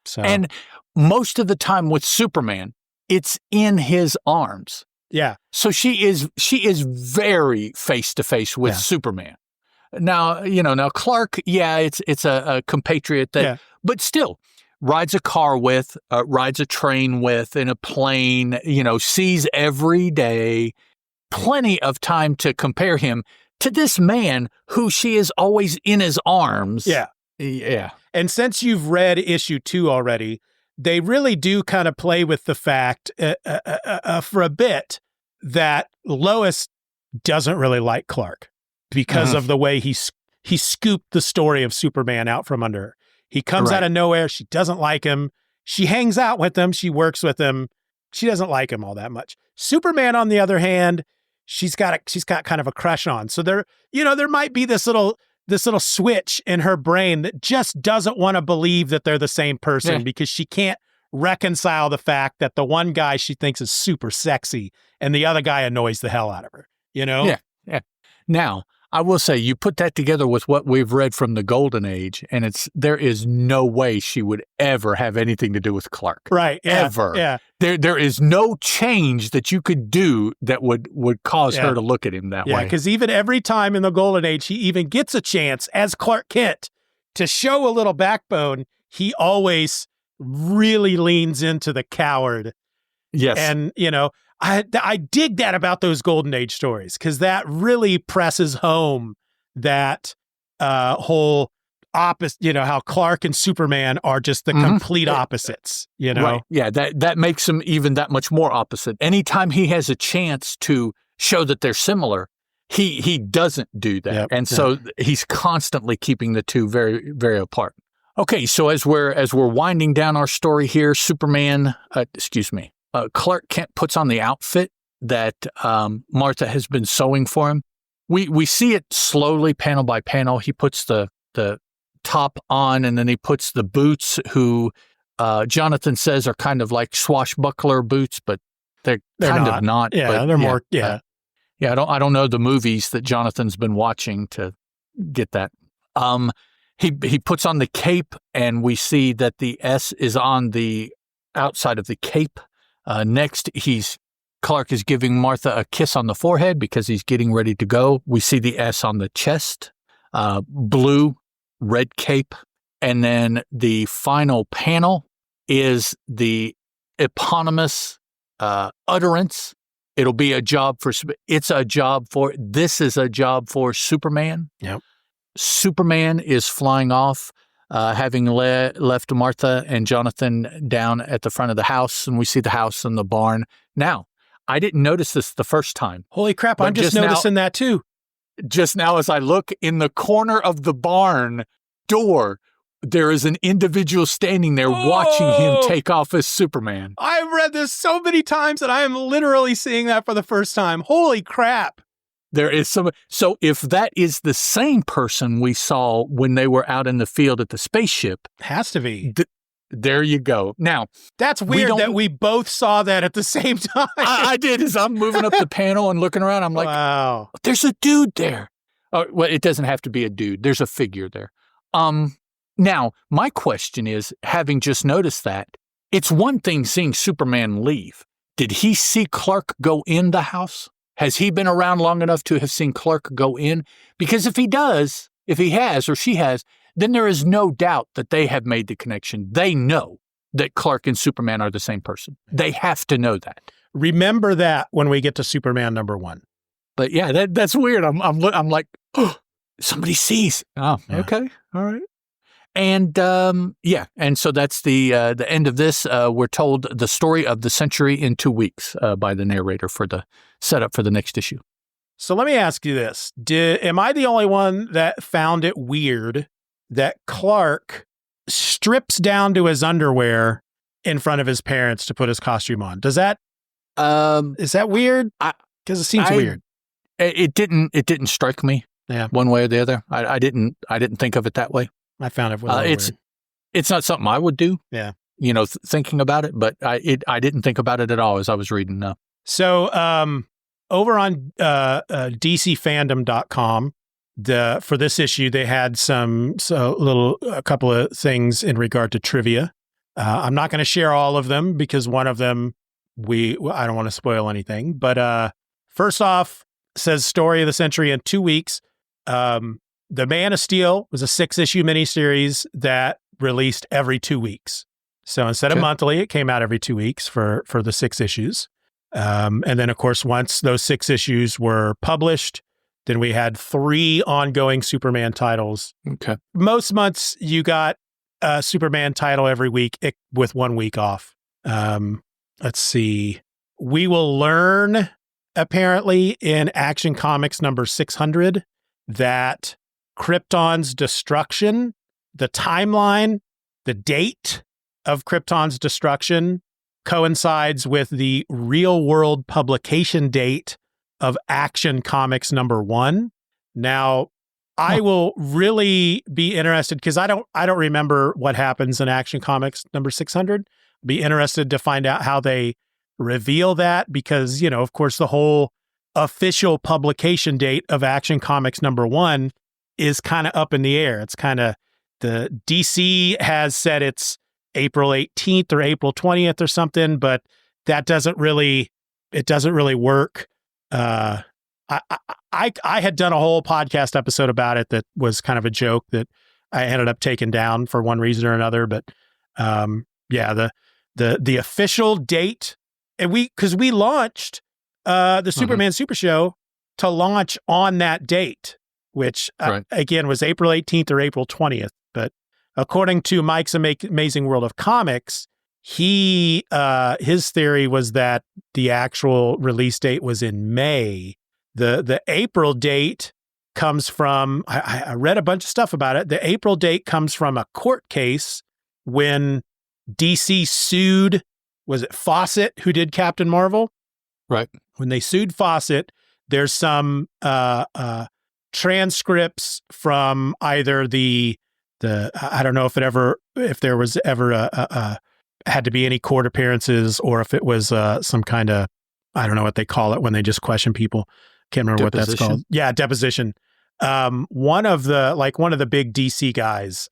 So.
And most of the time with Superman, it's in his arms.
Yeah.
So she is very face to face with Superman. Now, Clark, it's a compatriot that, but still rides a car with, rides a train with, in a plane, sees every day, plenty of time to compare him to this man who she is always in his arms.
Yeah.
Yeah.
And since you've read issue 2 already, they really do kind of play with the fact for a bit that Lois doesn't really like Clark because of the way he scooped the story of Superman out from under her. He comes out of nowhere. She doesn't like him. She hangs out with him. She works with him. She doesn't like him all that much. Superman, on the other hand, she's got kind of a crush on. So there might be this little switch in her brain that just doesn't want to believe that they're the same person because she can't reconcile the fact that the one guy she thinks is super sexy and the other guy annoys the hell out of her, Yeah.
Now, I will say you put that together with what we've read from the Golden Age, and there is no way she would ever have anything to do with Clark.
Right. Yeah,
ever.
Yeah.
There is no change that you could do that would cause her to look at him that way.
Yeah, because even every time in the Golden Age he even gets a chance as Clark Kent to show a little backbone, he always really leans into the coward.
Yes.
And, I dig that about those Golden Age stories, because that really presses home that whole opposite, how Clark and Superman are just the complete opposites,
Right. Yeah, that makes them even that much more opposite. Anytime he has a chance to show that they're similar, he doesn't do that.
Yep.
And so he's constantly keeping the two very, very apart. Okay, so as we're winding down our story here, Clark Kent puts on the outfit that Martha has been sewing for him. We see it slowly, panel by panel. He puts the top on, and then he puts the boots, who Jonathan says are kind of like swashbuckler boots, but they're kind of not.
Yeah,
but,
they're more. Yeah,
I don't know the movies that Jonathan's been watching to get that. He puts on the cape, and we see that the S is on the outside of the cape. Next, Clark is giving Martha a kiss on the forehead because he's getting ready to go. We see the S on the chest, blue, red cape. And then the final panel is the eponymous utterance. This is a job for Superman.
Yep.
Superman is flying off, having left Martha and Jonathan down at the front of the house, and we see the house and the barn. Now, I didn't notice this the first time.
Holy crap, I'm just noticing that too.
Just now, as I look in the corner of the barn door, there is an individual standing there watching him take off as Superman.
I've read this so many times that I am literally seeing that for the first time. Holy crap.
There is some. So if that is the same person we saw when they were out in the field at the spaceship.
Has to be.
There you go. Now,
that's weird that we both saw that at the same time.
I did. As I'm moving up the panel and looking around, I'm like, wow, there's a dude there. Well, it doesn't have to be a dude. There's a figure there. Now, my question is, having just noticed that, it's one thing seeing Superman leave. Did he see Clark go in the house? Has he been around long enough to have seen Clark go in? Because if he has or she has, then there is no doubt that they have made the connection. They know that Clark and Superman are the same person. They have to know that.
Remember that when we get to Superman #1.
But yeah, that's weird. I'm like, oh, somebody sees. Oh, yeah. Okay, all right. And and so that's the end of this. We're told the story of the century in 2 weeks by the narrator for the setup for the next issue.
So let me ask you this: am I the only one that found it weird that Clark strips down to his underwear in front of his parents to put his costume on? Does that is that weird? Because it seems weird.
It didn't strike me.
Yeah,
one way or the other. I didn't think of it that way.
I found it weird.
It's not something I would do.
Yeah,
thinking about it, but I didn't think about it at all as I was reading.
So over on DCFandom.com, for this issue, they had a couple of things in regard to trivia. I'm not going to share all of them because one of them I don't want to spoil anything. But first off, says story of the century in 2 weeks. The Man of Steel was a 6-issue miniseries that released every 2 weeks. So instead of monthly, it came out every 2 weeks for the 6 issues. And then, of course, once those 6 issues were published, then we had 3 ongoing Superman titles.
Okay.
Most months you got a Superman title every week with 1 week off. Let's see. We will learn, apparently, in Action Comics number 600 that Krypton's destruction, the timeline, the date of Krypton's destruction coincides with the real world publication date of Action Comics number 1. Now, I will really be interested because I don't remember what happens in Action Comics number 600. Be interested to find out how they reveal that because, of course, the whole official publication date of Action Comics number 1 is kind of up in the air. It's kind of the DC has said it's April 18th or April 20th or something, but that doesn't really work. I had done a whole podcast episode about it that was kind of a joke that I ended up taking down for one reason or another. But the official date, and we launched the Superman Super Show to launch on that date, which again was April 18th or April 20th. But according to Mike's Amazing World of Comics, his theory was that the actual release date was in May. The April date comes from, I read a bunch of stuff about it. The April date comes from a court case when DC sued, was it Fawcett who did Captain Marvel?
Right.
When they sued Fawcett, there's some transcripts from either the I don't know if there was ever had to be any court appearances, or if it was some kind of, I don't know what they call it when they just question people. Can't remember what that's called. Yeah, deposition. One of the big DC guys,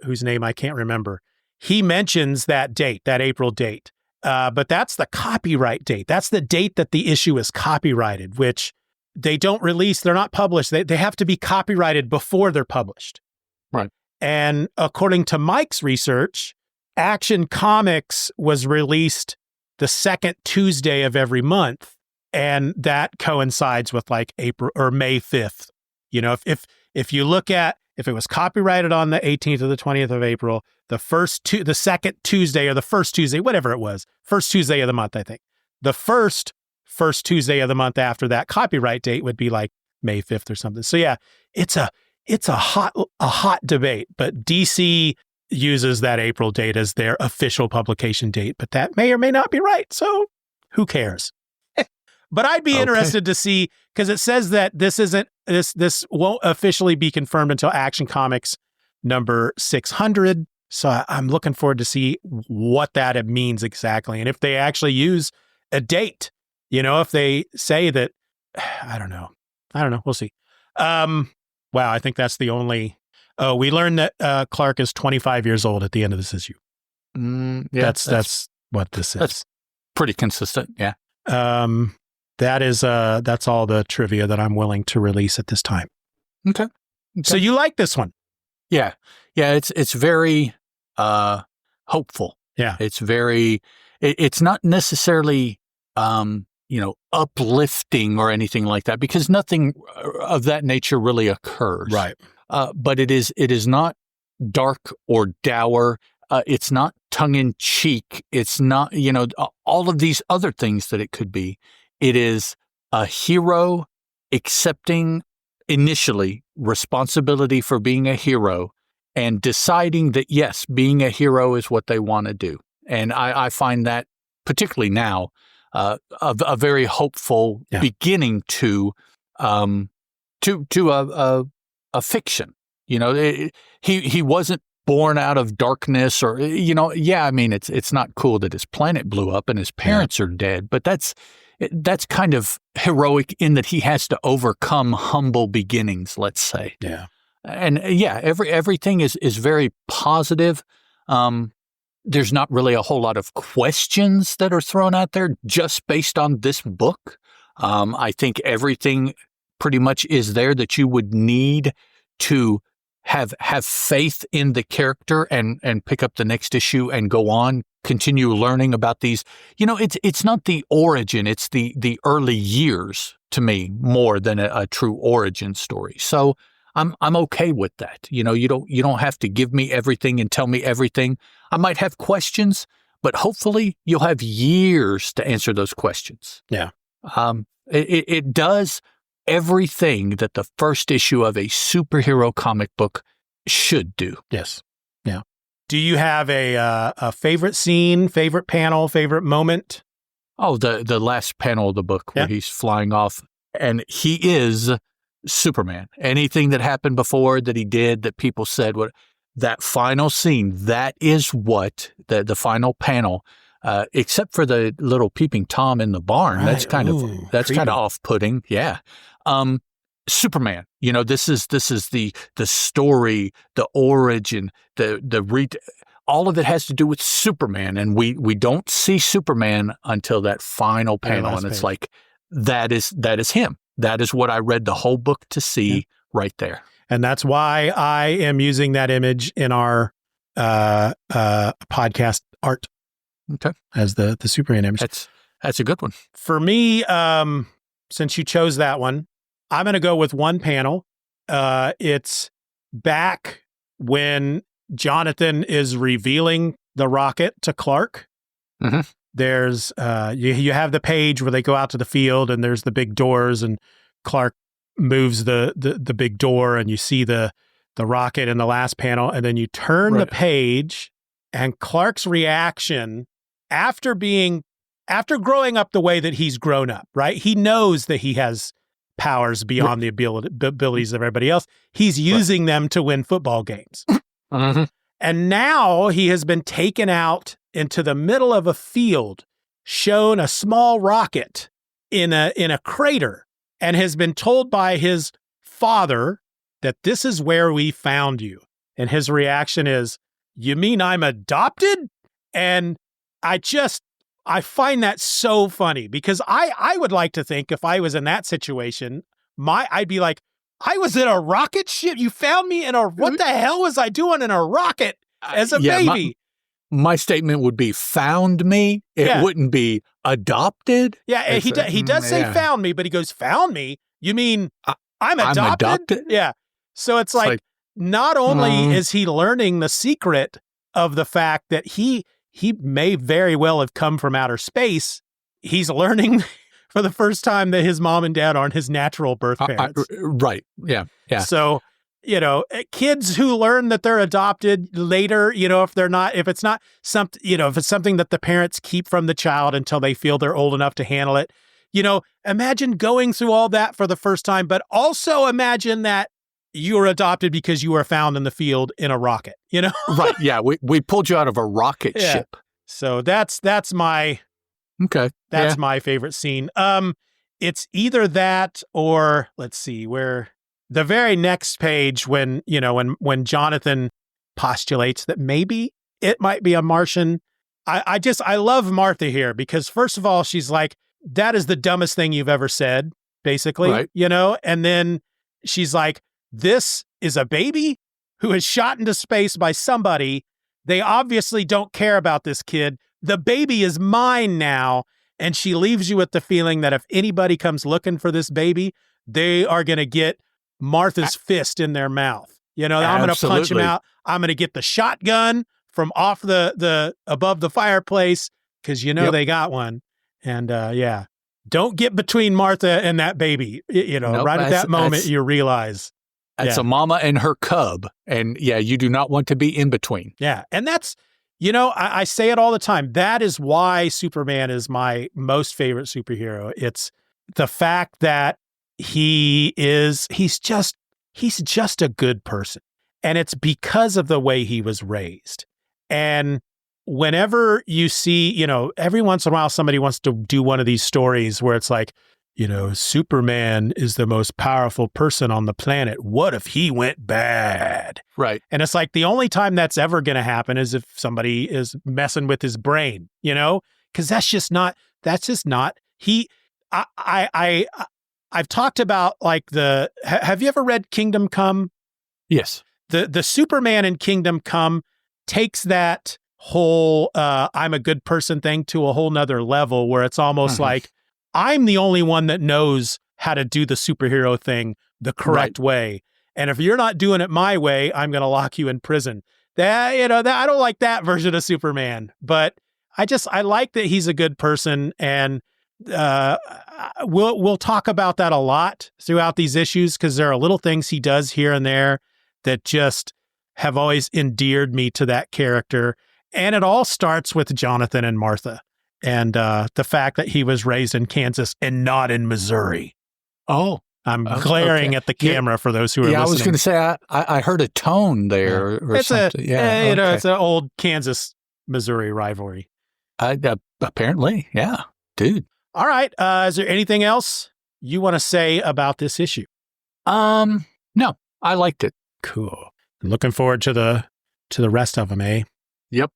whose name I can't remember, he mentions that date, that April date. But that's the copyright date. That's the date that the issue is copyrighted, which they don't release. They're not published. They have to be copyrighted before they're published.
Right.
And according to Mike's research, Action Comics was released the second Tuesday of every month. And that coincides with like April or May 5th. You know, if you look at, if it was copyrighted on the 18th or the 20th of April, the second Tuesday or the first Tuesday, whatever it was, first Tuesday of the month, I think. The first Tuesday of the month after that copyright date would be like May 5th or something. So yeah, it's a hot debate, but DC uses that April date as their official publication date, but that may or may not be right. So who cares? But I'd be interested to see, because it says that this won't officially be confirmed until Action Comics number 600. So I'm looking forward to see what that means exactly. And if they actually use a date, you know, if they say that, I don't know. We'll see. Wow. I think that's the only, we learned that Clark is 25 years old at the end of this issue.
Yeah,
that's what this is.
That's pretty consistent. Yeah.
That's all the trivia that I'm willing to release at this time.
Okay.
So you like this one?
Yeah. Yeah. It's very hopeful.
Yeah.
It's not necessarily, uplifting or anything like that, because nothing of that nature really occurs.
Right.
But it is not dark or dour. It's not tongue in cheek. It's not, all of these other things that it could be. It is a hero accepting initially responsibility for being a hero and deciding that, yes, being a hero is what they want to do. And I find that, particularly now, a very hopeful beginning to a fiction. He wasn't born out of darkness, or I mean, it's not cool that his planet blew up and his parents are dead, but that's kind of heroic in that he has to overcome humble beginnings, let's say.
Yeah.
And everything is very positive. There's not really a whole lot of questions that are thrown out there just based on this book. I think everything pretty much is there that you would need to have faith in the character and pick up the next issue and go on, continue learning about these. It's not the origin, it's the early years to me more than a true origin story. So I'm okay with that. You don't have to give me everything and tell me everything. I might have questions, but hopefully you'll have years to answer those questions.
Yeah.
It does everything that the first issue of a superhero comic book should do.
Yes. Yeah. Do you have a favorite scene, favorite panel, favorite moment?
Oh, the last panel of the book where he's flying off, and he is Superman. Anything that happened before that he did that people said, that final scene, that is what the final panel, except for the little peeping Tom in the barn. Right. That's kind of off-putting. Yeah. Superman, this is the story, the origin, all of it has to do with Superman, and we don't see Superman until that final panel, and it's like that is him. That is what I read the whole book to see right there.
And that's why I am using that image in our podcast art.
Okay.
As the Superman image.
That's a good one.
For me, since you chose that one, I'm going to go with one panel. It's back when Jonathan is revealing the rocket to Clark.
Mm-hmm.
There's you have the page where they go out to the field and there's the big doors and Clark moves the big door and you see the rocket in the last panel, and then you turn the page and Clark's reaction after being after growing up the way that he's grown up, right? He knows that he has powers beyond the abilities of everybody else. He's using them to win football games.
Mm-hmm.
And now he has been taken out into the middle of a field, shown a small rocket in a crater, and has been told by his father that this is where we found you. And his reaction is, "You mean I'm adopted?" And I find that so funny, because I would like to think if I was in that situation, I'd be like, I was in a rocket ship. You found me in what the hell was I doing in a rocket as a baby?
My statement would be found me. It wouldn't be adopted.
Yeah, he does say found me, but he goes, found me? You mean I'm adopted? Yeah. So it's like not only is he learning the secret of the fact that he may very well have come from outer space, he's learning for the first time that his mom and dad aren't his natural birth parents.
Right. Yeah. Yeah.
So, kids who learn that they're adopted later, if it's not something, if it's something that the parents keep from the child until they feel they're old enough to handle it, imagine going through all that for the first time, but also imagine that you were adopted because you were found in the field in a rocket,
Right. Yeah. We pulled you out of a rocket ship.
So that's my my favorite scene. It's either that or let's see, where the very next page when Jonathan postulates that maybe it might be a Martian. I love Martha here because first of all, she's like, that is the dumbest thing you've ever said, basically,
right.
And then she's like, this is a baby who is shot into space by somebody. They obviously don't care about this kid. The baby is mine now. And she leaves you with the feeling that if anybody comes looking for this baby, they are going to get Martha's fist in their mouth. I'm going to punch him out. I'm going to get the shotgun from off the above the fireplace because they got one. And don't get between Martha and that baby. Right at that moment, you realize.
That's a mama and her cub. And you do not want to be in between.
Yeah. And that's, I say it all the time. That is why Superman is my most favorite superhero. It's the fact that he's just a good person. And it's because of the way he was raised. And whenever you see, every once in a while, somebody wants to do one of these stories where it's like, Superman is the most powerful person on the planet. What if he went bad?
Right.
And it's like the only time that's ever going to happen is if somebody is messing with his brain, because that's just not I've talked about like have you ever read Kingdom Come?
Yes.
The Superman in Kingdom Come takes that whole I'm a good person thing to a whole nother level where it's almost like I'm the only one that knows how to do the superhero thing the correct way. And if you're not doing it my way, I'm going to lock you in prison. I don't like that version of Superman, but I like that he's a good person. And we'll talk about that a lot throughout these issues because there are little things he does here and there that just have always endeared me to that character. And it all starts with Jonathan and Martha. And the fact that he was raised in Kansas and not in Missouri.
Oh.
I'm glaring at the camera for those who are listening.
I was going to say, I heard a tone there or
it's
something.
It's an old Kansas-Missouri rivalry.
Apparently, yeah. Dude.
All right. Is there anything else you want to say about this issue?
No, I liked it.
Cool. Looking forward to the rest of them, eh?
Yep.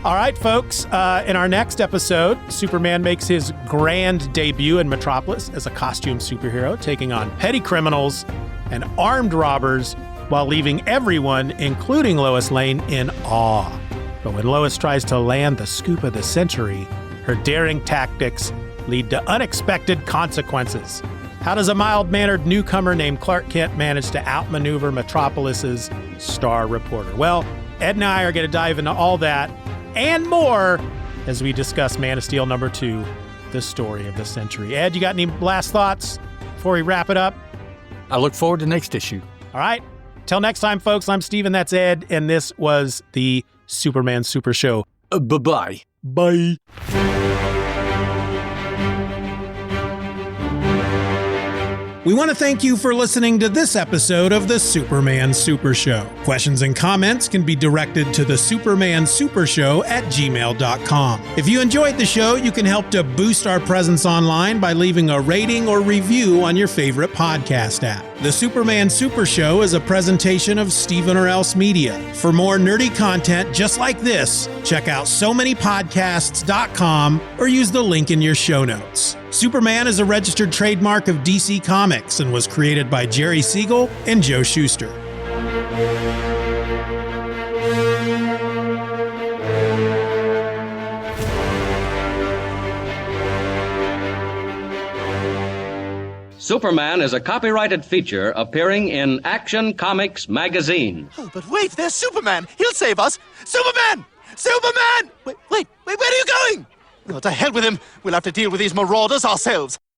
All right, folks, in our next episode, Superman makes his grand debut in Metropolis as a costume superhero, taking on petty criminals and armed robbers while leaving everyone, including Lois Lane, in awe. But when Lois tries to land the scoop of the century, her daring tactics lead to unexpected consequences. How does a mild-mannered newcomer named Clark Kent manage to outmaneuver Metropolis's star reporter? Well, Ed and I are going to dive into all that and more as we discuss Man of Steel #2, the story of the century. Ed, you got any last thoughts before we wrap it up?
I look forward to next issue.
All right. Till next time, folks, I'm Steven, that's Ed, and this was the Superman Super Show.
Bye-bye.
Bye. We want to thank you for listening to this episode of the Superman Super Show. Questions and comments can be directed to the Superman Super Show at gmail.com. If you enjoyed the show, you can help to boost our presence online by leaving a rating or review on your favorite podcast app. The Superman Super Show is a presentation of Steeven or Else Media. For more nerdy content just like this, check out SoManyPodcasts.com or use the link in your show notes. Superman is a registered trademark of DC Comics and was created by Jerry Siegel and Joe Shuster.
Superman is a copyrighted feature appearing in Action Comics magazine.
Oh, but wait, there's Superman. He'll save us. Superman! Superman! Wait, where are you going? Oh, to hell with him. We'll have to deal with these marauders ourselves.